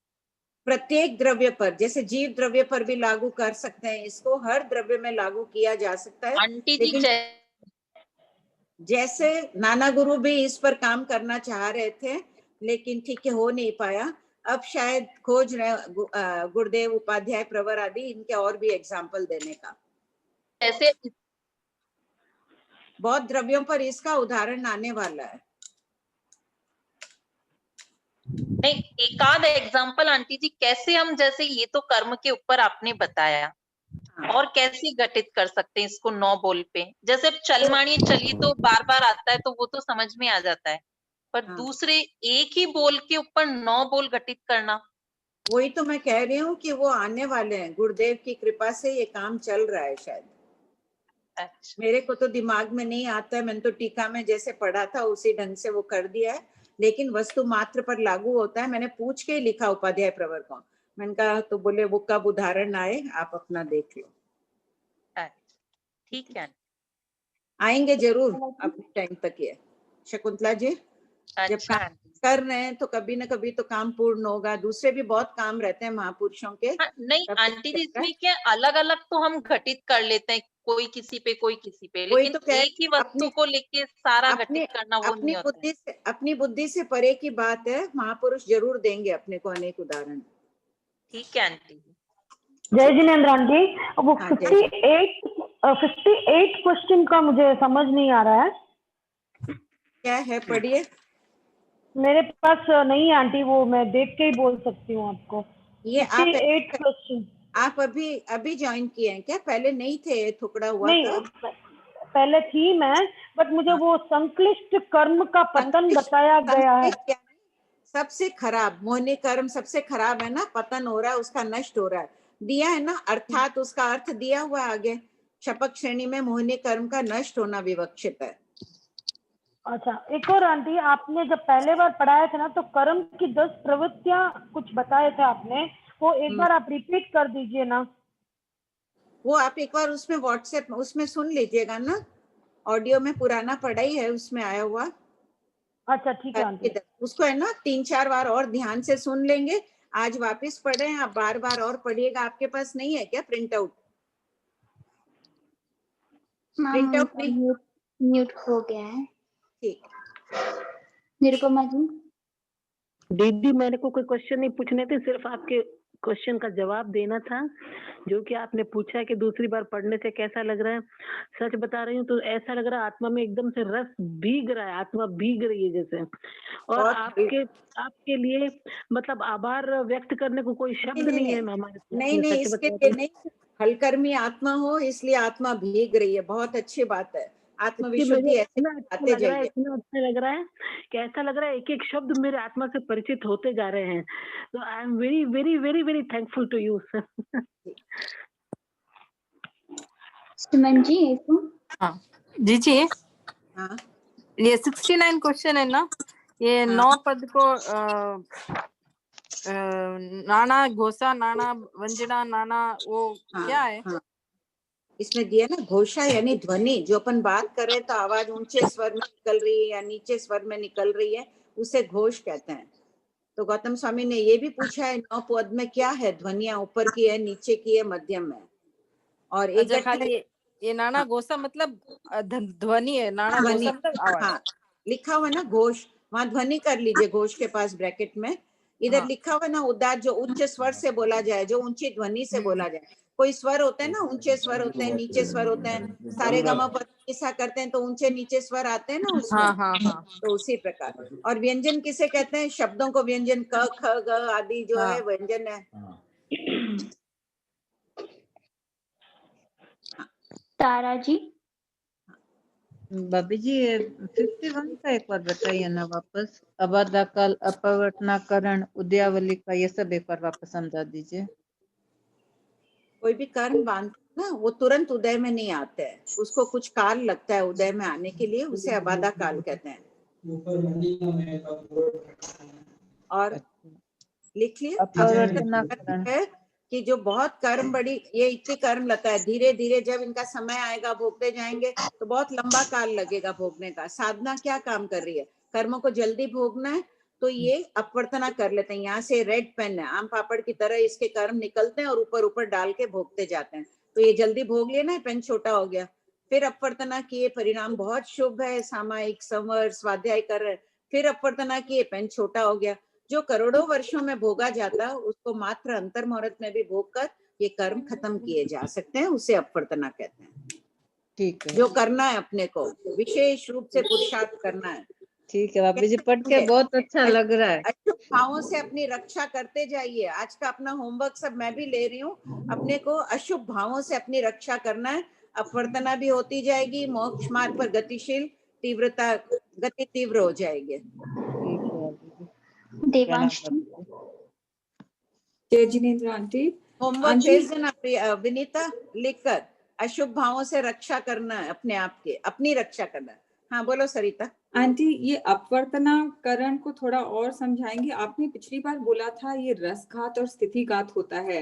प्रत्येक द्रव्य पर, जैसे जीव द्रव्य पर भी लागू कर सकते हैं इसको, हर द्रव्य में लागू किया जा सकता है। आंटी जी जैसे नाना गुरु भी इस पर काम करना चाह रहे थे, लेकिन ठीक है, हो नहीं पाया। अब शायद खोज रहे गुरुदेव, उपाध्याय, प्रवर आदि, इनके और भी एग्जाम्पल देने का। ऐसे बहुत द्रव्यों पर इसका उदाहरण आने वाला है। नहीं, एक आध एग्जाम्पल आंटी जी, कैसे हम, जैसे ये तो कर्म के ऊपर आपने बताया, और कैसे घटित कर सकते हैं इसको 9 बोल पे? जैसे चल मानिए चलिए तो बार बार आता है, तो वो तो समझ में आ जाता है, पर दूसरे एक ही बोल के ऊपर 9 बोल घटित करना, वही तो मैं कह रही हूँ कि वो आने वाले हैं। गुरुदेव की कृपा से ये काम चल रहा है शायद। अच्छा। मेरे को तो दिमाग में नहीं आता है, मैंने तो टीका में जैसे पढ़ा था उसी ढंग से वो कर दिया है, लेकिन वस्तु मात्र पर लागू होता है। मैंने पूछ के लिखा उपाध्याय प्रवर को, मैंने कहा, तो बोले वो कब उदाहरण आए, आप अपना देख लो। ठीक है, आएंगे जरूर अपने टाइम तक। ये शकुंतला जी, जब काम कर रहे हैं तो कभी न कभी तो काम पूर्ण होगा। दूसरे भी बहुत काम रहते हैं महापुरुषों के। नहीं आंटी जी, इसमें क्या अलग अलग तो हम घटित कर लेते हैं, कोई किसी पे कोई किसी पे, लेकिन तो एक ही वस्तु को लेके सारा घटित करना वो नहीं होता है। अपनी बुद्धि से परे की बात है, महापुरुष जरूर देंगे अपने को अनेक उदाहरण। ठीक है आंटी जी। जय जिनेंद्र आंटी, वो 58 क्वेश्चन का मुझे समझ नहीं आ रहा है, क्या है? पढ़िए। मेरे पास नहीं है आंटी, वो मैं देख के ही बोल सकती हूँ आपको। ये 58 क्वेश्चन आप अभी ज्वाइन किए हैं क्या? पहले नहीं थे, टुकड़ा हुआ नहीं था? पहले थी मैं, बट मुझे वो संक्लिष्ट कर्म का पतन बताया गया है। सबसे खराब मोहनी कर्म सबसे खराब है ना, पतन हो रहा है, उसका नष्ट हो रहा है, दिया है ना, अर्थात उसका अर्थ दिया हुआ आगे। शपथ श्रेणी में मोहनी कर्म का नष्ट होना विवक्षित है। अच्छा, एक और आंटी, आपने जब पहले बार पढ़ाया था ना, तो कर्म की 10 प्रवृत्तियां कुछ बताए थे आपने, वो एक बार आप रिपीट कर दीजिए ना। वो आप एक बार उसमें व्हाट्सएप उसमें सुन लीजिएगा ना, ऑडियो में पुराना पढ़ा ही है, उसमें आया हुआ। अच्छा ठीक है आंटी। उसको है ना 3-4 बार और ध्यान से सुन लेंगे। आज वापस पढ़े हैं, आप बार बार और पढ़िएगा। आपके पास नहीं है क्या प्रिंट आउट? प्रिंट आउट नहीं, म्यूट हो गया है। ठीक, निरुपमा जी। दीदी, मेरे को कोई क्वेश्चन नहीं पूछने थे, सिर्फ आपके क्वेश्चन का जवाब देना था, जो कि आपने पूछा कि दूसरी बार पढ़ने से कैसा लग रहा है। सच बता रही हूँ तो ऐसा लग रहा है आत्मा में एकदम से रस भीग रहा है, आत्मा भीग रही है जैसे। और आपके लिए मतलब आभार व्यक्त करने को कोई शब्द नहीं है हमारे पास। नहीं, इसके लिए नहीं, हलकर्मी आत्मा हो इसलिए आत्मा भीग रही है, बहुत अच्छी बात है। आत्मविशुद्धि ऐसे इतना अच्छा आते लग रहा है, जाइए। इतना अच्छा लग रहा है कि ऐसा लग रहा है एक एक शब्द मेरे आत्मा से परिचित होते जा रहे हैं। तो I am very very very very thankful to you sir. Suman ji एक हाँ जी जी, हाँ ये 69 क्वेश्चन है ना, ये 9 पद को नाना घोषा, नाना वंजना, नाना वो क्या है? हाँ, इसमें दिया ना घोषा यानी ध्वनि, जो अपन बात कर रहे हैं तो आवाज ऊंचे स्वर में निकल रही है या नीचे स्वर में निकल रही है, उसे घोष कहते हैं। तो गौतम स्वामी ने ये भी पूछा है 9 पद में क्या है, ध्वनिया ऊपर की है, नीचे की है, मध्यम है। और एक अच्छा, खाली ये नाना घोषा मतलब ध्वनि है, नाना घोषा मतलब आवाज। हाँ, लिखा हुआ ना घोष, वहां ध्वनि कर लीजिए, घोष के पास ब्रैकेट में इधर लिखा हुआ ना उदार, जो उच्च स्वर से बोला जाए, जो ऊंची ध्वनि से बोला जाए। कोई स्वर होते हैं ना, ऊंचे स्वर होते हैं, नीचे स्वर होते हैं, सारे गमा ऐसा करते हैं तो ऊंचे नीचे स्वर आते हैं ना उसमें। हाँ हाँ हाँ। तो उसी प्रकार। और व्यंजन किसे कहते हैं? शब्दों को व्यंजन, क ख ग आदि जो है व्यंजन है। तारा जी। भाभी जी 51 का एक बार बताइए ना वापस, अबादाकाल, अपवर्तनाकरण, उद्यावली का, ये सब एक बार वापस समझा दीजिए। कोई भी कर्म बांध ना, वो तुरंत उदय में नहीं आते हैं, उसको कुछ काल लगता है उदय में आने के लिए, उसे अबादा काल कहते हैं। और लिख लिया है कि जो बहुत कर्म बड़ी, ये इतनी कर्म लगता है, धीरे धीरे जब इनका समय आएगा भोगते जाएंगे तो बहुत लंबा काल लगेगा भोगने का। साधना क्या काम कर रही है? कर्मों को जल्दी भोगना है, तो ये अपवर्तना कर लेते हैं। यहाँ से रेड पेन है, आम पापड़ की तरह इसके कर्म निकलते हैं और ऊपर ऊपर डाल के भोगते जाते हैं। तो ये जल्दी भोग लेना है, पेन छोटा हो गया, फिर अपवर्तना किए, परिणाम बहुत शुभ है, सामायिक संवर स्वाध्याय कर रहे, फिर अपवर्तना किए, पेन छोटा हो गया। जो करोड़ों वर्षों में भोगा जाता उसको मात्र अंतर मुहूर्त में भी भोग कर ये कर्म खत्म किए जा सकते हैं, उसे अपवर्तना कहते हैं। ठीक है, जो करना है अपने को विशेष रूप से पुरुषार्थ करना है। ठीक है भाभी जी, पढ़ के बहुत अच्छा लग रहा है। अशुभ भावों से अपनी रक्षा करते जाइए। आज का अपना होमवर्क सब मैं भी ले रही हूँ, अपने को अशुभ भावों से अपनी रक्षा करना है। अपवर्तना भी होती जाएगी, मोक्ष मार्ग पर गतिशील, तीव्रता गति तीव्र हो जाएगी। देवांशी। जय जिनेंद्र आंटी। होमवर्क भेज देना विनीता, लिखकर अशुभ भावों से रक्षा करना है, अपने आप के, अपनी रक्षा करना है। हाँ बोलो सरिता। आंटी, ये अपवर्तनाकरण को थोड़ा और समझाएंगे? आपने पिछली बार बोला था ये रसघात और स्थितिघात होता है,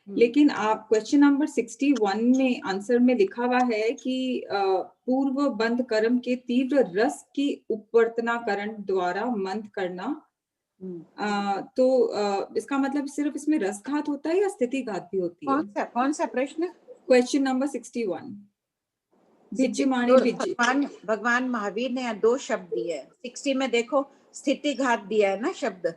लेकिन आप क्वेश्चन नंबर 61 में आंसर में लिखा हुआ है कि पूर्व बंध कर्म के तीव्र रस की उपवर्तनाकरण द्वारा मंद करना। तो इसका मतलब सिर्फ इसमें रसघात होता है या स्थितिघात भी होती है? कौन सा प्रश्न? Question number 61। भगवान महावीर ने यहाँ 2 शब्द दिए हैं। 60 में देखो स्थितिघात दिया है ना शब्द।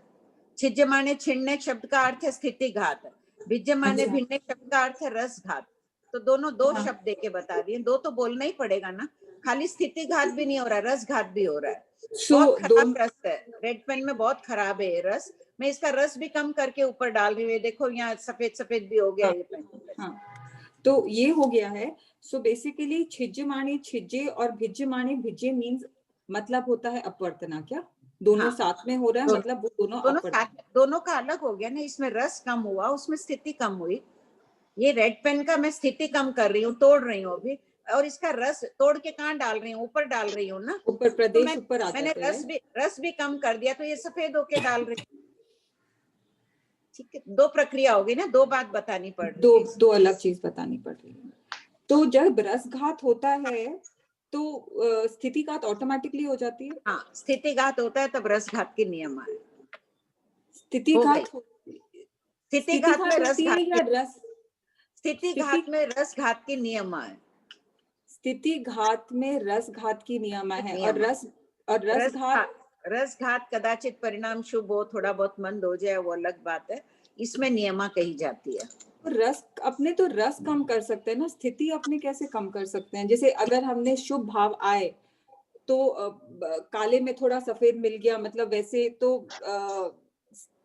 छिज्जमाने छिड़ने शब्द का अर्थ है स्थितिघात, भिज्जमाने भिड़ने शब्द का अर्थ है रसघात। तो दोनों 2 शब्द देके बता दिए, 2 तो बोलना ही पड़ेगा ना। खाली स्थितिघात भी नहीं हो रहा, रसघात भी हो रहा है। बहुत खराब रस है, रेड पेन में बहुत खराब है ये रस। मैं इसका रस भी कम करके ऊपर डाल रही हूँ, देखो यहाँ सफेद सफेद भी हो गया ये पेन। तो ये हो गया है। सो बेसिकली छिज्जमाने छिज्जे और भिज्जमाने भिज्जे मींस मतलब होता है अपवर्तना। क्या दोनों साथ में हो रहा है? मतलब वो दोनों का अलग हो गया ना, इसमें रस कम हुआ, उसमें स्थिति कम हुई। ये रेड पेन का मैं स्थिति कम कर रही हूँ, तोड़ रही हूँ अभी, और इसका रस तोड़ के कहाँ डाल रही हूँ? ऊपर डाल रही हूँ ना, ऊपर प्रदेश तो ऊपर आता है। मैंने रस भी कम कर दिया, तो ये सफेद होके डाल रही हूँ। ठीक है, 2 प्रक्रिया हो गई ना, 2 बात बतानी पड़ रही है, 2 अलग चीज बतानी पड़ रही है। तो जब रसघात होता है तो स्थितिघात ऑटोमेटिकली हो जाती है? हाँ, स्थितिघात होता है तब रसघात की नियम है। स्थितिघात में रसघात की नियम है। स्थितिघात में रसघात की नियम है। और रसघात कदाचित परिणाम शुभ हो, थोड़ा बहुत मंद हो जाए, वो अलग बात है। इसमें नियमा कही जाती है। रस अपने तो रस कम कर सकते हैं ना, स्थिति अपने कैसे कम कर सकते हैं? जैसे अगर हमने शुभ भाव आए तो काले में थोड़ा सफेद मिल गया, मतलब वैसे तो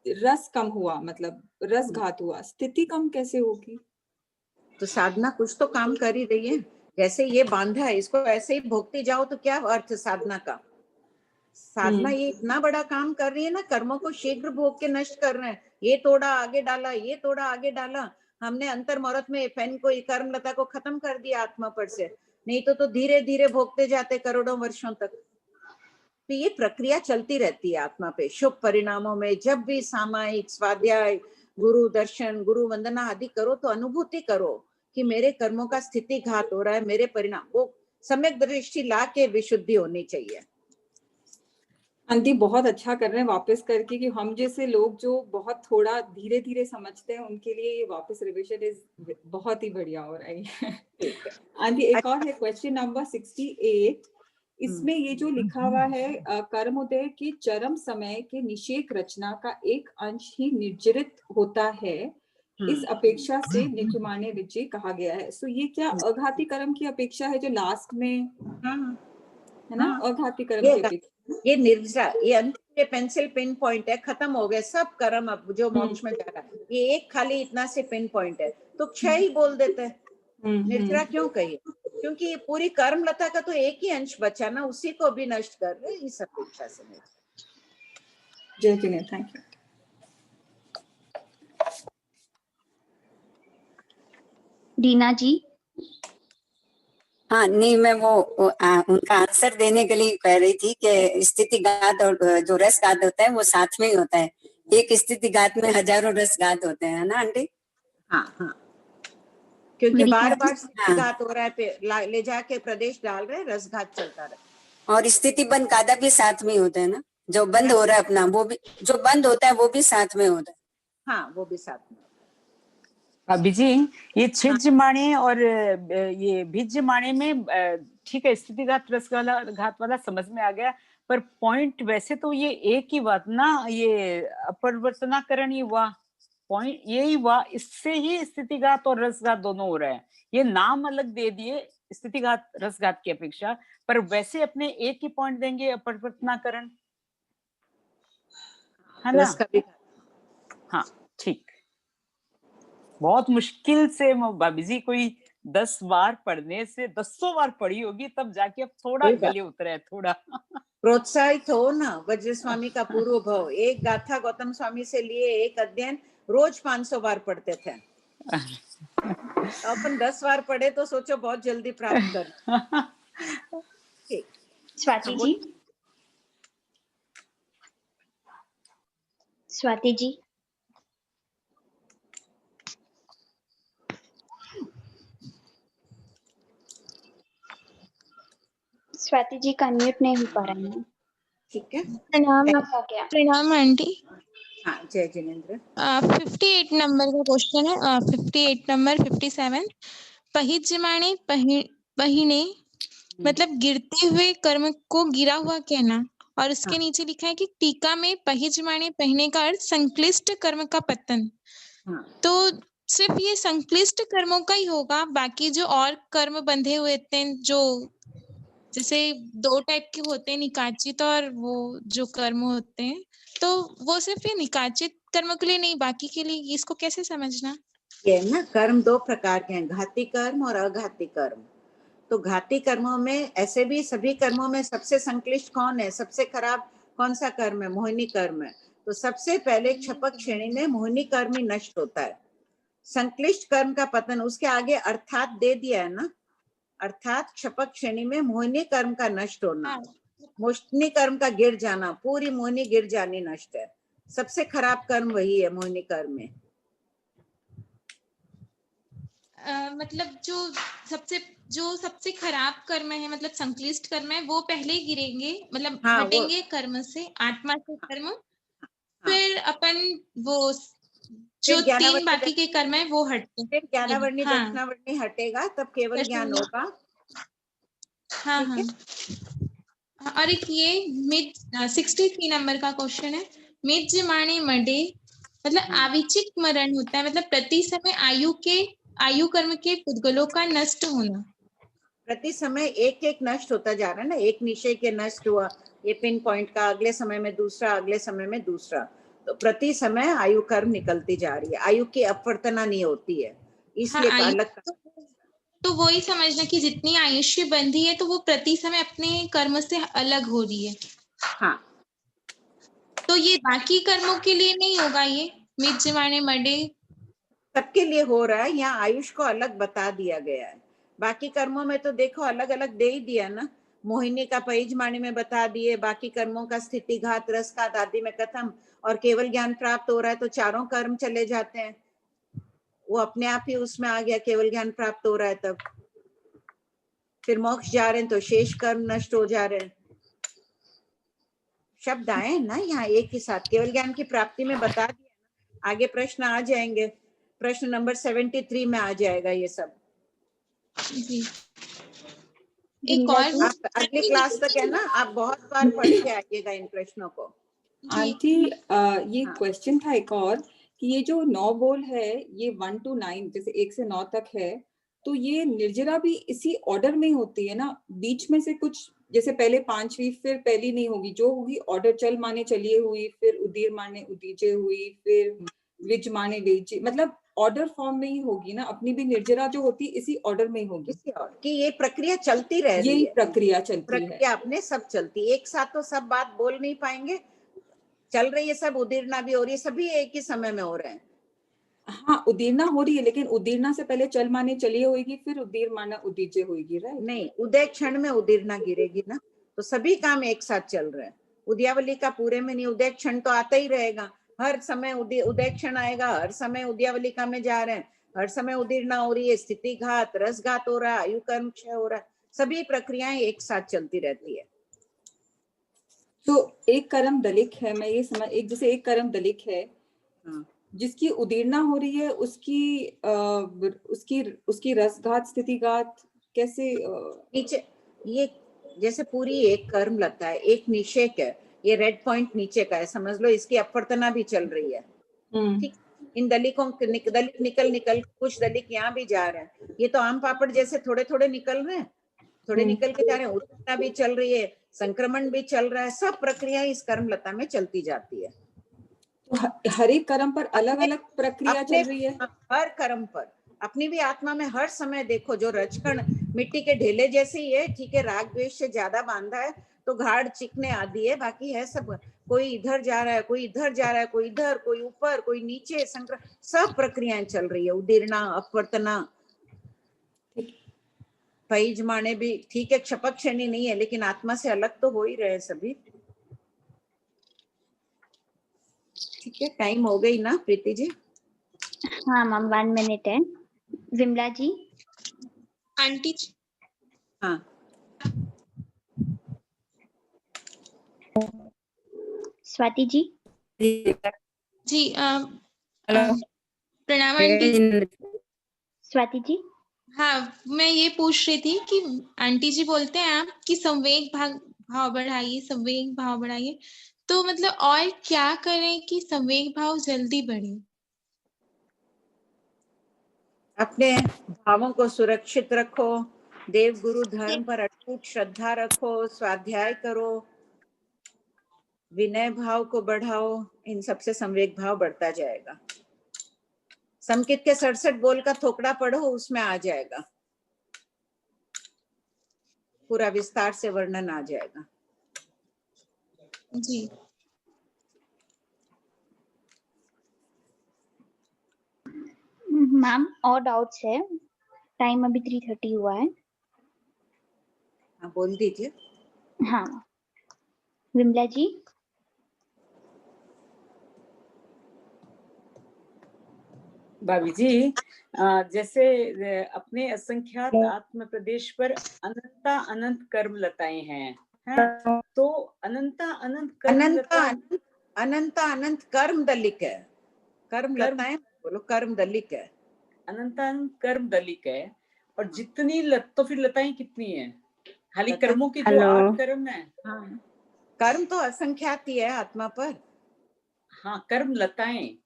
रस कम हुआ, मतलब रसघात हुआ। स्थिति कम कैसे होगी? तो साधना कुछ तो काम कर ही रही है। जैसे ये बांधा है, इसको ऐसे ही भोगते जाओ तो क्या अर्थ साधना का। साधना ये इतना बड़ा काम कर रही है ना, कर्मों को शीघ्र भोग के नष्ट कर रहे हैं। ये तोड़ा आगे डाला, ये तोड़ा आगे डाला, हमने अंतर मुहूर्त में फैन को, कर्म लता को खत्म कर दिया आत्मा पर से, नहीं तो धीरे धीरे भोगते जाते करोड़ों वर्षों तक। तो ये प्रक्रिया चलती रहती है आत्मा पे। शुभ परिणामों में जब भी सामायिक स्वाध्याय, गुरु दर्शन, गुरु वंदना आदि करो तो अनुभूति करो कि मेरे कर्मों का स्थिति घात हो रहा है, मेरे परिणाम, वो सम्यक दृष्टि ला के विशुद्धि होनी चाहिए। आंटी बहुत अच्छा कर रहे हैं वापस करके, कि हम जैसे लोग जो बहुत थोड़ा धीरे धीरे समझते हैं उनके लिए ये वापस रिविजन इज बहुत ही बढ़िया हो रही है। आंटी एक और है क्वेश्चन नंबर 68। इसमें ये जो लिखा हुआ है कर्मोदय के चरम समय के निषेक रचना का एक अंश ही निर्जरित होता है, इस अपेक्षा से निजमाने रिचि कहा गया है। सो ये क्या अघाती कर्म की अपेक्षा है जो लास्ट में है ना? अघाती कर्म की अपेक्षा ये निर्जरा, ये अंत के पेंसिल पिन पॉइंट है, खत्म हो गए सब कर्म अब जो मोक्ष में जा रहा है। ये एक खाली इतना से पिन पॉइंट है, तो क्षय ही बोल देते हैं। निर्जरा क्यों कही? क्योंकि ये पूरी कर्म लता का तो एक ही अंश बचा ना, उसी को भी नष्ट कर रहे हैं इस अपेक्षा से। जय जिनेंद्र, थैंक यू। दीना जी। हाँ नहीं, मैं वो उनका आंसर देने के लिए कह रही थी कि स्थितिघात और जो रसघात होता है वो साथ में ही होता है। एक स्थितिघात में हजारों रसघात होते हैं ना आंटी? हाँ हाँ, क्योंकि बार बार स्थितिघात हो रहा है, ले जाके प्रदेश डाल रहे, रसघात चलता रहे। और स्थिति बंद कादा भी साथ में ही होता है ना, जो बंद हो रहा है अपना, वो भी जो बंद होता है वो भी साथ में होता है। हाँ वो भी साथ में। अभिजी, ये छिज्जमाणे और ये भिज्जमाणे में ठीक है, स्थितिघात रसघात वाला समझ में आ गया, पर पॉइंट वैसे तो ये एक ही बात ना, ये अपरिवर्तनाकरण ही हुआ, पॉइंट यही हुआ, इससे ही स्थितिघात और रसघात दोनों हो रहे हैं। ये नाम अलग दे दिए स्थितिघात रसघात की अपेक्षा, पर वैसे अपने एक ही पॉइंट देंगे, अपरिवर्तनाकरण, है ना? हाँ ठीक। बहुत मुश्किल से भाभी जी कोई 10 बार पढ़ने से 10 बार पढ़ी होगी तब जाके अब थोड़ा गले उतरे, थोड़ा प्रोत्साहित हो ना। वज्र स्वामी का पूर्व भव, एक गाथा गौतम स्वामी से लिए, एक अध्ययन रोज 500 बार पढ़ते थे। अपन 10 बार पढ़े तो सोचो बहुत जल्दी प्राप्त कर। स्वाति जी। स्वाति जी। स्वाति जी का अनम्यूट नहीं हो पा रहा है। ठीक है, प्रणाम हो गया। प्रणाम आंटी। हाँ जय जिनेंद्र। 58 नंबर का क्वेश्चन है, 58 नंबर 57। पहिज्जमाणे पहिने मतलब गिरते हुए कर्म को गिरा हुआ कहना, और उसके नीचे लिखा है कि टीका में पहिज्जमाणे पहने का अर्थ संक्लिष्ट कर्म का पतन। तो सिर्फ ये संक्लिष्ट कर्मों का ही होगा, बाकी जो और कर्म बंधे हुए थे, जो जैसे 2 टाइप के होते हैं, निकाचित और वो जो कर्म होते हैं, तो वो सिर्फ ये निकाचित कर्म के लिए नहीं, बाकी के लिए, इसको कैसे समझना? ये ना कर्म 2 प्रकार के हैं, घाती कर्म और अघाती कर्म। तो घाती कर्मों में ऐसे भी सभी कर्मों में सबसे संक्लिष्ट कौन है, सबसे खराब कौन सा कर्म है? मोहिनी कर्म है। तो सबसे पहले क्षपक श्रेणी में मोहिनी कर्म ही नष्ट होता है। संक्लिष्ट कर्म का पतन, उसके आगे अर्थात दे दिया है ना, अर्थात क्षपक श्रेणी में मोहिनी कर्म का नष्ट होना, मोहिनी कर्म का गिर जाना, पूरी मोहिनी गिर जानी नष्ट है। सबसे खराब कर्म वही है मोहिनी कर्म में। मतलब जो सबसे खराब कर्म है, मतलब संक्लिष्ट कर्म है, वो पहले गिरेंगे, मतलब हटेंगे कर्म से, आत्मा से कर्म, फिर अपन वो जो 3 बाकी के कर्म है वो हटते हैं। ज्ञानावर्णी दक्षिणावर्णी हटेगा तब केवल ज्ञान होगा। हाँ हाँ। और एक ये 63 नंबर का क्वेश्चन है, मिज्जमाणे मडे मतलब आविचिक मरण होता है, मतलब प्रति समय आयु कर्म के पुद्गलों का नष्ट होना। प्रति समय एक एक नष्ट होता जा रहा है ना, एक निश्चय के नष्ट हुआ, ये पिन पॉइंट का, अगले समय में दूसरा, अगले समय में दूसरा, तो प्रति समय आयु कर्म निकलती जा रही है, आयु की अपवर्तना नहीं होती है, इसलिए अलग तो वही समझना कि जितनी आयुष्य बंधी है तो वो प्रति समय अपने कर्म से अलग हो रही है। हाँ, तो ये बाकी कर्मों के लिए नहीं होगा, ये मिज्जमाने मडे सबके लिए हो रहा है। यहाँ आयुष को अलग बता दिया गया है। बाकी कर्मों में तो देखो अलग अलग दे ही दिया ना। मोहिनी का पैजमानी में बता दिए, बाकी कर्मों का स्थिति घात रसघात आदि में कथम, और केवल ज्ञान प्राप्त हो रहा है तो चारों कर्म चले जाते हैं। वो अपने आप ही उसमें आ गया, केवल ज्ञान प्राप्त हो रहा है तब। फिर मोक्ष जा रहे हैं तो शेष कर्म नष्ट हो जा रहे हैं। शब्द आए ना यहाँ एक ही साथ, केवल ज्ञान की प्राप्ति में बता दिया। आगे प्रश्न आ जाएंगे, प्रश्न नंबर 73 में आ जाएगा ये सब। जी। एक और आप अगली क्लास तक है ना, आप बहुत बार पढ़ के आइएगा इन प्रश्नों को। आंटी ये क्वेश्चन था एक और कि ये जो 9 बोल है ये 1 to 9 जैसे 1 से 9 तक है, तो ये निर्जरा भी इसी ऑर्डर में होती है ना? बीच में से कुछ जैसे पहले 5वीं फिर पहली नहीं होगी, जो होगी ऑर्डर चल माने चलिए हुई, फिर उदीर माने उदीजे हुई, फिर विज माने विज, मतलब ऑर्डर फॉर्म में ही होगी ना। अपनी भी निर्जरा जो होती है इसी ऑर्डर में ही होगी कि ये प्रक्रिया चलती रह रही है। यही प्रक्रिया चलती है। प्रक्रिया अपने सब चलती, एक साथ तो सब बात बोल नहीं पाएंगे, चल रही है सब। उदीरना भी हो रही है, सभी एक ही समय में हो रहे हैं। हाँ, उदीरना हो रही है, लेकिन उदीरना से पहले चल माने चलिए होगी, फिर उदीर माना उदीजे होगी, राइट? नहीं, उदय क्षण में उदीरना गिरेगी ना, तो सभी काम एक साथ चल रहे हैं। उद्यावली का पूरे में नहीं, उदय क्षण तो आता ही रहेगा, हर समय उदय क्षण आएगा, हर समय उद्यावलिका में जा रहे हैं, हर समय उदीरना हो रही है, स्थिति घात रसघात हो रहा है, आयु कर्म क्षय हो रहा है, सभी प्रक्रियाएं एक साथ चलती रहती है। तो एक कर्म दलिक है, मैं ये समझ, एक जैसे एक कर्म दलिक है जिसकी उदीरना हो रही है, उसकी रसघात स्थितिघात कैसे नीचे, ये जैसे पूरी एक कर्म लगता है, एक निषेक है, ये रेड पॉइंट नीचे का है, समझ लो इसकी अपवर्तना भी चल रही है। ठीक, इन दलिकों दलिक निकल कुछ दलिक यहाँ भी जा रहे हैं। ये तो आम पापड़ जैसे थोड़े थोड़े निकल रहे हैं, थोड़े निकल के जा रहे हैं। उदीरना भी चल रही है, संक्रमण भी चल रहा है, सब प्रक्रिया इस कर्म लता में चलती जाती है। तो हर एक कर्म पर अलग अलग प्रक्रिया चल रही है। हर कर्म पर, अपनी भी आत्मा में हर समय देखो, जो रजकण मिट्टी के ढेले जैसे ही है, ठीक है, राग द्वेष से ज्यादा बांधा है तो घाड़ चिकने आदि है, बाकी है सब, कोई इधर जा रहा है, कोई इधर जा रहा है, कोई इधर, कोई ऊपर, कोई नीचे, सब प्रक्रियाएं चल रही है। उदीरना, अपवर्तना, पैजमाने भी ठीक है, क्षपक क्षणी नहीं है, लेकिन आत्मा से अलग तो हो ही रहे सभी। ठीक है, टाइम हो गई ना प्रीति जी? हाँ मैम, 1 मिनट है। विमला जी। आंटी जी। हाँ, स्वाति जी। जी प्रणाम आंटी। स्वाति जी। हाँ, मैं ये पूछ रही थी कि आंटी जी बोलते हैं आप कि संवेग भाव बढ़ाइए, संवेग भाव बढ़ाइए, तो मतलब और क्या करें कि संवेग भाव जल्दी बढ़े? अपने भावों को सुरक्षित रखो, देव गुरु धर्म पर अटूट श्रद्धा रखो, स्वाध्याय करो, विनय भाव को बढ़ाओ, इन सबसे संवेग भाव बढ़ता जाएगा। संकित के 67 बोल का थोकड़ा पढ़ो, उसमें आ जाएगा, पूरा विस्तार से वर्णन आ जाएगा। जी। मैम और डाउट्स है? टाइम अभी 3:30 हुआ है। हाँ, बोल दीजिए। हाँ विमला जी। भाभी जी, जैसे अपने असंख्यात आत्म प्रदेश पर अनंता अनंत कर्म लताएं हैं, तो अनंता अनंत कर्म दलिक है। कर्म लताएं बोलो, कर्म दलिक है। अनंता अनंत कर्म दलिक है, और जितनी तो फिर लताएं कितनी है? खाली कर्मों की जो 8 कर्म है। हाँ, कर्म तो असंख्यात ही है आत्मा पर। हाँ, कर्म लताएं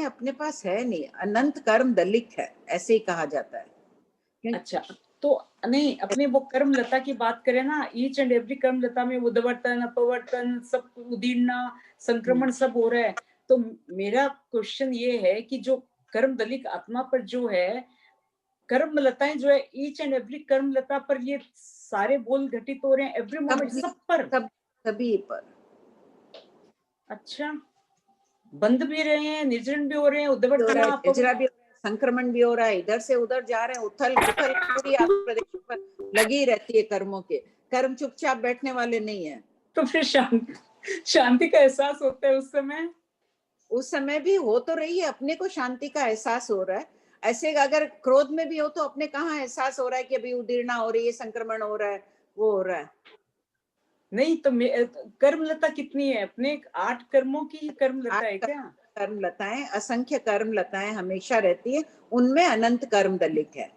अपने पास है नहीं, अनंत कर्म दलिक है, ऐसे ही कहा जाता है। अच्छा, तो नहीं, अपने वो कर्म लता की बात करें ना, ईच एंड एवरी कर्म लता में उद्वर्तन, अपवर्तन, सब उदीर्णा, संक्रमण सब हो रहा है। तो मेरा क्वेश्चन ये है कि जो कर्म दलिक आत्मा पर जो है, कर्म लताएं जो है, ईच एंड एवरी कर्म लता पर ये सारे बोल घटित हो रहे हैं, एवरी मोमेंट, सब पर, सभी पर। अच्छा, बंद भी रहे हैं, निर्जन भी हो रहे हैं, उद्भटना, निजरा भी, संक्रमण भी हो रहा है, इधर से उधर जा रहे हैं, उथल पुथल पूरी आप प्रदेश पर लगी रहती है कर्मों के। कर्म चुपचाप बैठने वाले नहीं है। तो फिर शांति का एहसास होता है उस समय? उस समय भी हो तो रही है, अपने को शांति का एहसास हो रहा है। ऐसे अगर क्रोध में भी हो तो अपने कहाँ एहसास हो रहा है कि अभी उदीर्णा हो रही है, संक्रमण हो रहा है, वो हो रहा है। नहीं तो कर्मलता कितनी है अपने? 8 कर्मों की कर्मलता है क्या? कर्मलताएं, असंख्य कर्मलताएं हमेशा रहती है, उनमें अनंत कर्म दलिक है।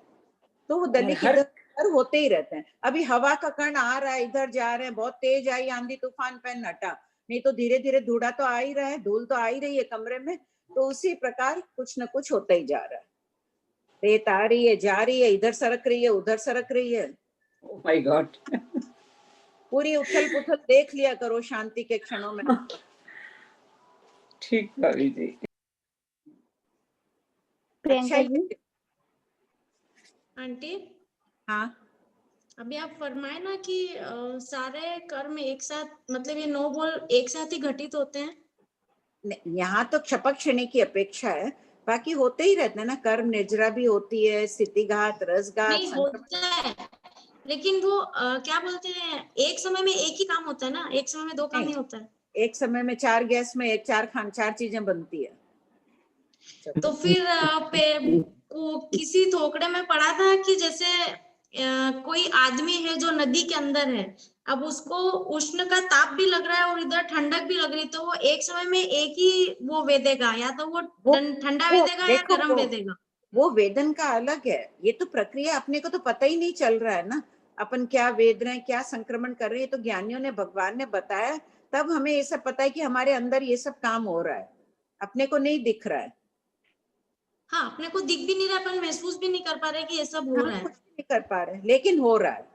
तो वो दलिक इधर होते ही रहते हैं। अभी हवा का कण आ रहा है, इधर जा रहे हैं, बहुत तेज आई आंधी तूफान पेन हटा, नहीं तो धीरे धीरे धूड़ा तो आ ही रहा है, धूल तो आ ही रही है कमरे में। तो उसी प्रकार कुछ न कुछ होता ही जा रहा है। रेत आ रही है, जा रही है, इधर सरक रही है, उधर सरक रही है। Oh my God. पूरी उथल पुथल देख लिया करो शांति के क्षणों में। ठीक भाभी जी। प्रियंका जी। आंटी, हाँ, अभी आप फरमाए ना कि सारे कर्म एक साथ, मतलब ये 9 बोल एक साथ ही घटित होते हैं। यहाँ तो क्षपक क्षणी की अपेक्षा है, बाकी होते ही रहते हैं ना। कर्म निर्जरा भी होती है, स्थितिघात, रसघात, नहीं होता है, लेकिन वो क्या बोलते हैं, एक समय में एक ही काम होता है ना, एक समय में 2 काम नहीं होता है। एक समय में 4 गैस में 4 चीजें बनती है। तो फिर किसी थोकड़े में पढ़ा था कि जैसे कोई आदमी है जो नदी के अंदर है, अब उसको उष्ण का ताप भी लग रहा है और इधर ठंडक भी लग रही, तो वो एक समय में एक ही वो वेदेगा, या तो वो ठंडा वेदेगा या गर्म वेदेगा। वो वेदन का अलग है, ये तो प्रक्रिया अपने को तो पता ही नहीं चल रहा है ना, अपन क्या वेद रहे हैं, क्या संक्रमण कर रहे हैं। तो ज्ञानियों ने, भगवान ने बताया, तब हमें ये सब पता है कि हमारे अंदर ये सब काम हो रहा है, अपने को नहीं दिख रहा है। हाँ, अपने को दिख भी नहीं रहा, अपन महसूस भी नहीं कर पा रहे कि ये सब हो रहा है। कुछ नहीं कर पा रहे, लेकिन हो रहा है।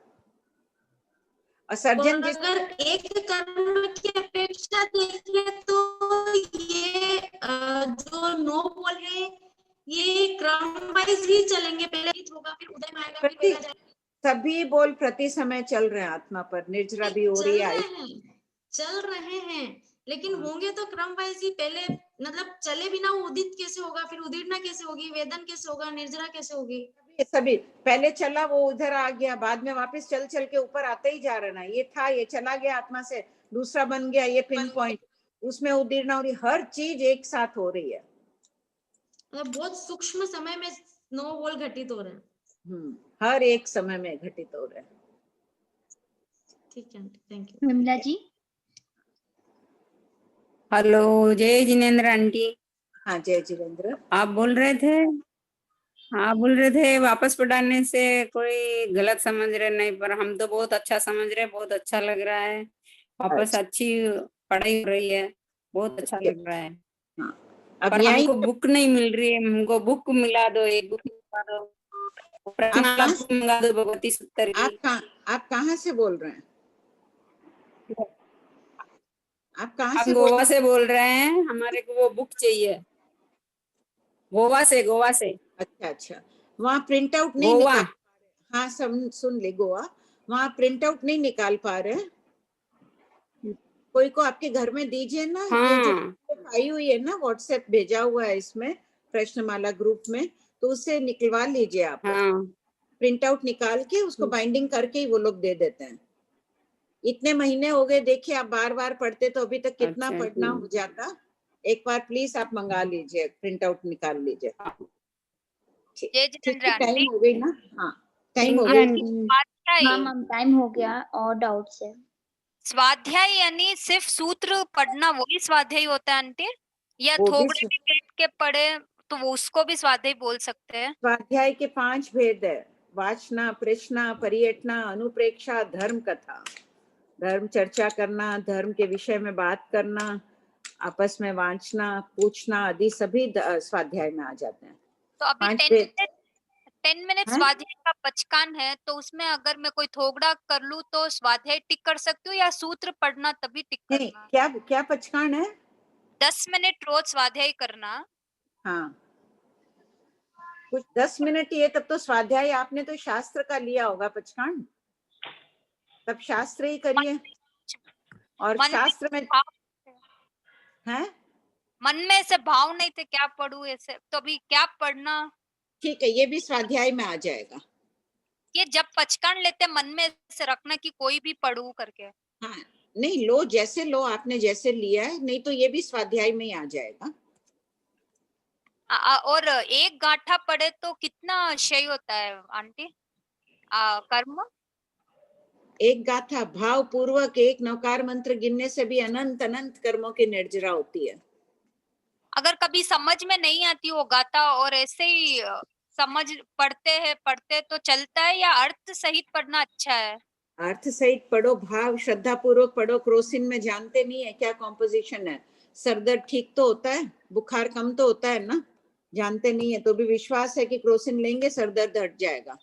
सर्जन तो अगर एक कर्म की अपेक्षा देखें तो ये जो 9 बोल है, ये क्रम वाइज ही चलेंगे, पहले होगा, फिर उदय में आएगा, फिर वेगा जाएगा। सभी बोल प्रति समय चल रहे हैं आत्मा पर, निर्जरा भी हो रही है, चल रहे हैं, लेकिन होंगे तो क्रम वाइज ही। पहले मतलब चले बिना उदित कैसे होगा, फिर उदीर्णा कैसे होगी, वेदन कैसे होगा, निर्जरा कैसे होगी? सभी पहले चला, वो उधर आ गया, बाद में वापस चल चल के ऊपर आते ही जा रहा है। ये था, ये चला गया आत्मा से, दूसरा बन गया, ये पिन पॉइंट, उसमें उदीर्णा हो रही, हर चीज एक साथ हो रही है। मतलब बहुत सूक्ष्म समय में 9 बोल घटित हो रहे हैं। हर एक समय में घटित हो रहे हैं। ठीक है, thank you. Vimla ji. Hello, जय जिनेन्द्र आंटी। हाँ, जय जिनेन्द्र। आप बोल रहे थे, हाँ बोल रहे थे वापस पढ़ाने से कोई गलत समझ रहे नहीं, पर हम तो बहुत अच्छा समझ रहे, बहुत अच्छा लग रहा है। वापस अच्छी पढ़ाई हो रही है, बहुत अच्छा लग रहा है। पर हमको बुक नहीं मिल रही है, हमको बुक मिला दो, एक बुक मिला दो, बुक मंगा दो भगवती सूत्र की। आप कहाँ से बोल रहे हैं? आप कहाँ से? गोवा से बोल रहे हैं, हमारे को वो बुक चाहिए। गोवा से। अच्छा, वहाँ प्रिंट आउट नहीं निकाल। हाँ, सुन ले, गोवा, वहाँ प्रिंट आउट नहीं निकाल पा रहे। कोई को आपके घर में दीजिए ना। हाँ। ये जो आई हुई है ना, व्हाट्सएप भेजा हुआ है इसमें, प्रश्नमाला ग्रुप में, तो उससे निकलवा लीजिए आप। हाँ। प्रिंट आउट निकाल के उसको बाइंडिंग करके ही वो लोग दे देते हैं। इतने महीने हो गए, देखिए आप बार बार पढ़ते तो अभी तक कितना पढ़ना हो जाता। एक बार प्लीज आप मंगा लीजिए, प्रिंट आउट निकाल लीजिए। टाइम हो गई ना? हाँ, टाइम हो गया। हाँ मैम, टाइम हो गया। और डाउट्स है? स्वाध्याय यानी सिर्फ सूत्र पढ़ना, वही स्वाध्याय होता है आंटी? या थोड़े भी बैठ के पढ़े तो वो उसको भी स्वाध्याय बोल सकते हैं? स्वाध्याय के 5 भेद है: वाचना, प्रश्ना, परियटना, अनुप्रेक्षा, धर्म कथा। धर्म चर्चा करना, धर्म के विषय में बात करना, आपस में वांचना, पूछना आदि सभी स्वाध्याय में आ जाते हैं। तो अभी 10 मिनट स्वाध्याय का पचकान है, तो उसमें अगर मैं कोई थोगड़ा कर लूं तो स्वाध्याय टिक कर सकती हूँ, या सूत्र पढ़ना तभी टिक करना? क्या पचकान है? 10 मिनट रोज स्वाध्याय करना। हाँ, कुछ 10 मिनट ये, तब तो स्वाध्याय आपने तो शास्त्र का लिया होगा पचकांड, तब शास्त्र ही करिए। और शास्त्र में है मन में ऐसे भाव नहीं थे क्या पढ़ूं ऐसे, तो अभी क्या पढ़ना? ठीक है, ये भी स्वाध्याय में आ जाएगा। ये जब पचकान लेते मन में ऐसे रखना कि कोई भी पढ़ूं करके। हाँ, नहीं लो जैसे लो, आपने जैसे लिया है, नहीं तो ये भी स्वाध्याय में ही आ जाएगा। और एक गांठा पड़े तो कितना क्षय होता है आंटी? कर्म एक गाथा भाव पूर्वक एक नवकार मंत्र गिनने से भी अनंत अनंत कर्मों की निर्जरा होती है। अगर कभी समझ में नहीं आती वो गाथा और ऐसे ही समझ पढ़ते तो चलता है, या अर्थ सहित पढ़ना अच्छा है? अर्थ सहित पढ़ो, भाव श्रद्धा पूर्वक पढ़ो। क्रोसिन में जानते नहीं है क्या कॉम्पोजिशन है, सरदर्द ठीक तो होता है, बुखार कम तो होता है ना, जानते नहीं है तो भी विश्वास है कि क्रोसिन लेंगे सरदर्द हट जाएगा।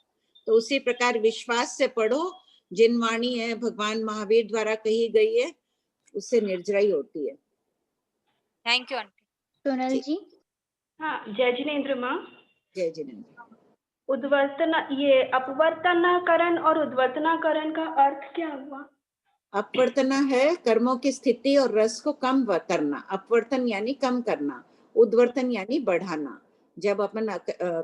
तो उसी प्रकार विश्वास से पढ़ो, जिन वाणी है भगवान महावीर द्वारा कही गई है उससे निर्जरा ही होती है। Thank you aunty. Sonal ji. हाँ, जय जिनेन्द्र माँ। जय जिनेन्द्र। उद्वर्तना, ये अपवर्तनाकरण और उद्वर्तनाकरण का अर्थ क्या हुआ? अपवर्तना है कर्मों की स्थिति और रस को कम करना, अपवर्तन यानी कम करना, उद्वर्तन यानी बढ़ाना। जब अपन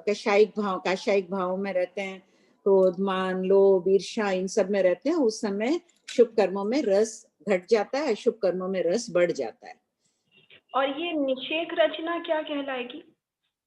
काशायिक भाव में रहते हैं, क्रोध मान लोभ ईर्ष्या इन सब में रहते हैं, उस समय शुभ कर्मों में रस घट जाता है, शुभ कर्मों में रस बढ़ जाता है। और ये निषेक रचना क्या कहलाएगी?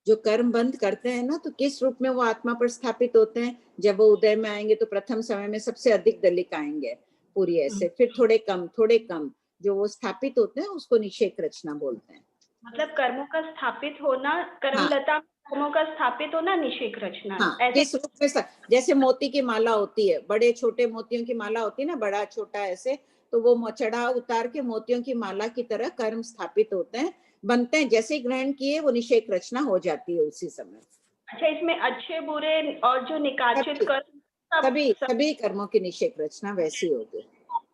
जो कर्म बंद करते हैं ना, तो किस रूप में वो आत्मा पर स्थापित होते हैं? जब वो उदय में आएंगे तो प्रथम समय में सबसे अधिक दलिक आएंगे पूरी ऐसे, फिर थोड़े कम जो वो स्थापित होते हैं उसको निषेक रचना बोलते हैं। मतलब कर्मों का स्थापित होना, कर्मलता कर्मों का स्थापित होना निषेक रचना। हाँ, किस रूप में जैसे मोती की माला होती है, बड़े छोटे मोतियों की माला होती है ना, बड़ा छोटा ऐसे, तो वो चढ़ा उतार के मोतियों की माला की तरह कर्म स्थापित होते हैं, बनते हैं। जैसे ग्रहण किए वो निषेक रचना हो जाती है उसी समय। अच्छा, इसमें अच्छे बुरे और जो निकाचित कर्म सभी कर्मों की निषेक रचना वैसी होगी।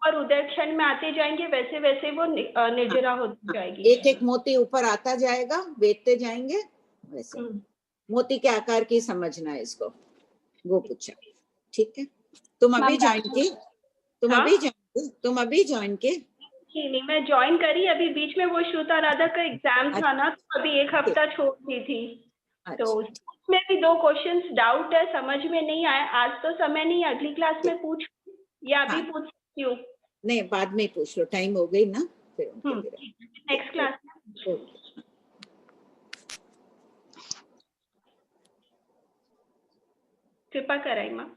और उदय क्षण में आते जाएंगे वैसे वैसे वो निर्जरा होती जाएगी। एक एक मोती ऊपर आता जाएगा, बेचते जाएंगे वैसे। मोती के आकार की समझना है इसको, वो पूछा। ठीक है, तुम अभी ज्वाइन की? तुम अभी ज्वाइन की? नहीं, मैं ज्वाइन करी अभी, बीच में वो श्रुता राधा का एग्जाम था ना, तो अभी एक हफ्ता छोड़ दी थी। तो उसमें भी 2 क्वेश्चंस डाउट है, समझ में नहीं आया। आज तो समय नहीं, अगली क्लास में पूछ या अभी पूछ सकती हूँ? नहीं, बाद में पूछ लो, टाइम हो गई ना फिर। नेक्स्ट क्लास में। कृपा कराई माँ।